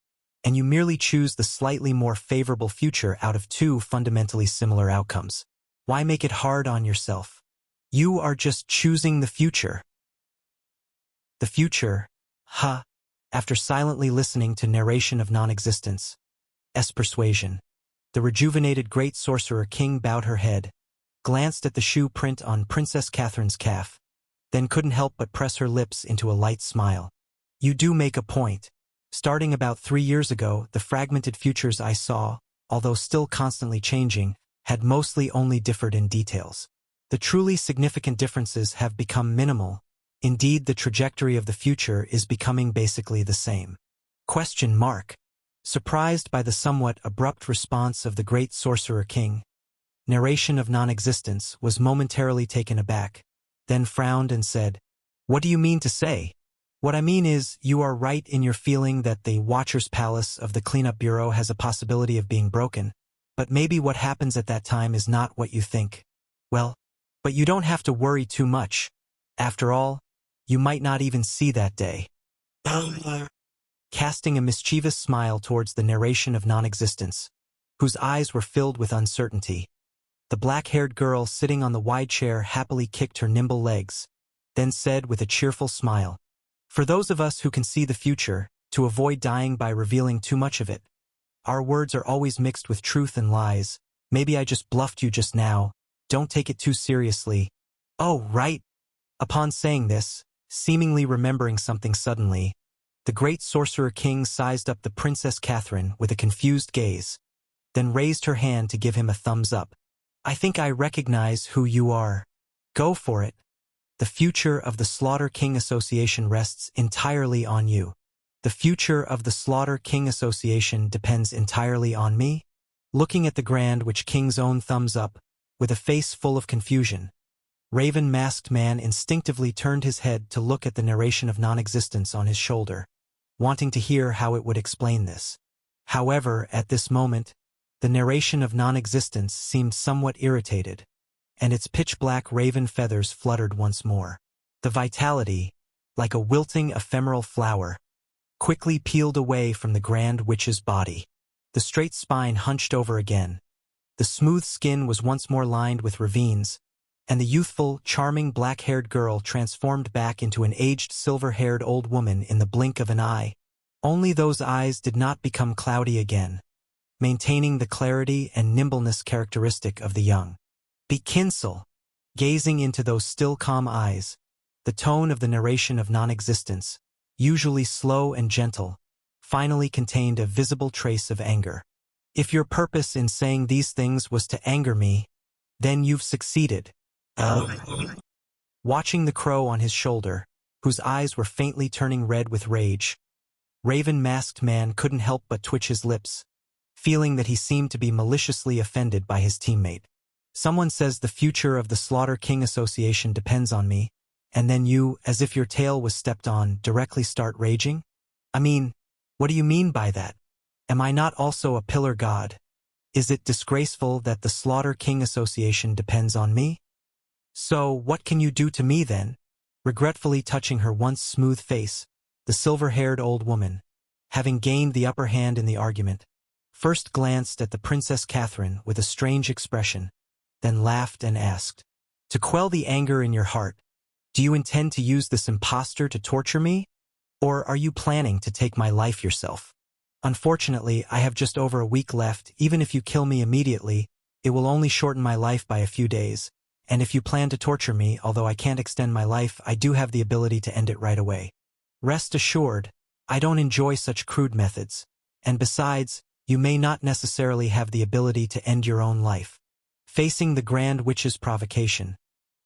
and you merely choose the slightly more favorable future out of two fundamentally similar outcomes. Why make it hard on yourself? You are just choosing the future. The future, huh? After silently listening to narration of non-existence, persuasion, the rejuvenated great sorcerer king bowed her head, glanced at the shoe print on Princess Catherine's calf, then couldn't help but press her lips into a light smile. You do make a point. Starting about 3 years ago, the fragmented futures I saw, although still constantly changing, had mostly only differed in details. The truly significant differences have become minimal. Indeed, the trajectory of the future is becoming basically the same. Question mark. Surprised by the somewhat abrupt response of the great sorcerer king, narration of non-existence was momentarily taken aback, then frowned and said, What do you mean to say? What I mean is, you are right in your feeling that the Watcher's Palace of the Cleanup Bureau has a possibility of being broken, but maybe what happens at that time is not what you think. Well, but you don't have to worry too much. After all, you might not even see that day. Casting a mischievous smile towards the narration of non-existence, whose eyes were filled with uncertainty, the black-haired girl sitting on the wide chair happily kicked her nimble legs, then said with a cheerful smile, For those of us who can see the future, to avoid dying by revealing too much of it, our words are always mixed with truth and lies. Maybe I just bluffed you just now. Don't take it too seriously. Oh, right. Upon saying this, seemingly remembering something suddenly, the great sorcerer king sized up the Princess Catherine with a confused gaze, then raised her hand to give him a thumbs up. I think I recognize who you are. Go for it. The future of the Slaughter King Association rests entirely on you. The future of the Slaughter King Association depends entirely on me? Looking at the Grand Witch King's own thumbs up, with a face full of confusion, Raven-masked man instinctively turned his head to look at the narration of non-existence on his shoulder, wanting to hear how it would explain this. However, at this moment, the narration of non-existence seemed somewhat irritated, and its pitch-black raven feathers fluttered once more. The vitality, like a wilting ephemeral flower, quickly peeled away from the Grand Witch's body. The straight spine hunched over again. The smooth skin was once more lined with ravines, and the youthful, charming black-haired girl transformed back into an aged silver-haired old woman in the blink of an eye. Only those eyes did not become cloudy again, maintaining the clarity and nimbleness characteristic of the young. Bekinsel, gazing into those still calm eyes, the tone of the narration of non-existence, usually slow and gentle, finally contained a visible trace of anger. If your purpose in saying these things was to anger me, then you've succeeded. Watching the crow on his shoulder, whose eyes were faintly turning red with rage, Raven-masked man couldn't help but twitch his lips, feeling that he seemed to be maliciously offended by his teammate. Someone says the future of the Slaughter King Association depends on me, and then you, as if your tail was stepped on, directly start raging? I mean, what do you mean by that? Am I not also a pillar god? Is it disgraceful that the Slaughter King Association depends on me? So, what can you do to me then? Regretfully touching her once smooth face, the silver-haired old woman, having gained the upper hand in the argument, first glanced at the Princess Catherine with a strange expression, then laughed and asked, To quell the anger in your heart, do you intend to use this impostor to torture me? Or are you planning to take my life yourself? Unfortunately, I have just over a week left. Even if you kill me immediately, it will only shorten my life by a few days. And if you plan to torture me, although I can't extend my life, I do have the ability to end it right away. Rest assured, I don't enjoy such crude methods. And besides, you may not necessarily have the ability to end your own life. Facing the Grand Witch's provocation,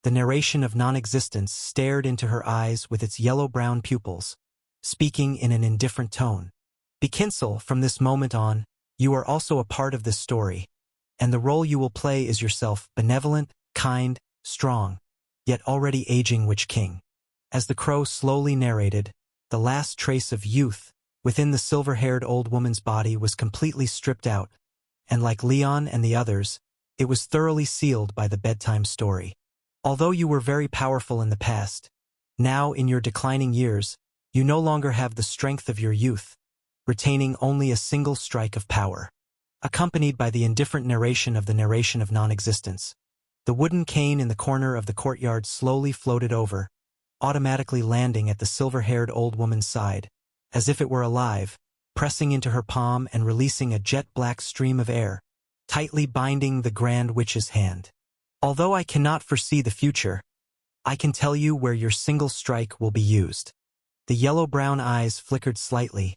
the narration of non-existence stared into her eyes with its yellow-brown pupils, speaking in an indifferent tone. Bekinsel, from this moment on, you are also a part of this story, and the role you will play is yourself, benevolent, kind, strong, yet already aging Witch King. As the crow slowly narrated, the last trace of youth within the silver-haired old woman's body was completely stripped out, and like Leon and the others, it was thoroughly sealed by the bedtime story. Although you were very powerful in the past, now in your declining years, you no longer have the strength of your youth, retaining only a single strike of power. Accompanied by the indifferent narration of the narration of non-existence, the wooden cane in the corner of the courtyard slowly floated over, automatically landing at the silver-haired old woman's side, as if it were alive, pressing into her palm and releasing a jet-black stream of air, tightly binding the Grand Witch's hand. Although I cannot foresee the future, I can tell you where your single strike will be used. The yellow-brown eyes flickered slightly.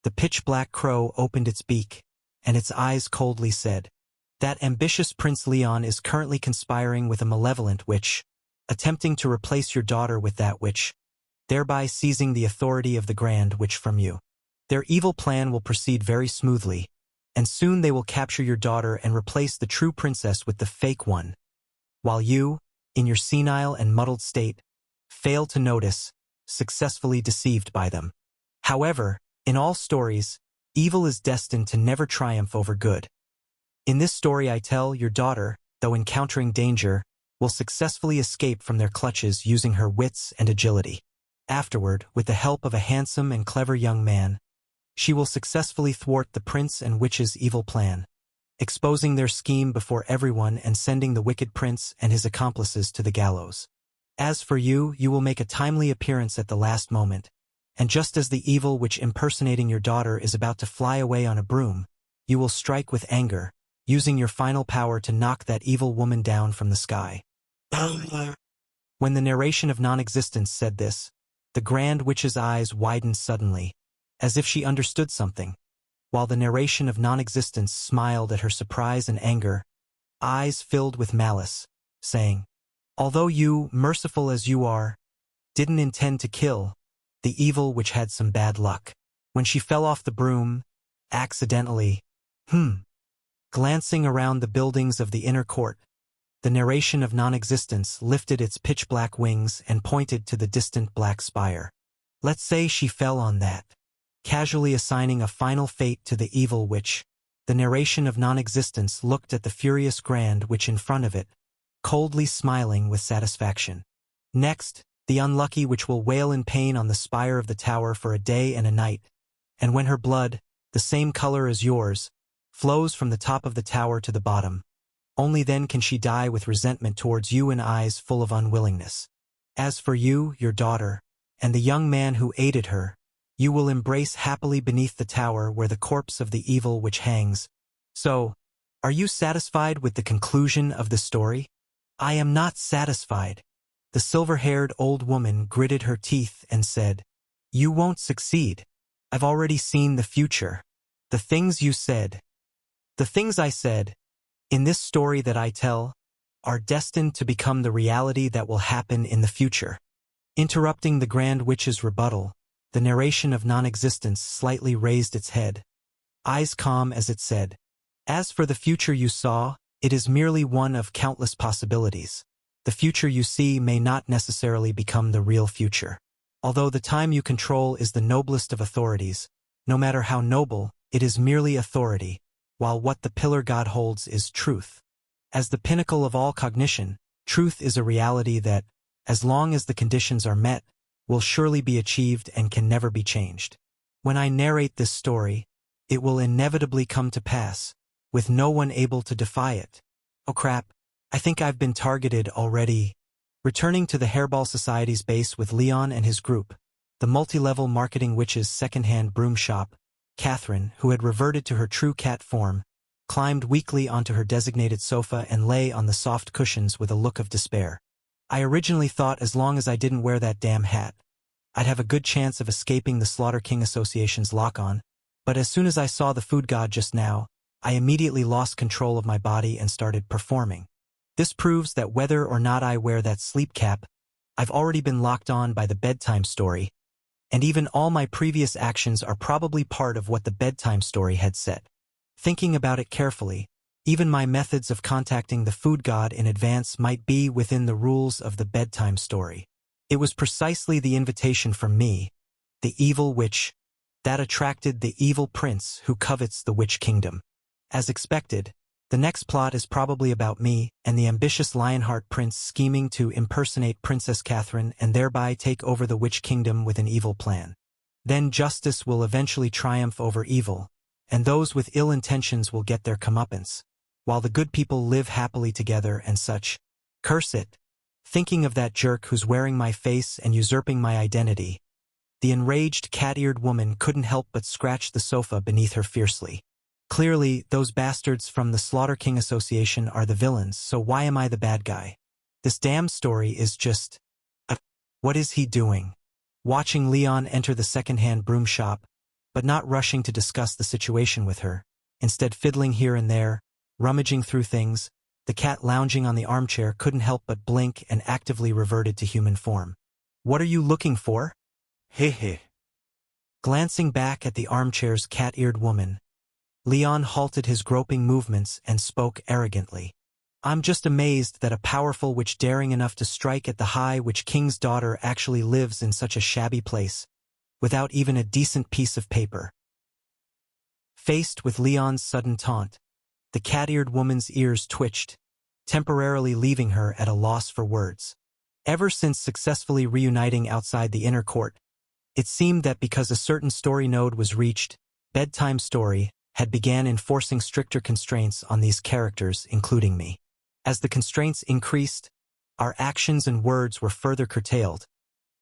The pitch-black crow opened its beak, and its eyes coldly said, "That ambitious Prince Leon is currently conspiring with a malevolent witch, attempting to replace your daughter with that witch, thereby seizing the authority of the Grand Witch from you. Their evil plan will proceed very smoothly, and soon they will capture your daughter and replace the true princess with the fake one, while you, in your senile and muddled state, fail to notice, successfully deceived by them. However, in all stories, evil is destined to never triumph over good. In this story I tell, your daughter, though encountering danger, will successfully escape from their clutches using her wits and agility. Afterward, with the help of a handsome and clever young man, she will successfully thwart the prince and witch's evil plan, exposing their scheme before everyone and sending the wicked prince and his accomplices to the gallows. As for you, you will make a timely appearance at the last moment, and just as the evil witch impersonating your daughter is about to fly away on a broom, you will strike with anger, using your final power to knock that evil woman down from the sky." When the narration of non-existence said this, the Grand Witch's eyes widened suddenly, as if she understood something, while the narration of non-existence smiled at her surprise and anger, eyes filled with malice, saying, "Although you, merciful as you are, didn't intend to kill, the evil witch had some bad luck. When she fell off the broom, accidentally, Glancing around the buildings of the inner court, the narration of non-existence lifted its pitch-black wings and pointed to the distant black spire. Let's say she fell on that. Casually assigning a final fate to the evil witch, the narration of non-existence looked at the furious Grand Witch in front of it, coldly smiling with satisfaction. Next, the unlucky witch will wail in pain on the spire of the tower for a day and a night, and when her blood, the same color as yours, flows from the top of the tower to the bottom, only then can she die with resentment towards you and eyes full of unwillingness. As for you, your daughter, and the young man who aided her, you will embrace happily beneath the tower where the corpse of the evil witch hangs. So, are you satisfied with the conclusion of the story? I am not satisfied. The silver-haired old woman gritted her teeth and said, "You won't succeed. I've already seen the future. The things you said, the things I said, in this story that I tell, are destined to become the reality that will happen in the future." Interrupting the Grand Witch's rebuttal, the narration of non-existence slightly raised its head, eyes calm as it said, "As for the future you saw, it is merely one of countless possibilities. The future you see may not necessarily become the real future. Although the time you control is the noblest of authorities, no matter how noble, it is merely authority, while what the pillar God holds is truth. As the pinnacle of all cognition, truth is a reality that, as long as the conditions are met, will surely be achieved and can never be changed. When I narrate this story, it will inevitably come to pass, with no one able to defy it. Oh crap, I think I've been targeted already." Returning to the Hairball Society's base with Leon and his group, the multi-level marketing witch's second-hand broom shop, Catherine, who had reverted to her true cat form, climbed weakly onto her designated sofa and lay on the soft cushions with a look of despair. I originally thought as long as I didn't wear that damn hat, I'd have a good chance of escaping the Slaughter King Association's lock-on, but as soon as I saw the food god just now, I immediately lost control of my body and started performing. This proves that whether or not I wear that sleep cap, I've already been locked on by the bedtime story, and even all my previous actions are probably part of what the bedtime story had said. Thinking about it carefully, even my methods of contacting the food god in advance might be within the rules of the bedtime story. It was precisely the invitation from me, the evil witch, that attracted the evil prince who covets the witch kingdom. As expected, the next plot is probably about me and the ambitious Lionheart prince scheming to impersonate Princess Catherine and thereby take over the witch kingdom with an evil plan. Then justice will eventually triumph over evil, and those with ill intentions will get their comeuppance, while the good people live happily together and such. Curse it. Thinking of that jerk who's wearing my face and usurping my identity, the enraged cat-eared woman couldn't help but scratch the sofa beneath her fiercely. Clearly, those bastards from the Slaughter King Association are the villains, so why am I the bad guy? This damn story is just... What is he doing? Watching Leon enter the second-hand broom shop, but not rushing to discuss the situation with her, instead fiddling here and there, rummaging through things, the cat lounging on the armchair couldn't help but blink and actively reverted to human form. What are you looking for? Hehe. Glancing back at the armchair's cat-eared woman, Leon halted his groping movements and spoke arrogantly. I'm just amazed that a powerful witch daring enough to strike at the High Witch King's daughter actually lives in such a shabby place, without even a decent piece of paper. Faced with Leon's sudden taunt, the cat-eared woman's ears twitched, temporarily leaving her at a loss for words. Ever since successfully reuniting outside the inner court, it seemed that because a certain story node was reached, Bedtime Story had began enforcing stricter constraints on these characters, including me. As the constraints increased, our actions and words were further curtailed,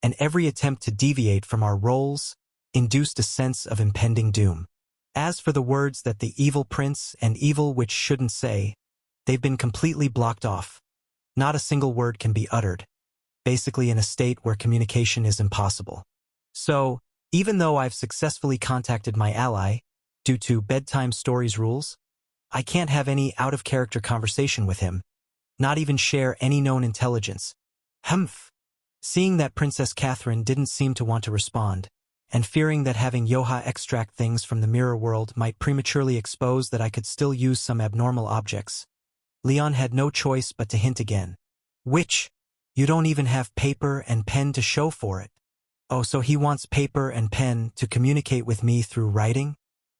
and every attempt to deviate from our roles induced a sense of impending doom. As for the words that the evil prince and evil witch shouldn't say, they've been completely blocked off. Not a single word can be uttered, basically in a state where communication is impossible. So, even though I've successfully contacted my ally, due to Bedtime Story's rules, I can't have any out-of-character conversation with him, not even share any known intelligence. Humph! Seeing that Princess Catherine didn't seem to want to respond, and fearing that having Yoha extract things from the mirror world might prematurely expose that I could still use some abnormal objects, Leon had no choice but to hint again. Witch, you don't even have paper and pen to show for it. Oh, so he wants paper and pen to communicate with me through writing?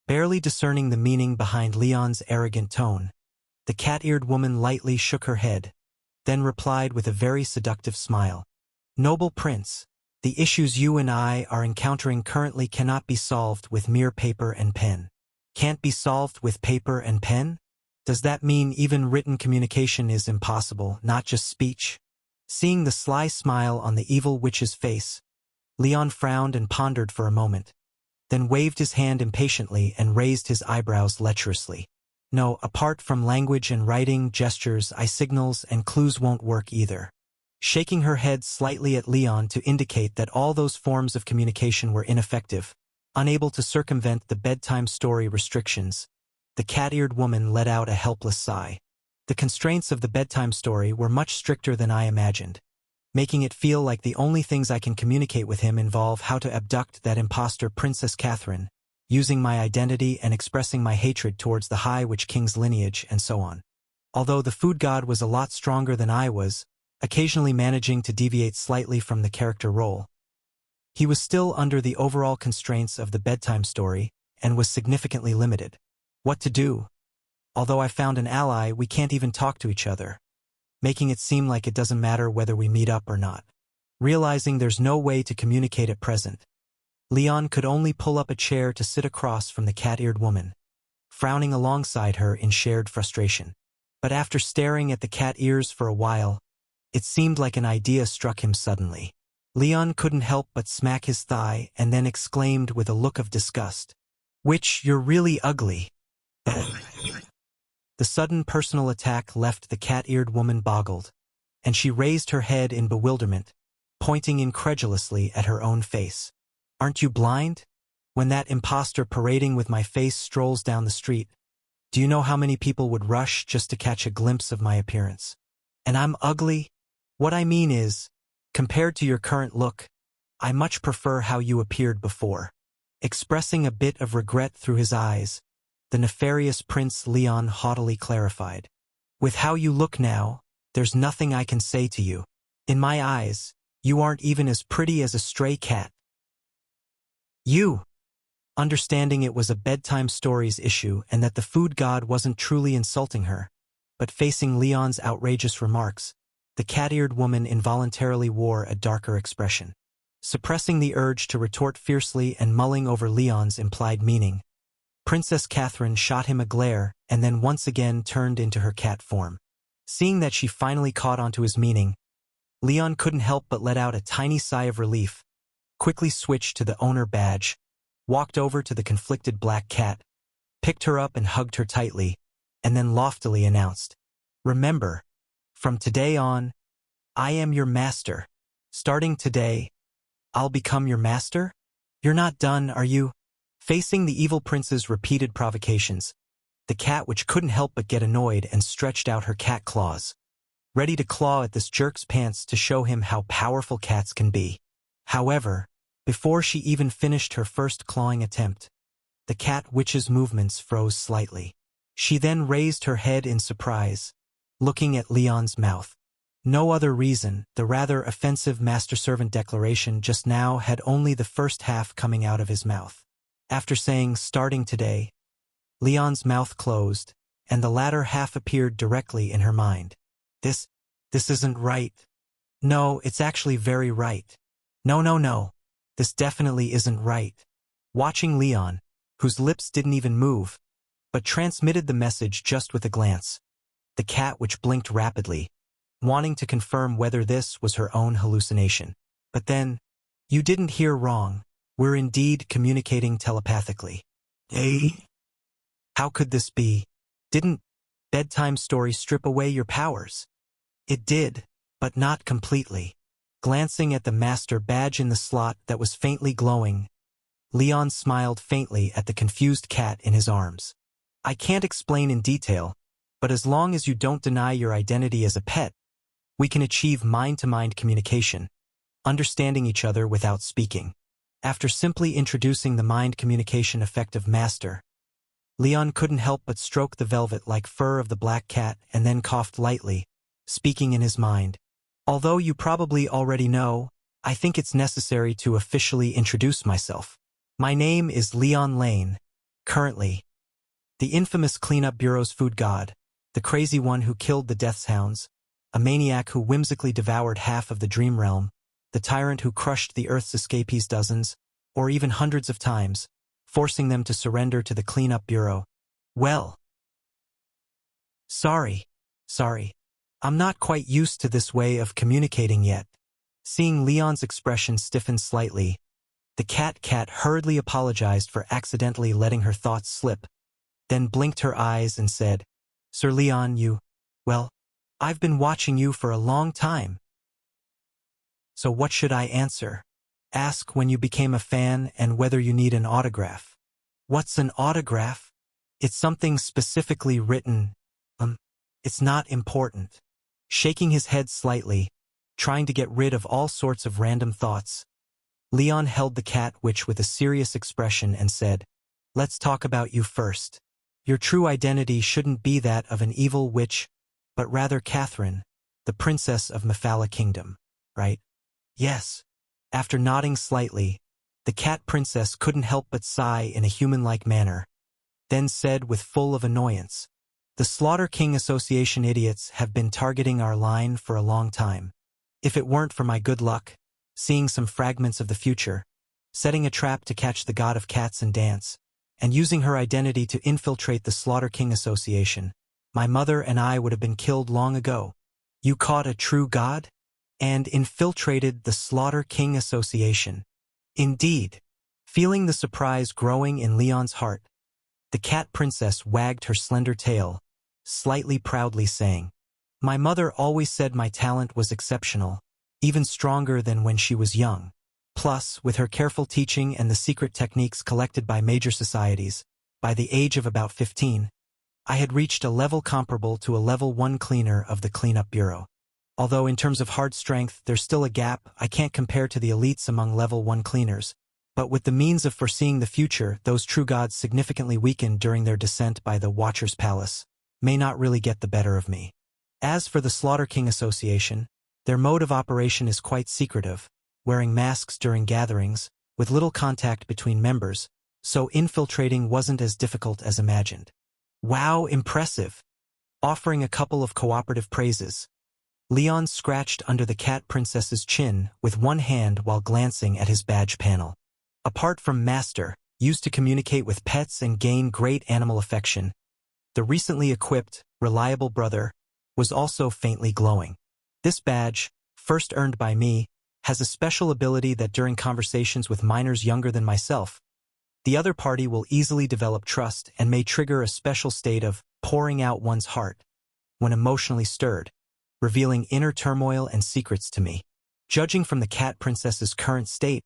Barely discerning the meaning behind Leon's arrogant tone, the cat-eared woman lightly shook her head, then replied with a very seductive smile. Noble Prince, the issues you and I are encountering currently cannot be solved with mere paper and pen. Can't be solved with paper and pen? Does that mean even written communication is impossible, not just speech? Seeing the sly smile on the evil witch's face, Leon frowned and pondered for a moment, then waved his hand impatiently and raised his eyebrows lecherously. No, apart from language and writing, gestures, eye signals, and clues won't work either. Shaking her head slightly at Leon to indicate that all those forms of communication were ineffective, unable to circumvent the Bedtime Story restrictions, the cat-eared woman let out a helpless sigh. The constraints of the Bedtime Story were much stricter than I imagined, making it feel like the only things I can communicate with him involve how to abduct that imposter Princess Catherine, using my identity and expressing my hatred towards the High Witch King's lineage and so on. Although the food god was a lot stronger than I was, occasionally managing to deviate slightly from the character role, he was still under the overall constraints of the Bedtime Story and was significantly limited. What to do? Although I found an ally, we can't even talk to each other, making it seem like it doesn't matter whether we meet up or not. Realizing there's no way to communicate at present, Leon could only pull up a chair to sit across from the cat-eared woman, frowning alongside her in shared frustration. But after staring at the cat ears for a while, it seemed like an idea struck him suddenly. Leon couldn't help but smack his thigh and then exclaimed with a look of disgust, "Witch, you're really ugly." The sudden personal attack left the cat-eared woman boggled, and she raised her head in bewilderment, pointing incredulously at her own face. Aren't you blind? When that imposter parading with my face strolls down the street, do you know how many people would rush just to catch a glimpse of my appearance? And I'm ugly? What I mean is, compared to your current look, I much prefer how you appeared before. Expressing a bit of regret through his eyes, the nefarious Prince Leon haughtily clarified. With how you look now, there's nothing I can say to you. In my eyes, you aren't even as pretty as a stray cat. You! Understanding it was a bedtime stories issue and that the food god wasn't truly insulting her, but facing Leon's outrageous remarks, the cat-eared woman involuntarily wore a darker expression. Suppressing the urge to retort fiercely and mulling over Leon's implied meaning, Princess Catherine shot him a glare and then once again turned into her cat form. Seeing that she finally caught onto his meaning, Leon couldn't help but let out a tiny sigh of relief, quickly switched to the owner badge, walked over to the conflicted black cat, picked her up and hugged her tightly, and then loftily announced, "Remember, from today on, I am your master. Starting today, I'll become your master? You're not done, are you?" Facing the evil prince's repeated provocations, the cat which couldn't help but get annoyed and stretched out her cat claws, ready to claw at this jerk's pants to show him how powerful cats can be. However, before she even finished her first clawing attempt, the cat witch's movements froze slightly. She then raised her head in surprise, looking at Leon's mouth. No other reason, the rather offensive master-servant declaration just now had only the first half coming out of his mouth. After saying, "Starting today," Leon's mouth closed, and the latter half appeared directly in her mind. This isn't right. No, it's actually very right. No. This definitely isn't right. Watching Leon, whose lips didn't even move, but transmitted the message just with a glance, the cat which blinked rapidly, wanting to confirm whether this was her own hallucination. But then, "You didn't hear wrong. We're indeed communicating telepathically." Eh? How could this be? Didn't bedtime story strip away your powers? It did, but not completely. Glancing at the master badge in the slot that was faintly glowing, Leon smiled faintly at the confused cat in his arms. "I can't explain in detail, but as long as you don't deny your identity as a pet, we can achieve mind-to-mind communication, understanding each other without speaking." After simply introducing the mind communication effect of Master, Leon couldn't help but stroke the velvet-like fur of the black cat and then coughed lightly, speaking in his mind. "Although you probably already know, I think it's necessary to officially introduce myself. My name is Leon Lane, currently the infamous Cleanup Bureau's food god, the crazy one who killed the Death's Hounds, a maniac who whimsically devoured half of the Dream Realm, the tyrant who crushed the Earth's escapees dozens, or even hundreds of times, forcing them to surrender to the Cleanup Bureau. Well, sorry. I'm not quite used to this way of communicating yet." Seeing Leon's expression stiffen slightly, the cat hurriedly apologized for accidentally letting her thoughts slip, then blinked her eyes and said, "Sir Leon, well, I've been watching you for a long time. So what should I answer? Ask when you became a fan and whether you need an autograph." "What's an autograph?" "It's something specifically written. It's not important." Shaking his head slightly, trying to get rid of all sorts of random thoughts, Leon held the cat witch with a serious expression and said, "Let's talk about you first. Your true identity shouldn't be that of an evil witch, but rather Catherine, the princess of Mephala Kingdom, right?" "Yes." After nodding slightly, the cat princess couldn't help but sigh in a human-like manner, then said with full of annoyance, "The Slaughter King Association idiots have been targeting our line for a long time. If it weren't for my good luck, seeing some fragments of the future, setting a trap to catch the god of cats and dance, and using her identity to infiltrate the Slaughter King Association, my mother and I would have been killed long ago." "You caught a true god? And infiltrated the Slaughter King Association?" "Indeed." Feeling the surprise growing in Leon's heart, the cat princess wagged her slender tail, slightly proudly saying, "My mother always said my talent was exceptional, even stronger than when she was young. Plus, with her careful teaching and the secret techniques collected by major societies, by the age of about 15, I had reached a level comparable to a level 1 cleaner of the Cleanup Bureau." Although in terms of hard strength, there's still a gap. I can't compare to the elites among level 1 cleaners. But with the means of foreseeing the future, those true gods significantly weakened during their descent by the Watcher's Palace may not really get the better of me. As for the Slaughter King Association, their mode of operation is quite secretive, wearing masks during gatherings, with little contact between members, so infiltrating wasn't as difficult as imagined. Wow, impressive! Offering a couple of cooperative praises, Leon scratched under the cat princess's chin with one hand while glancing at his badge panel. Apart from Master, used to communicate with pets and gain great animal affection, the recently equipped, reliable brother was also faintly glowing. This badge, first earned by me, has a special ability that during conversations with minors younger than myself, the other party will easily develop trust and may trigger a special state of pouring out one's heart when emotionally stirred, revealing inner turmoil and secrets to me. Judging from the cat princess's current state,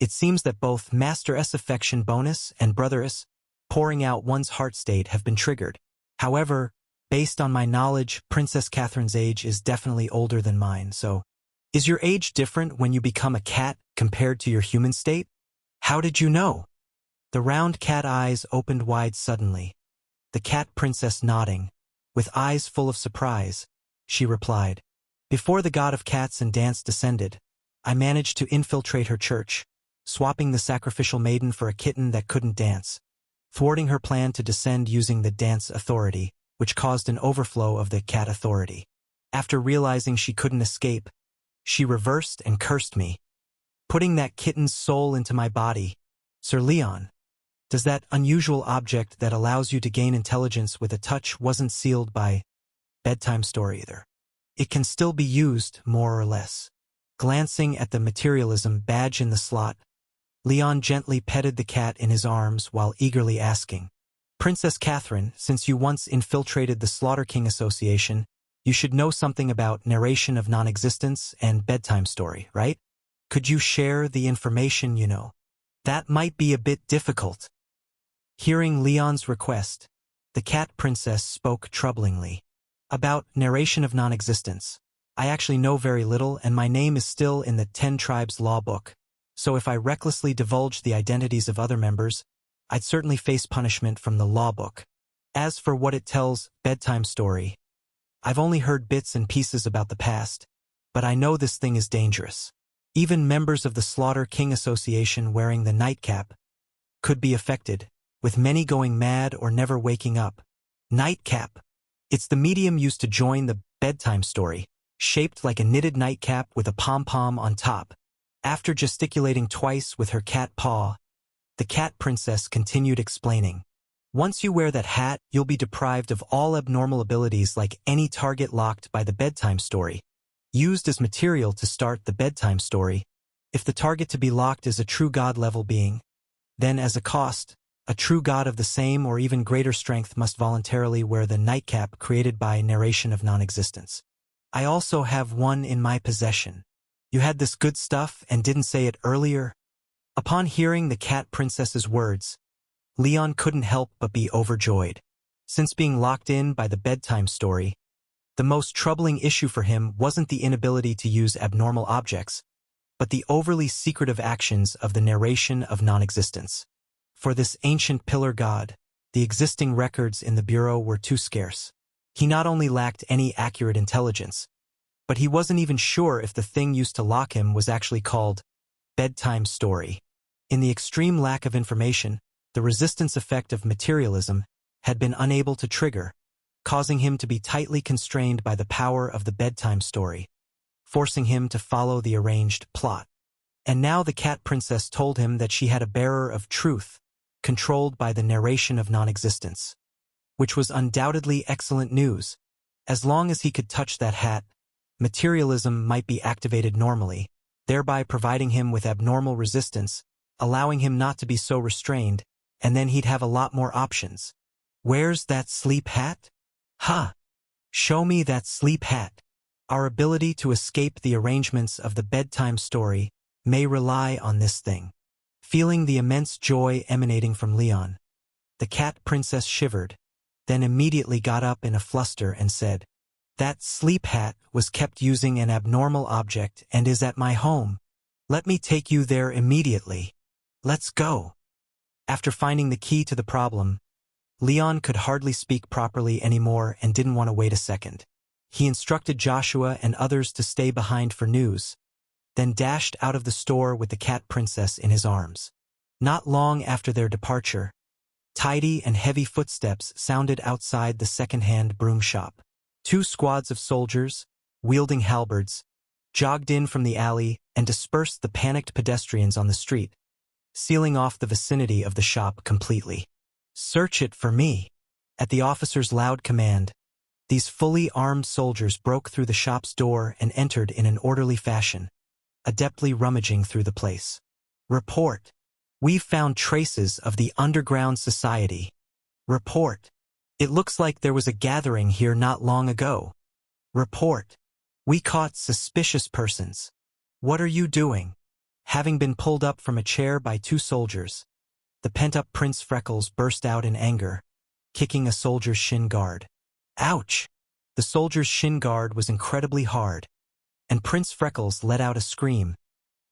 it seems that both Master S affection bonus and Brother S pouring out one's heart state have been triggered. However, based on my knowledge, Princess Catherine's age is definitely older than mine, so is your age different when you become a cat compared to your human state? How did you know? The round cat eyes opened wide suddenly. The cat princess nodding, with eyes full of surprise, she replied, "Before the god of cats and dance descended, I managed to infiltrate her church, swapping the sacrificial maiden for a kitten that couldn't dance, thwarting her plan to descend using the dance authority, which caused an overflow of the cat authority. After realizing she couldn't escape, she reversed and cursed me, putting that kitten's soul into my body. Sir Leon, does that unusual object that allows you to gain intelligence with a touch wasn't sealed by bedtime story either. It can still be used, more or less." Glancing at the materialism badge in the slot, Leon gently petted the cat in his arms while eagerly asking, "Princess Catherine, since you once infiltrated the Slaughter King Association, you should know something about narration of non-existence and bedtime story, right? Could you share the information you know? That might be a bit difficult." Hearing Leon's request, the cat princess spoke troublingly. "About narration of non-existence. I actually know very little, and my name is still in the 10 Tribes Law Book, so if I recklessly divulged the identities of other members, I'd certainly face punishment from the law book. As for what it tells, bedtime story, I've only heard bits and pieces about the past, but I know this thing is dangerous. Even members of the Slaughter King Association wearing the nightcap could be affected, with many going mad or never waking up. Nightcap. It's the medium used to join the bedtime story, shaped like a knitted nightcap with a pom-pom on top. After gesticulating twice with her cat paw, the cat princess continued explaining. "Once you wear that hat, you'll be deprived of all abnormal abilities like any target locked by the bedtime story, used as material to start the bedtime story. If the target to be locked is a true god-level being, then as a cost, a true god of the same or even greater strength must voluntarily wear the nightcap created by narration of non-existence. I also have one in my possession. You had this good stuff and didn't say it earlier?" Upon hearing the cat princess's words, Leon couldn't help but be overjoyed. Since being locked in by the bedtime story, the most troubling issue for him wasn't the inability to use abnormal objects, but the overly secretive actions of the narration of non-existence. For this ancient pillar god, the existing records in the Bureau were too scarce. He not only lacked any accurate intelligence, but he wasn't even sure if the thing used to lock him was actually called bedtime story. In the extreme lack of information, the resistance effect of materialism had been unable to trigger, causing him to be tightly constrained by the power of the bedtime story, forcing him to follow the arranged plot. And now the cat princess told him that she had a bearer of truth, controlled by the narration of non-existence, which was undoubtedly excellent news. As long as he could touch that hat, materialism might be activated normally, thereby providing him with abnormal resistance, allowing him not to be so restrained, and then he'd have a lot more options. "Where's that sleep hat?" "Ha! Show me that sleep hat." Our ability to escape the arrangements of the bedtime story may rely on this thing. Feeling the immense joy emanating from Leon, the cat princess shivered, then immediately got up in a fluster and said, That sleep hat was kept using an abnormal object and is at my home. Let me take you there immediately. Let's go. After finding the key to the problem, Leon could hardly speak properly anymore and didn't want to wait a second. He instructed Joshua and others to stay behind for news, then dashed out of the store with the cat princess in his arms. Not long after their departure, tidy and heavy footsteps sounded outside the second-hand broom shop. 2 squads of soldiers, wielding halberds, jogged in from the alley and dispersed the panicked pedestrians on the street, sealing off the vicinity of the shop completely. "Search it for me." At the officer's loud command, these fully armed soldiers broke through the shop's door and entered in an orderly fashion, adeptly rummaging through the place. "Report. We've found traces of the underground society." "Report. It looks like there was a gathering here not long ago." "Report. We caught suspicious persons." "What are you doing?" Having been pulled up from a chair by 2 soldiers, the pent-up Prince Freckles burst out in anger, kicking a soldier's shin guard. Ouch! The soldier's shin guard was incredibly hard, and Prince Freckles let out a scream,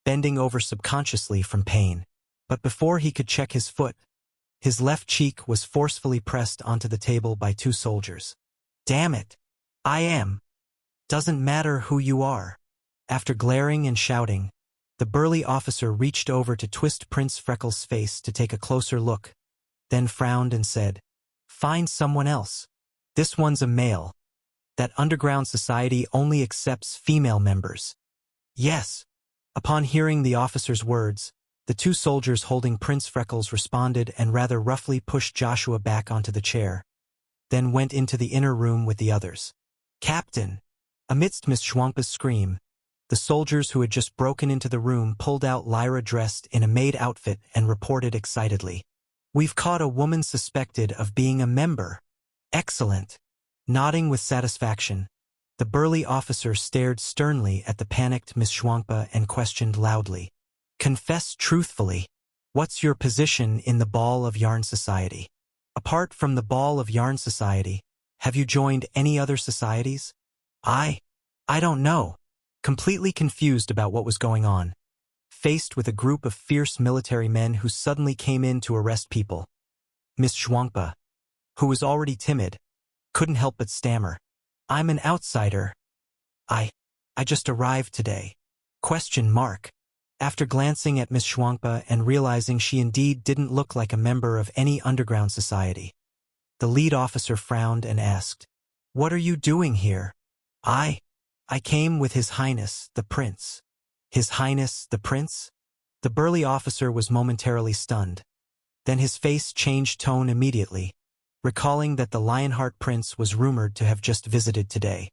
bending over subconsciously from pain. But before he could check his foot, his left cheek was forcefully pressed onto the table by 2 soldiers. "Damn it! I am. Doesn't matter who you are." After glaring and shouting, the burly officer reached over to twist Prince Freckles' face to take a closer look, then frowned and said, "Find someone else. This one's a male. That underground society only accepts female members." "Yes." Upon hearing the officer's words, the 2 soldiers holding Prince Freckles responded and rather roughly pushed Joshua back onto the chair, then went into the inner room with the others. "Captain!" Amidst Miss Schwampa's scream, the soldiers who had just broken into the room pulled out Lyra dressed in a maid outfit and reported excitedly, "We've caught a woman suspected of being a member." "Excellent." Nodding with satisfaction, the burly officer stared sternly at the panicked Miss Schwampa and questioned loudly, "Confess truthfully. What's your position in the Ball of Yarn Society? Apart from the Ball of Yarn Society, have you joined any other societies?" I don't know." Completely confused about what was going on, faced with a group of fierce military men who suddenly came in to arrest people, Miss Schwampa, who was already timid, couldn't help but stammer, "I'm an outsider. I just arrived today." Question mark. After glancing at Miss Schwampa and realizing she indeed didn't look like a member of any underground society, the lead officer frowned and asked, "What are you doing here?" I came with His Highness, the Prince." "His Highness, the Prince?" The burly officer was momentarily stunned. Then his face changed tone immediately, recalling that the Lionheart Prince was rumored to have just visited today.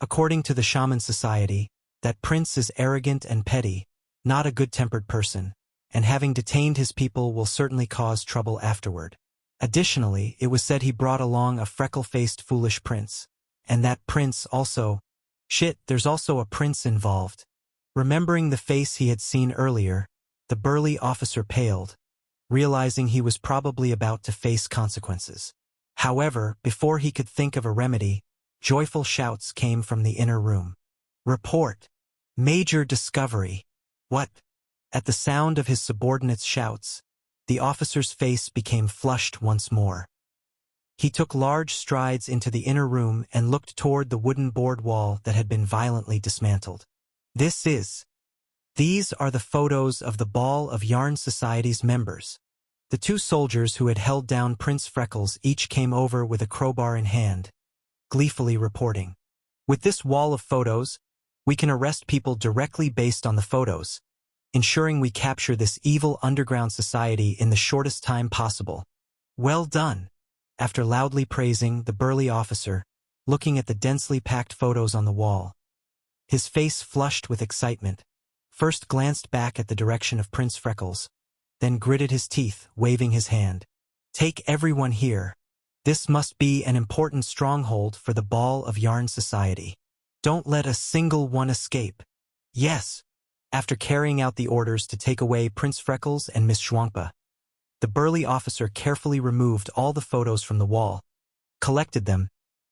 According to the Shaman Society, that prince is arrogant and petty, not a good-tempered person, and having detained his people will certainly cause trouble afterward. Additionally, it was said he brought along a freckle-faced foolish prince, and that prince also— Shit, there's also a prince involved. Remembering the face he had seen earlier, the burly officer paled, realizing he was probably about to face consequences. However, before he could think of a remedy, joyful shouts came from the inner room. "Report! Major discovery!" "What?" At the sound of his subordinates' shouts, the officer's face became flushed once more. He took large strides into the inner room and looked toward the wooden board wall that had been violently dismantled. These are the photos of the Ball of Yarn Society's members." The 2 soldiers who had held down Prince Freckles each came over with a crowbar in hand, gleefully reporting, "With this wall of photos, we can arrest people directly based on the photos, ensuring we capture this evil underground society in the shortest time possible. Well done." After loudly praising the burly officer, looking at the densely packed photos on the wall, his face flushed with excitement, first glanced back at the direction of Prince Freckles, then gritted his teeth, waving his hand. "Take everyone here. This must be an important stronghold for the Ball of Yarn Society. Don't let a single one escape." "Yes." After carrying out the orders to take away Prince Freckles and Miss Schwampa, the burly officer carefully removed all the photos from the wall, collected them,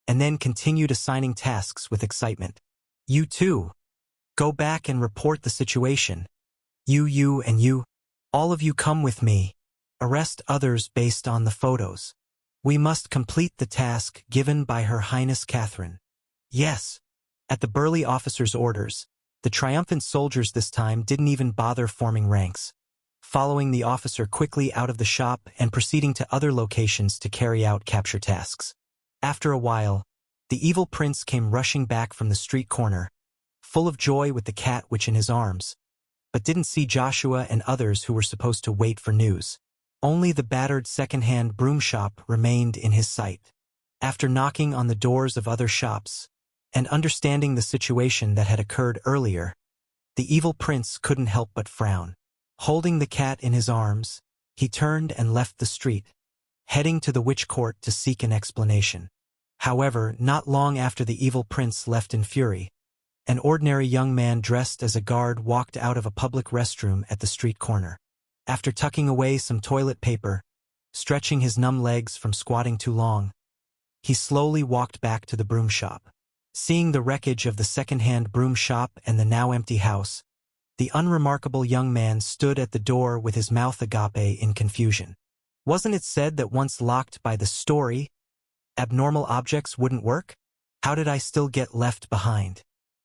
and then continued assigning tasks with excitement. You too. Go back and report the situation. You, and you. All of you come with me. Arrest others based on the photos. We must complete the task given by Her Highness Catherine. Yes. At the burly officer's orders, the triumphant soldiers this time didn't even bother forming ranks, following the officer quickly out of the shop and proceeding to other locations to carry out capture tasks. After a while, the evil prince came rushing back from the street corner, full of joy with the cat witch in his arms, but didn't see Joshua and others who were supposed to wait for news. Only the battered second-hand broom shop remained in his sight. After knocking on the doors of other shops, and understanding the situation that had occurred earlier, the evil prince couldn't help but frown. Holding the cat in his arms, he turned and left the street, heading to the witch court to seek an explanation. However, not long after the evil prince left in fury, an ordinary young man dressed as a guard walked out of a public restroom at the street corner. After tucking away some toilet paper, stretching his numb legs from squatting too long, he slowly walked back to the broom shop. Seeing the wreckage of the second-hand broom shop and the now empty house, the unremarkable young man stood at the door with his mouth agape in confusion. Wasn't it said that once locked by the story, abnormal objects wouldn't work? How did I still get left behind?